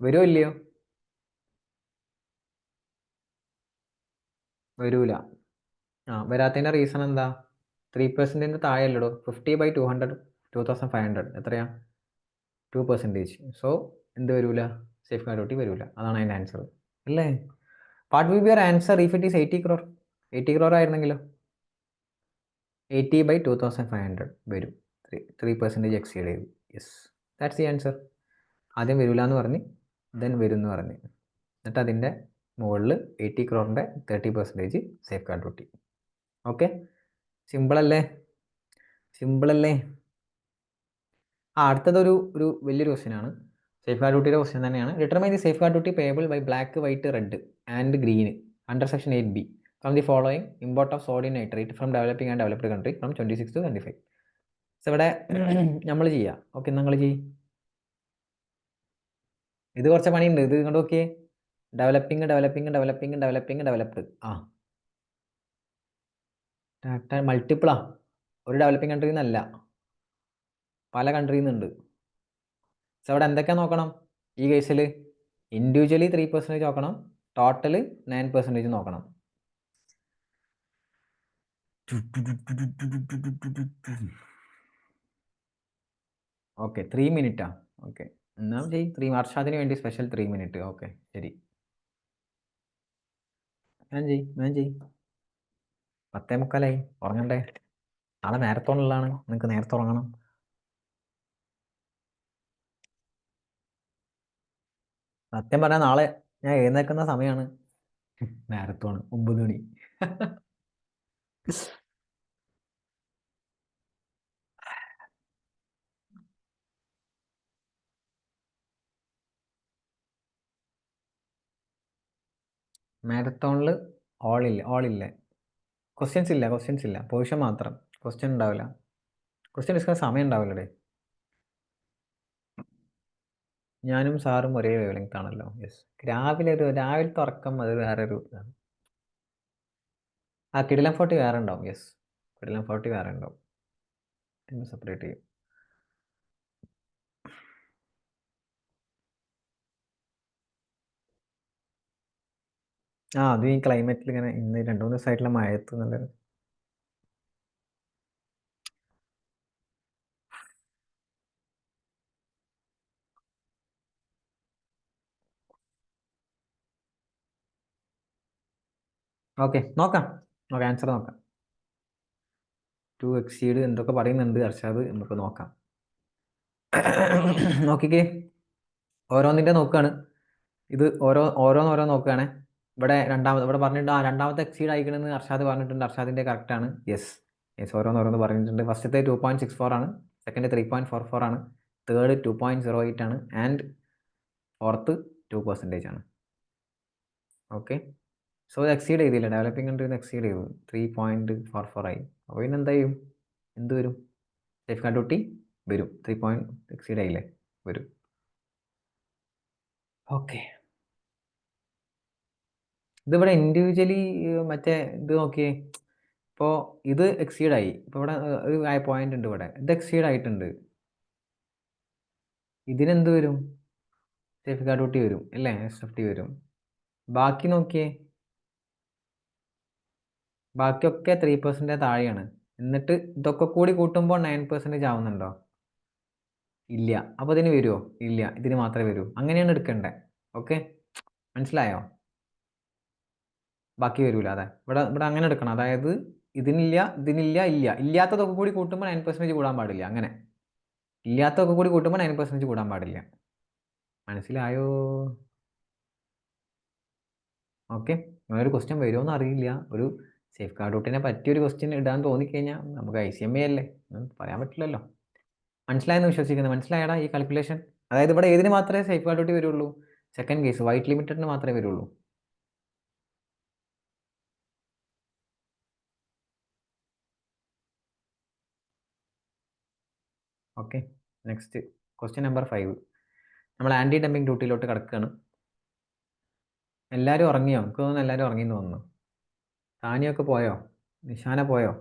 വരുമോ ഇല്ലയോ? വരൂല. വരാത്തതിൻ്റെ റീസൺ എന്താ? 3% താഴെയല്ലടോ. 50/200 2500 എത്രയാ? 2%. സോ എന്ത് വരൂല? സേഫ് ഗാർഡ് ഡ്യൂട്ടി വരൂല. അതാണ് അതിൻ്റെ ആൻസർ അല്ലേ? What will be your answer if it is 80 crore? 80 crore ആയിരുന്നെങ്കിലോ? 80/2500 വരും. 3% എക്സീഡ് ചെയ്തു. Yes, that's the answer. ആദ്യം വരില്ല എന്ന് പറഞ്ഞ്, ദെൻ വരും എന്ന് പറഞ്ഞ്, എന്നിട്ട് അതിൻ്റെ മുകളിൽ 80 crore 30% safeguard duty. Okay, സിമ്പിളല്ലേ? അടുത്തതൊരു വലിയൊരു ക്വസ്റ്റ്യനാണ്. സേഫ് ഗാർഡ് ഡ്യൂട്ടിയുടെ ക്വസ്റ്റ്യൻ തന്നെയാണ്. Determine the safeguard duty payable by black, white, red and green under section 8B from the following import of sodium nitrate from developing and developed country from 26 to 25. സോ ഇവിടെ നമ്മൾ ചെയ്യാം. Okay, നിങ്ങൾ ചെയ്യും. ഇത് കുറച്ച് പണിയുണ്ട്. ഇത് കണ്ടു നോക്കിയേ. Developing developed. മൾട്ടിപ്പിളാ. ഒരു ഡെവലപ്പിംഗ് കൺട്രിയിൽ നിന്നല്ല, പല കൺട്രിയിൽ നിന്നുണ്ട്. സോ അവിടെ എന്തൊക്കെയാണ് നോക്കണം? ഈ കേസിൽ ഇൻഡിവിജ്വലി 3% നോക്കണം, ടോട്ടൽ 9% നോക്കണം. ഓക്കെ, 3 മിനിറ്റാ? ഓക്കെ, എന്നാൽ ചെയ്യും. 3 വർഷത്തിന് വേണ്ടി സ്പെഷ്യൽ 3 മിനിറ്റ്. ഓക്കെ, ശരി, ഞാൻ ചെയ്യും. 10:45 ഉറങ്ങണ്ടേ? നാളെ മാരത്തോണുള്ളതാണ്, നിങ്ങൾക്ക് നേരത്തെ ഉറങ്ങണം. സത്യം പറഞ്ഞാൽ നാളെ ഞാൻ എഴുന്നേൽക്കുന്ന സമയമാണ് മാരത്തോൺ, 9 മണി. മാരത്തോണിൽ ഓളില്ല, ക്വസ്റ്റ്യൻസ് ഇല്ല, പൊസിഷൻ മാത്രം. ക്വസ്റ്റ്യൻ ഉണ്ടാവില്ല, ക്വസ്റ്റ്യൻ ഡിസ്കസ് സമയം ഉണ്ടാവില്ലടേ. ഞാനും സാറും ഒരേ വേവ് ലെങ്ത് ആണല്ലോ. യെസ്. രാവിലത്തെ ഉറക്കം അത് വേറൊരു ഇതാണ്. ആ കിടിലം 40 വേറെ ഉണ്ടാവും. യെസ്, കിടിലം 40 വേറെ ഉണ്ടാവും. സെപ്പറേറ്റ് ചെയ്യും. ആ അതും ഈ ക്ലൈമറ്റിൽ ഇങ്ങനെ ഇന്ന് 2-3 ദിവസമായിട്ടുള്ള മഴയത്ത് നല്ലൊരു ഓക്കെ നോക്കാം. ആൻസർ നോക്കാം. ടു എക്സീഡ് എന്തൊക്കെ പറയുന്നുണ്ട് അർഷാദ്, നമുക്ക് നോക്കാം. നോക്കിക്കേ, ഓരോന്നിൻ്റെ നോക്കുകയാണ്. ഇത് ഓരോന്നോരോ നോക്കുകയാണേ. ഇവിടെ പറഞ്ഞിട്ടുണ്ട് രണ്ടാമത്തെ എക്സീഡ് അയക്കണമെന്ന് അർഷാദ് പറഞ്ഞിട്ടുണ്ട്. അർഷാദിൻ്റെ കറക്റ്റാണ്. യെസ് ഓരോന്നോരോന്ന് പറഞ്ഞിട്ടുണ്ട്. ഫസ്റ്റത്തെ 2.64 ആണ്, സെക്കൻഡ് 3.44 ആണ്, തേർഡ് 2.08 ആണ്, ആൻഡ് ഫോർത്ത് 2% ആണ്. ഓക്കെ, സോ ഇത് എക്സീഡ് ചെയ്തില്ല. ഡെവലപ്പിംഗ് കൺട്രീന്ന് എക്സീഡ് ചെയ്തു, 3.44 ആയി. അപ്പോൾ പിന്നെ എന്താ ചെയ്യും? എന്ത് വരും? സേഫ് ഗാർഡ് ഡ്യൂട്ടി വരും. 3 എക്സീഡ് ആയില്ലേ, വരും. ഓക്കെ, ഇതിവിടെ ഇൻഡിവിജ്വലി മറ്റേ ഇത് നോക്കിയേ. ഇപ്പോൾ ഇത് എക്സീഡ് ആയി. ഇപ്പോൾ ഇവിടെ ഒരു പോയിന്റ് ഉണ്ട്, ഇവിടെ ഇത് എക്സീഡ് ആയിട്ടുണ്ട്. ഇതിനെന്ത് വരും? സേഫ് ഗാർഡ് ഡ്യൂട്ടി വരും അല്ലേ, SFT വരും. ബാക്കി നോക്കിയേ, ബാക്കിയൊക്കെ 3% താഴെയാണ്. എന്നിട്ട് ഇതൊക്കെ കൂടി കൂട്ടുമ്പോൾ 9% ആവുന്നുണ്ടോ? ഇല്ല. അപ്പോൾ ഇതിന് വരുമോ? ഇല്ല, ഇതിന് മാത്രമേ വരൂ. അങ്ങനെയാണ് എടുക്കേണ്ടത്. ഓക്കെ, മനസ്സിലായോ? ബാക്കി വരൂല. അതെ, ഇവിടെ അങ്ങനെ എടുക്കണം. അതായത് ഇല്ലാത്തതൊക്കെ കൂടി കൂട്ടുമ്പോൾ 9% കൂടാൻ പാടില്ല. അങ്ങനെ ഇല്ലാത്തതൊക്കെ കൂടി കൂട്ടുമ്പോൾ 9% കൂടാൻ പാടില്ല. മനസ്സിലായോ? ഓക്കെ, അങ്ങനൊരു ക്വസ്റ്റ്യൻ വരുമോയെന്ന് അറിയില്ല. ഒരു സേഫ് ഗാർഡ് ഡ്യൂട്ടിനെ പറ്റിയൊരു ക്വസ്റ്റ്യൻ ഇടാൻ തോന്നിക്കഴിഞ്ഞാൽ നമുക്ക് ICMA അല്ലേ, പറയാൻ പറ്റില്ലല്ലോ. മനസ്സിലായെന്ന് വിശ്വസിക്കുന്നത്. മനസ്സിലായടാ ഈ കാൽക്കുലേഷൻ? അതായത് ഇവിടെ ഏതിന് മാത്രമേ സേഫ് ഗാർഡ് ഡ്യൂട്ടി വരുള്ളൂ? സെക്കൻഡ് കേസ് വൈറ്റ് ലിമിറ്റഡിന് മാത്രമേ വരുള്ളൂ. Okay, next question number 5. നമ്മൾ ആൻറ്റി ഡംപിങ് ഡ്യൂട്ടിയിലോട്ട് കിടക്കുകയാണ്. എല്ലാവരും ഉറങ്ങിയോ? നമുക്ക് തോന്നുന്നു എല്ലാവരും ഉറങ്ങിയെന്ന് തോന്നുന്നു. താനിയൊക്കെ പോയോ? നിഷാന പോയോ?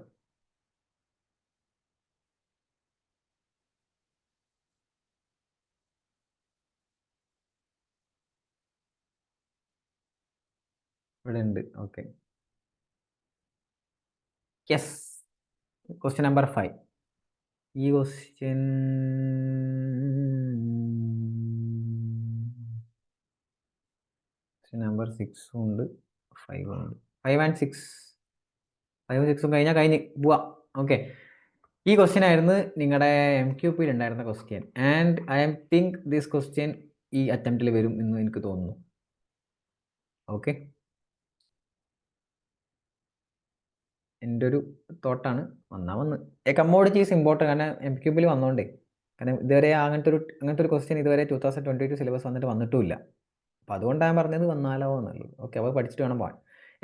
ഇവിടെ ഉണ്ട്. Okay, yes. Question number 5. ഈ ക്വസ്റ്റ്യൻ നമ്പർ 6 ഉണ്ട്, 5 ഉണ്ട്. 5 and 6 5ഉം 6ഉം കഴിഞ്ഞാൽ കഴിഞ്ഞ് പോവാം. ഓക്കെ, ഈ ക്വസ്റ്റ്യൻ ആയിരുന്നു നിങ്ങളുടെ MQP ഉണ്ടായിരുന്ന question. And I think this question ഈ അറ്റംപ്റ്റിൽ വരും എന്ന് എനിക്ക് തോന്നുന്നു. ഓക്കെ, എൻ്റെ ഒരു തോട്ടാണ്. വന്ന് എ കമ്മോഡിറ്റി ഈസ് ഇമ്പോർട്ടൻ്റ്. കാരണം MQPയിൽ വന്നോണ്ടേ. കാരണം ഇതുവരെ അങ്ങനത്തെ ഒരു ക്വസ്റ്റ്യൻ ഇതുവരെ 2022 സിലബസ് വന്നിട്ടുമില്ല. അപ്പോൾ അതുകൊണ്ടാണ് ഞാൻ പറഞ്ഞത് വന്നാലോ എന്നുള്ളത്. ഓക്കെ, അപ്പോൾ പഠിച്ചിട്ട് വേണം പോകാൻ.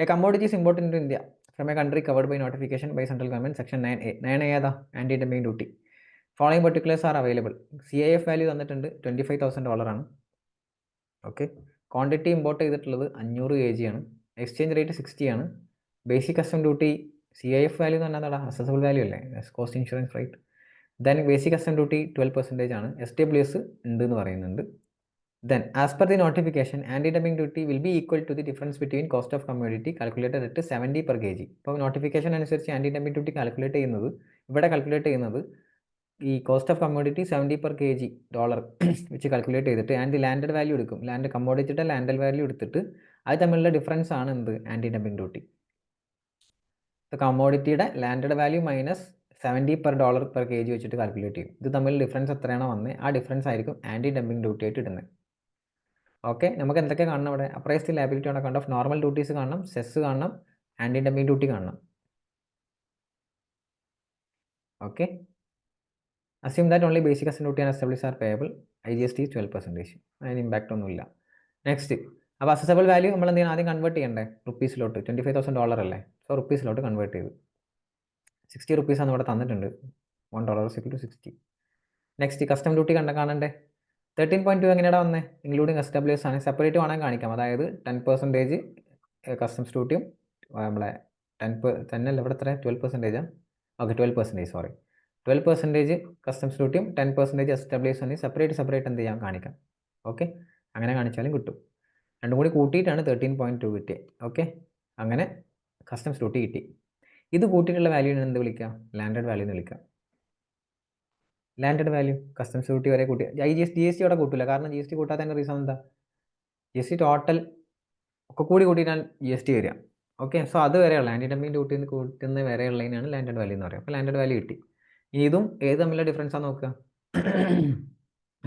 A commodity is important to India from a country covered by notification by central government section 9A. 9A ഏതാ? Anti dumping duty. Following particulars are available. CIF value തന്നിട്ടുണ്ട്, $25,000 ആണ്. ഓക്കെ, ക്വാണ്ടിറ്റി ഇമ്പോർട്ട് ചെയ്തിട്ടുള്ളത് 500 kg ആണ്. Exchange rate 60 ആണ്. Basic custom duty CIF value എന്ന് പറഞ്ഞാൽ എന്താ? Accessible value അല്ലേ, cost insurance rate. Then basic custom duty 12% ആണ്. SWS ഉണ്ട് എന്ന് പറയുന്നുണ്ട്. Then, as per the notification, anti-dumping duty will be equal to the difference between cost of commodity calculated at 70 per kg. ഇപ്പോൾ notification അനുസരിച്ച് anti dumping duty ഇവിടെ calculate ചെയ്യുന്നത് ഈ cost of commodity 70 per kg dollar വെച്ച് calculate ചെയ്തിട്ട് and landed value എടുക്കും. കമ്മോഡിറ്റിയുടെ landed value എടുത്തിട്ട് അത് തമ്മിലുള്ള ഡിഫറൻസ് ആണ് എന്ത്? Anti dumping duty. കമ്മോഡിറ്റിയുടെ landed value minus 70 per kg വെച്ചിട്ട് കാൽക്കുലേറ്റ് ചെയ്യും. ഇത് തമ്മിൽ ഡിഫറൻസ് എത്രയാണോ വന്നത് ആ ഡിഫറൻസ് ആയിരിക്കും ആൻറ്റി ഡംപിങ് ഡ്യൂട്ടി ആയിട്ട് ഇടുന്നത്. ഓക്കെ, നമുക്ക് എന്തൊക്കെ കാണണം ഇവിടെ? Appraised liability on account of normal duties കാണണം, സെസ് കാണണം, ആൻറ്റി ഡംപിങ് ഡ്യൂട്ടി കാണണം. Okay, assume that only basic custom duty and SWS are payable. IGST 12%. അതിന് ഇമ്പാക്റ്റ് ഒന്നുമില്ല. നെക്സ്റ്റ്, അപ്പോൾ അസസബിൾ വാല്യൂ നമ്മൾ എന്ത് ചെയ്യണം? ആദ്യം കൺവേർട്ട് ചെയ്യണ്ടേ റുപ്പീസിലോട്ട്. $25,000 അല്ലേ, സോ റുപ്പീസിലോട്ട് കൺവേർട്ട് ചെയ്തു. 60 റുപ്പീസാണ് ഇവിടെ തന്നിട്ടുണ്ട്. $1 = 60. നെക്സ്റ്റ്, കസ്റ്റം ഡ്യൂട്ടി കാണണ്ടേ? 13.2 എങ്ങനെയാണ് വന്നത്? ഇൻക്ലൂഡിങ് SWS ആണ്. സെപ്പറേറ്റ് വേണമെങ്കിൽ കാണിക്കാം. അതായത് 10% കസ്റ്റംസ് ഡ്യൂട്ടിയും നമ്മളെ 10 അല്ല, ഇവിടെ എത്ര 12%? ഓക്കെ, 12%, സോറി, 12% കസ്റ്റംസ് ഡ്യൂട്ടിയും 10% SWS ആണ്. സെപ്പറേറ്റ് എന്ത് ചെയ്യാം, കാണിക്കാം. ഓക്കെ, അങ്ങനെ കാണിച്ചാലും കിട്ടും. രണ്ടും കൂടി കൂട്ടിയിട്ടാണ് 13.2 കിട്ടിയത്. ഓക്കെ, അങ്ങനെ കസ്റ്റംസ് ഡ്യൂട്ടി കിട്ടി. ഇത് കൂട്ടിയിട്ടുള്ള വാല്യൂവിനെ എന്ത് വിളിക്കാം? ലാൻഡഡ് വാല്യൂ എന്ന് വിളിക്കാം. ലാൻഡഡ് വാല്യൂ കസ്റ്റംസ് ഡ്യൂട്ടി വരെ കൂട്ടി. GST അവിടെ കൂട്ടില്ല, കാരണം GST കൂട്ടാത്തതിൻ്റെ റീസൺ എന്താ? GST ടോട്ടൽ ഒക്കെ കൂടി കൂട്ടിയിട്ടാണ് GST വരിക. ഓക്കെ, സോ അത് വരെയുള്ള ആൻറ്റി ഡംപിങ് ഡ്യൂട്ടി കൂട്ടുന്ന വരെയുള്ളതിനാണ് ലാൻഡഡ് വാല്യൂ എന്ന് പറയുക. അപ്പോൾ ലാൻഡഡ് വാല്യൂ കിട്ടി. ഇതും ഏത് തമ്മിലുള്ള ഡിഫറൻസ് ആണ് നോക്കുക.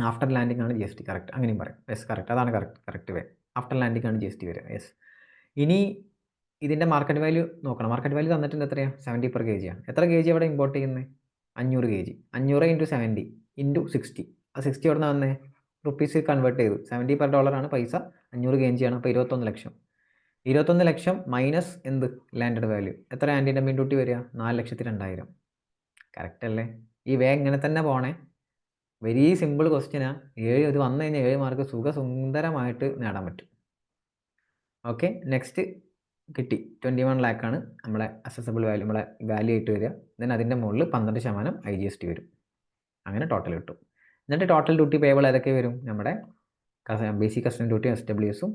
ആഫ്റ്റർ ലാൻഡിംഗ് ആണ് GST, കറക്റ്റ്, അങ്ങനെയും പറയും. യെസ്, കറക്റ്റ്, അതാണ് കറക്റ്റ് വേ. ആഫ്റ്റർ ലാൻഡിംഗ് ആണ് GST വരിക. യെസ്. ഇനി ഇതിൻ്റെ മാർക്കറ്റ് വാല്യൂ നോക്കണം. മാർക്കറ്റ് വാല്യൂ തന്നിട്ടുണ്ട് എത്രയാണ്? 70 per kg ആണ്. എത്ര kg അവിടെ ഇമ്പോർട്ട് ചെയ്യുന്നത്? 500 kg. 500 × 70 × 60. ആ 60 എവിടെ നിന്ന് വന്നേ? റുപ്പീസ് കൺവേർട്ട് ചെയ്തു. 70 per dollar ആണ് പൈസ, 500 kg ആണ്. അപ്പോൾ 21 ലക്ഷം. 21 ലക്ഷം മൈനസ് എന്ത്? Landed value. എത്ര ആൻറ്റി ഡംപിങ് ഡ്യൂട്ടി വരിക? 4,02,000. കറക്റ്റ് അല്ലേ? ഈ വേ ഇങ്ങനെ തന്നെ പോണേ. വെരി സിമ്പിൾ ക്വസ്റ്റ്യനാണ്. ഇത് വന്നു കഴിഞ്ഞാൽ 7 മാർക്ക് സുഖസുന്ദരമായിട്ട് നേടാൻ പറ്റും. ഓക്കെ, നെക്സ്റ്റ് കിട്ടി. 21 lakh ആണ് നമ്മളെ അസസബിൾ വാല്യൂ, നമ്മളെ വാല്യൂ ആയിട്ട് വരിക. ദെൻ അതിൻ്റെ മുകളിൽ 12% IGST വരും. അങ്ങനെ ടോട്ടൽ കിട്ടും. എന്നിട്ട് ടോട്ടൽ ഡ്യൂട്ടി പേബിൾ ഏതൊക്കെ വരും? നമ്മുടെ ബേസിക് കസ്റ്റം ഡ്യൂട്ടിയും SWSഉം,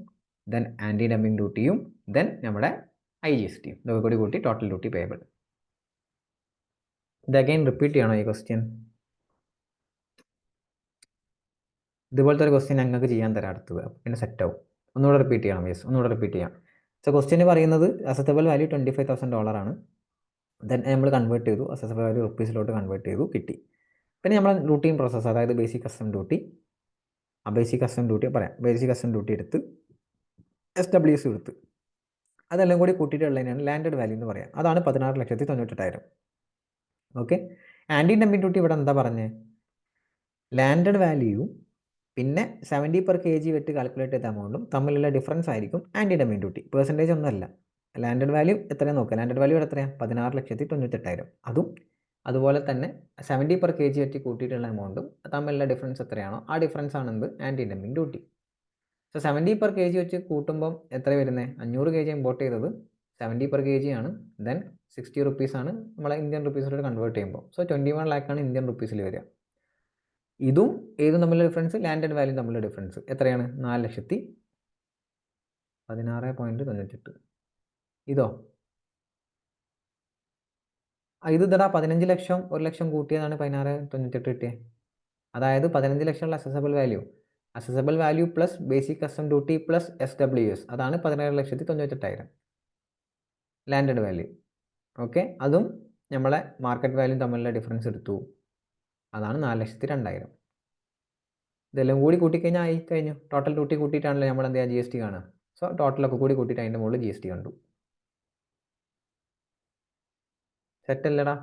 ദെൻ ആൻറ്റി ഡംപിങ് ഡ്യൂട്ടിയും, ദെൻ നമ്മുടെ IGSTയും ഇതൊക്കെ കൂടി കൂട്ടി ടോട്ടൽ ഡ്യൂട്ടി പേബിൾ. ഇത് അഗൈൻ റിപ്പീറ്റ് ചെയ്യണോ ഈ ക്വസ്റ്റ്യൻ? ഇതുപോലത്തെ ഒരു ക്വസ്റ്റ്യൻ ഞങ്ങൾക്ക് ചെയ്യാൻ തരാം അടുത്തത്, പിന്നെ സെറ്റ് ആവും. ഒന്നുകൂടെ റിപ്പീറ്റ് ചെയ്യണം. യെസ്, ഒന്നുകൂടെ റിപ്പീറ്റ് ചെയ്യാം. സോ ക്വസ്റ്റ്യൻ പറയുന്നത് അസസബിൾ വാല്യൂ $25,000 ആണ്. ദെൻ നമ്മൾ കൺവേർട്ട് ചെയ്തു, അസസബിൾ വാല്യൂ റുപ്പീസിലോട്ട് കൺവേർട്ട് ചെയ്തു, കിട്ടി. പിന്നെ നമ്മൾ റൂട്ടീൻ പ്രോസസ്സ്, അതായത് basic custom duty, basic custom duty പറയാം. ബേസിക് കസ്റ്റം ഡ്യൂട്ടി എടുത്ത് SWS എടുത്ത് അതെല്ലാം കൂടി കൂട്ടിയിട്ടുള്ളതിനാണ് ലാൻഡഡ് വാല്യൂ എന്ന് പറയാം. അതാണ് 16,98,000. ഓക്കെ, ആൻറ്റി ഡംപിങ് ഡ്യൂട്ടി ഇവിടെ എന്താ പറഞ്ഞത്? ലാൻഡഡ് വാല്യൂ പിന്നെ 70 per kg വെച്ച് കാൽക്കുലേറ്റ് ചെയ്ത എമൗണ്ടും തമ്മിലുള്ള ഡിഫറൻസ് ആയിരിക്കും ആൻറ്റി ഡംപിങ് ഡ്യൂട്ടി. പെർസെൻറ്റേജ് ഒന്നുമല്ല. ലാൻഡഡ് വാല്യൂ എത്രയാണ് നോക്കുക. ലാൻഡഡ് വാല്യൂ എത്രയാണ്? 16,98,000. അതും അതുപോലെ തന്നെ 70 per kg വെച്ച് കൂട്ടിയിട്ടുള്ള എമൗണ്ടും തമ്മിലുള്ള ഡിഫറൻസ് എത്രയാണോ ആ ഡിഫറൻസ് ആണ് എന്ത്? Anti dumping duty. So 70 per kg വെച്ച് കൂട്ടുമ്പം എത്ര വരുന്നത്? 500 kg ഇമ്പോർട്ട് ചെയ്തത് 70 per kg ആണ്. ദെൻ 60 rupees ആണ് നമ്മളെ ഇന്ത്യൻ റുപ്പീസിലോട്ട് കൺവേർട്ട് ചെയ്യുമ്പോൾ. സോ 21 lakh ആണ് ഇന്ത്യൻ റുപ്പീസിൽ വരിക. ഇതും ഏതും തമ്മിലുള്ള ഡിഫറൻസ്? ലാൻഡഡ് വാല്യൂ തമ്മിലുള്ള ഡിഫറൻസ് എത്രയാണ്? 4,16,98. ഇതോ? ഇത് ഇതടാ 15 ലക്ഷം 1 ലക്ഷം കൂട്ടിയതാണ് 16,98 കിട്ടിയത്. അതായത് 15 ലക്ഷമുള്ള assessable value plus basic custom duty plus SWS, അതാണ് 17,98,000 ലാൻഡഡ് വാല്യൂ. ഓക്കെ, അതും നമ്മളെ മാർക്കറ്റ് വാല്യൂ തമ്മിലുള്ള ഡിഫറൻസ് എടുത്തു, അതാണ് 4,02,000. ഇതെല്ലാം കൂടി കൂട്ടിക്കഴിഞ്ഞാൽ ആയി കഴിഞ്ഞു. ടോട്ടൽ ഡ്യൂട്ടി കൂട്ടിയിട്ടാണല്ലോ നമ്മൾ എന്ത് ചെയ്യുക? GST കാണുക. സോ ടോട്ടലൊക്കെ കൂടി കൂട്ടിയിട്ട് അതിൻ്റെ മുകളിൽ GST കണ്ടു. സെറ്റ് അല്ലടാ?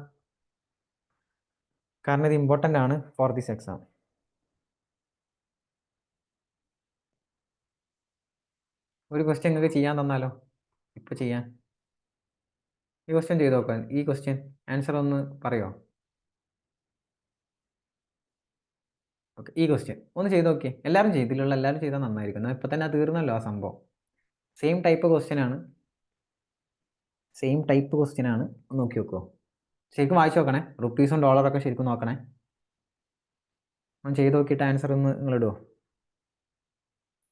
കാരണം ഇത് ഇമ്പോർട്ടൻ്റ് ആണ് ഫോർ ദിസ് എക്സാം. ഒരു ക്വസ്റ്റ്യൻ നിങ്ങൾക്ക് ചെയ്യാൻ തന്നാലോ? ഇപ്പോൾ ചെയ്യാൻ ഈ ക്വസ്റ്റ്യൻ ചെയ്ത് നോക്കാൻ. ഈ ക്വസ്റ്റ്യൻ ആൻസർ ഒന്ന് പറയുമോ? ഓക്കെ, ഈ ക്വസ്റ്റ്യൻ ഒന്ന് ചെയ്ത് നോക്കിയേ. എല്ലാവരും ചെയ്തില്ല, എല്ലാവരും ചെയ്താൽ നന്നായിരിക്കും. എന്നാൽ ഇപ്പോൾ തന്നെ തീർന്നല്ലോ ആ സംഭവം. സെയിം ടൈപ്പ് ക്വസ്റ്റ്യൻ ആണ്. നോക്കി നോക്കുമോ? ശരിക്കും വായിച്ചു നോക്കണേ. റുപ്പീസും ഡോളറൊക്കെ ശരിക്കും നോക്കണേ. ഒന്ന് ചെയ്ത് നോക്കിയിട്ട് ആൻസർ ഒന്ന് നിങ്ങൾ ഇടുമോ?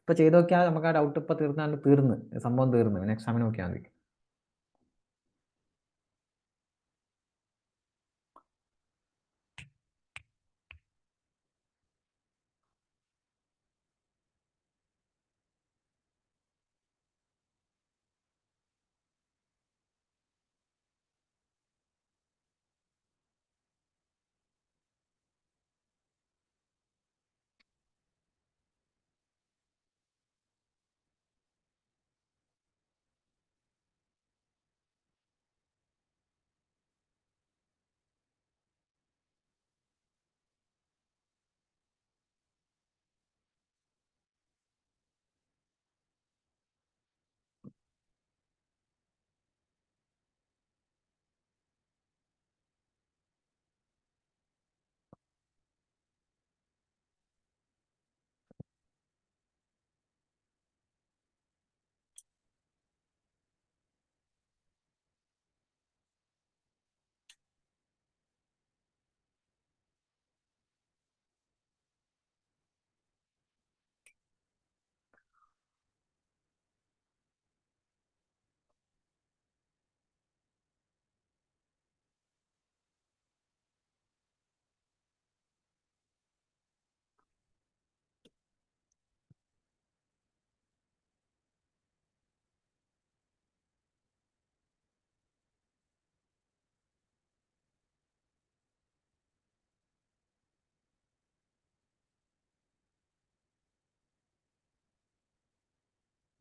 ഇപ്പോൾ ചെയ്ത് നോക്കിയാൽ നമുക്ക് ആ ഡൗട്ട് ഇപ്പോൾ തീർന്ന് സംഭവം തീർന്ന്. നെക്സ്റ്റ് എക്സാമിന് നോക്കിയാൽ മതി.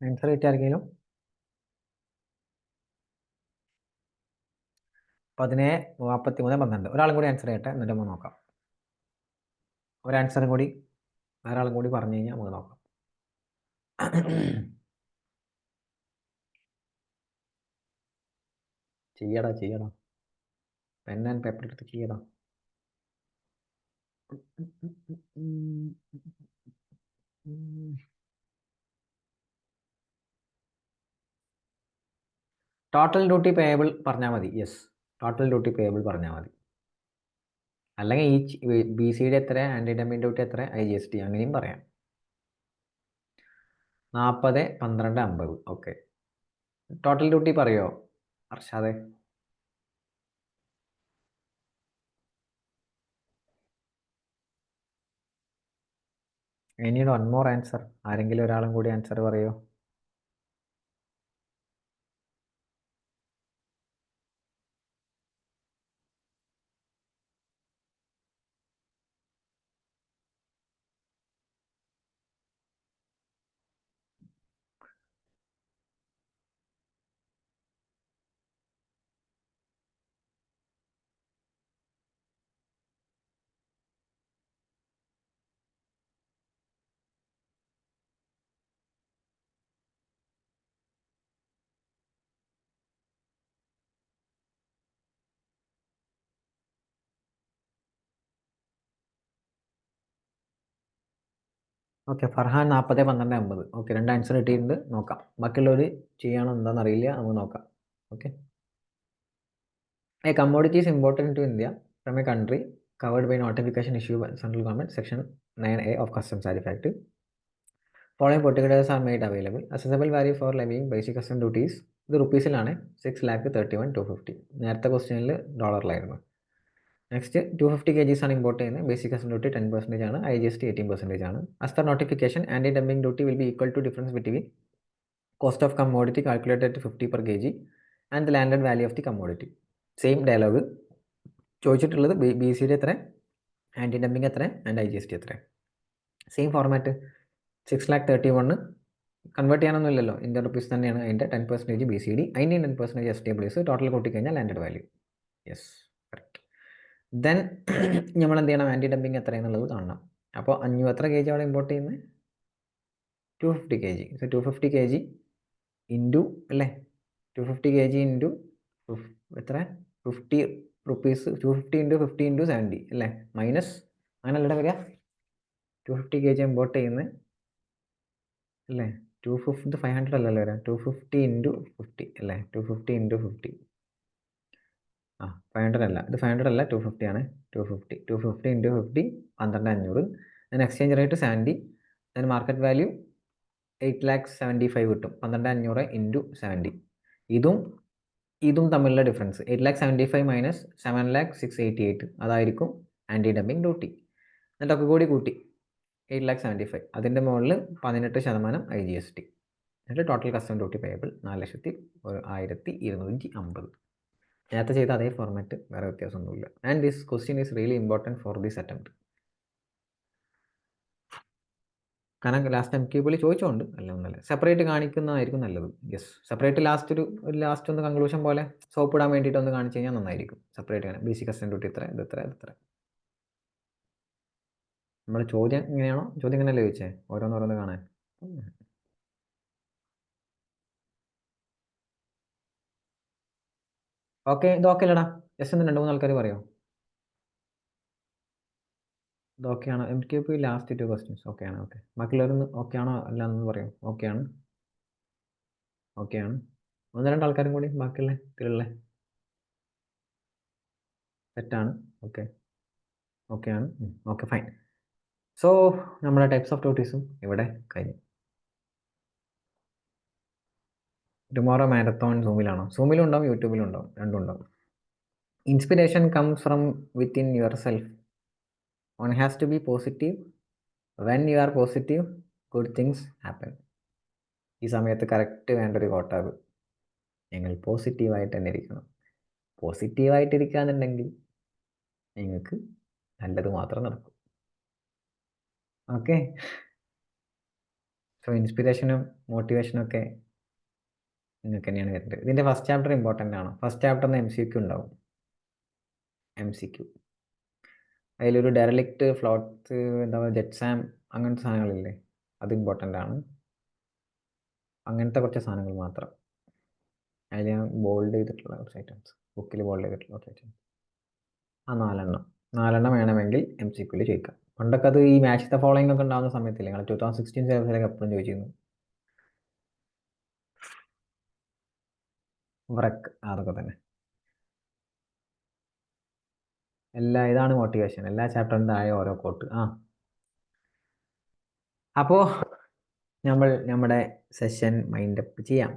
ആൻസർ കിട്ടിയാർക്കെങ്കിലും 17:43:12. ഒരാളും കൂടി ആൻസർ ചെയ്യട്ടെ, എന്നിട്ട് നമുക്ക് നോക്കാം. ഒരു ആൻസറും കൂടി ഒരാളും കൂടി പറഞ്ഞു കഴിഞ്ഞാൽ നമുക്ക് നോക്കാം. ചെയ്യടാ പെൻ ആൻഡ് പേപ്പർ എടുത്ത് ചെയ്യടാ. ടോട്ടൽ ഡ്യൂട്ടി പേയബിൾ പറഞ്ഞാൽ മതി. യെസ്, ടോട്ടൽ ഡ്യൂട്ടി പേയബിൾ പറഞ്ഞാൽ മതി. അല്ലെങ്കിൽ ഈ ബി സി ഡി എത്ര, ആൻറ്റി ഡംപിങ് ഡ്യൂട്ടി എത്ര, IGST അങ്ങനെയും പറയാം. 40:12:50. ഓക്കെ, ടോട്ടൽ ഡ്യൂട്ടി പറയോ അർഷാദെ? ഇനി വൺ മോർ ആൻസർ. ആരെങ്കിലും ഒരാളും കൂടി ആൻസർ പറയോ? ഓക്കെ, ഫർഹാൻ 40:12:50. ഓക്കെ, 2 ആൻസർ കിട്ടിയിട്ടുണ്ട്. നോക്കാം ബാക്കിയുള്ളവർ ചെയ്യണോ എന്താണെന്ന് അറിയില്ല, നമുക്ക് നോക്കാം. Okay, a commodity is important to India from a country covered by notification issued by central government, section 9A of Customs Tariff Act. Following particulars are made available. Assessable value for levying basic custom duties ഇത് റുപ്പീസിലാണ് 6,31,250. നേരത്തെ ക്വസ്റ്റ്യനിൽ ഡോളറിലായിരുന്നു. Next 250 kgs ആണ് import ചെയ്യുന്നത്. Basic custom duty 10% ആണ്, IGST 18% ആണ്. As per notification anti dumping duty will be equal to difference between cost of commodity calculated at 50 per kg and the landed value of the commodity. Same dialogue ചോദിച്ചിട്ടുള്ളത് BCD എത്ര, anti dumping എത്ര, and IGST എത്ര. Same format. 6,31,000 convert ചെയ്യാനൊന്നും ഇല്ലല്ലോ, Indian rupees തന്നെയാണ്. അതിൻ്റെ 10% BCD, അതിൻ്റെ 10% STWs, total കൂട്ടിക്കഴിഞ്ഞാൽ landed value. Yes, correct. Then നമ്മൾ എന്ത് ചെയ്യണം, ആൻറ്റി ഡംപിങ് എത്രയെന്നുള്ളത് കാണണം. അപ്പോൾ എത്ര kg അവിടെ ഇമ്പോർട്ട് ചെയ്യുന്നത്? 250 kg. സോ 250 kg ഇൻറ്റു അല്ലേ, 250 kg ഇൻറ്റു എത്ര, 50 റുപ്പീസ്. 250 ഇൻറ്റു 50 ഇൻറ്റു 70 അല്ലേ, മൈനസ് അങ്ങനെയല്ലേ വരിക. 250 kg ഇമ്പോർട്ട് ചെയ്യുന്നത് അല്ലേ, 250 500 അല്ലല്ലോ വരാം. 250 ഇൻറ്റു 50 അല്ലേ, 250 ഇൻറ്റു 50. 500 അല്ല, ഇത് 500 അല്ല, 250 ആണ്. 250 into 50 12,500. Then exchange rate 70. Then market value 8,75,000 കിട്ടും. 12,500 ഇൻറ്റു 70. ഇതും തമ്മിലുള്ള ഡിഫറൻസ് 8,75,000 മൈനസ് 7,688 അതായിരിക്കും ആൻറ്റി ഡംപിങ് ഡ്യൂട്ടി. എന്നിട്ടൊക്കെ കൂടി കൂട്ടി 8,75,000. അതിൻ്റെ മുകളിൽ 18% IGST. എന്നിട്ട് ടോട്ടൽ കസ്റ്റം ഡ്യൂട്ടി പേയബിൾ 4,01,250. നേരത്തെ ചെയ്ത അതേ ഫോർമാറ്റ്, വേറെ വ്യത്യാസമൊന്നുമില്ല. And this question is really important for this attempt. കാരണം ലാസ്റ്റ് MQയിൽ ചോദിച്ചോണ്ട് അല്ല ഒന്നല്ല, സെപ്പറേറ്റ് കാണിക്കുന്നതായിരിക്കും നല്ലത്. യെസ്, സെപ്പറേറ്റ് ലാസ്റ്റ് ഒന്ന് കൺക്ലൂഷൻ പോലെ സോപ്പ് ഇടാൻ വേണ്ടിയിട്ട് ഒന്ന് കാണിച്ചു കഴിഞ്ഞാൽ നന്നായിരിക്കും. സെപ്പറേറ്റ് കാണാം, ബേസിക് കസ്റ്റം ഡ്യൂട്ടി ഇത്ര, ഇത് ഇത്ര. നമ്മുടെ ചോദ്യം ഇങ്ങനെയാണോ? ചോദ്യം ഇങ്ങനെയല്ലേ ചോദിച്ചേ, ഓരോന്നോരോന്ന് കാണാൻ. ഓക്കെ, ഇത് ഓക്കെ അല്ലടാ? ജസ്റ്റ് ഒന്ന് 2-3 ആൾക്കാർ പറയോ ഇത് ഓക്കെ ആണോ? MQP ലാസ്റ്റ് 2 ക്വസ്റ്റ്യൻസ് ഓക്കെ ആണ്. ഓക്കെ, ബാക്കിയുള്ളവരൊന്ന് ഓക്കെ ആണോ അല്ല എന്ന് പറയും. ഓക്കെ ആണ്. 1-2 ആൾക്കാരും കൂടി ബാക്കിയുള്ള ഇതിലുള്ള സെറ്റാണ്. ഓക്കെ ആണ്. Okay, fine. സോ നമ്മുടെ ടൈപ്സ് ഓഫ് ഡ്യൂട്ടീസും ഇവിടെ കഴിഞ്ഞു. Tomorrow marathon സൂമിലാണോ? സൂമിലും ഉണ്ടാവും, യൂട്യൂബിലും ഉണ്ടാവും, രണ്ടും ഉണ്ടാവും. Inspiration comes from within yourself. One has to be positive. When you are positive, good things happen. ഈ സമയത്ത് കറക്റ്റ് വേണ്ട ഒരു കോട്ടാവ്. നിങ്ങൾ പോസിറ്റീവായിട്ട് തന്നെ ഇരിക്കണം. പോസിറ്റീവായിട്ടിരിക്കുകയെന്നുണ്ടെങ്കിൽ നിങ്ങൾക്ക് നല്ലത് മാത്രം നടക്കും. ഓക്കെ, സോ ഇൻസ്പിറേഷനും മോട്ടിവേഷനും ഒക്കെ നിങ്ങൾക്ക് തന്നെയാണ് വരുന്നത്. ഇതിൻ്റെ ഫസ്റ്റ് ചാപ്റ്റർ ഇമ്പോർട്ടൻ്റ് ആണ്. ഫസ്റ്റ് ചാപ്റ്ററിന് MCQ ഉണ്ടാവും. MCQ അതിലൊരു ഡെറലിക്റ്റ് ഫ്ലോട്ട്സ് എന്താ പറയുക ജെറ്റ്സാം അങ്ങനത്തെ സാധനങ്ങളില്ലേ, അത് ഇമ്പോർട്ടൻ്റ് ആണ്. അങ്ങനത്തെ കുറച്ച് സാധനങ്ങൾ മാത്രം അതിൽ ഞാൻ ബോൾഡ് ചെയ്തിട്ടുള്ള കുറച്ച് ഐറ്റംസ്, ബുക്കിൽ ബോൾഡ് ചെയ്തിട്ടുള്ള കുറച്ച് ഐറ്റംസ്. ആ 4 എണ്ണം വേണമെങ്കിൽ MCQയിൽ ചോദിക്കാം. പണ്ടൊക്കെ അത് ഈ മാച്ച് ദ ഫോളോയിങ് ഒക്കെ ഉണ്ടാകുന്ന സമയത്തില്ലേ, നിങ്ങൾ 2016 സെലക്ട് എപ്പോഴും ചോദിച്ചിരുന്നു. വർക്ക് അതൊക്കെ തന്നെ. ഇതാണ് മോട്ടിവേഷൻ. എല്ലാ ചാപ്റ്ററിൻ്റെ ആയ ഓരോ കോട്ട്. അപ്പോൾ നമ്മൾ നമ്മുടെ സെഷൻ മൈൻഡപ്പ് ചെയ്യാം.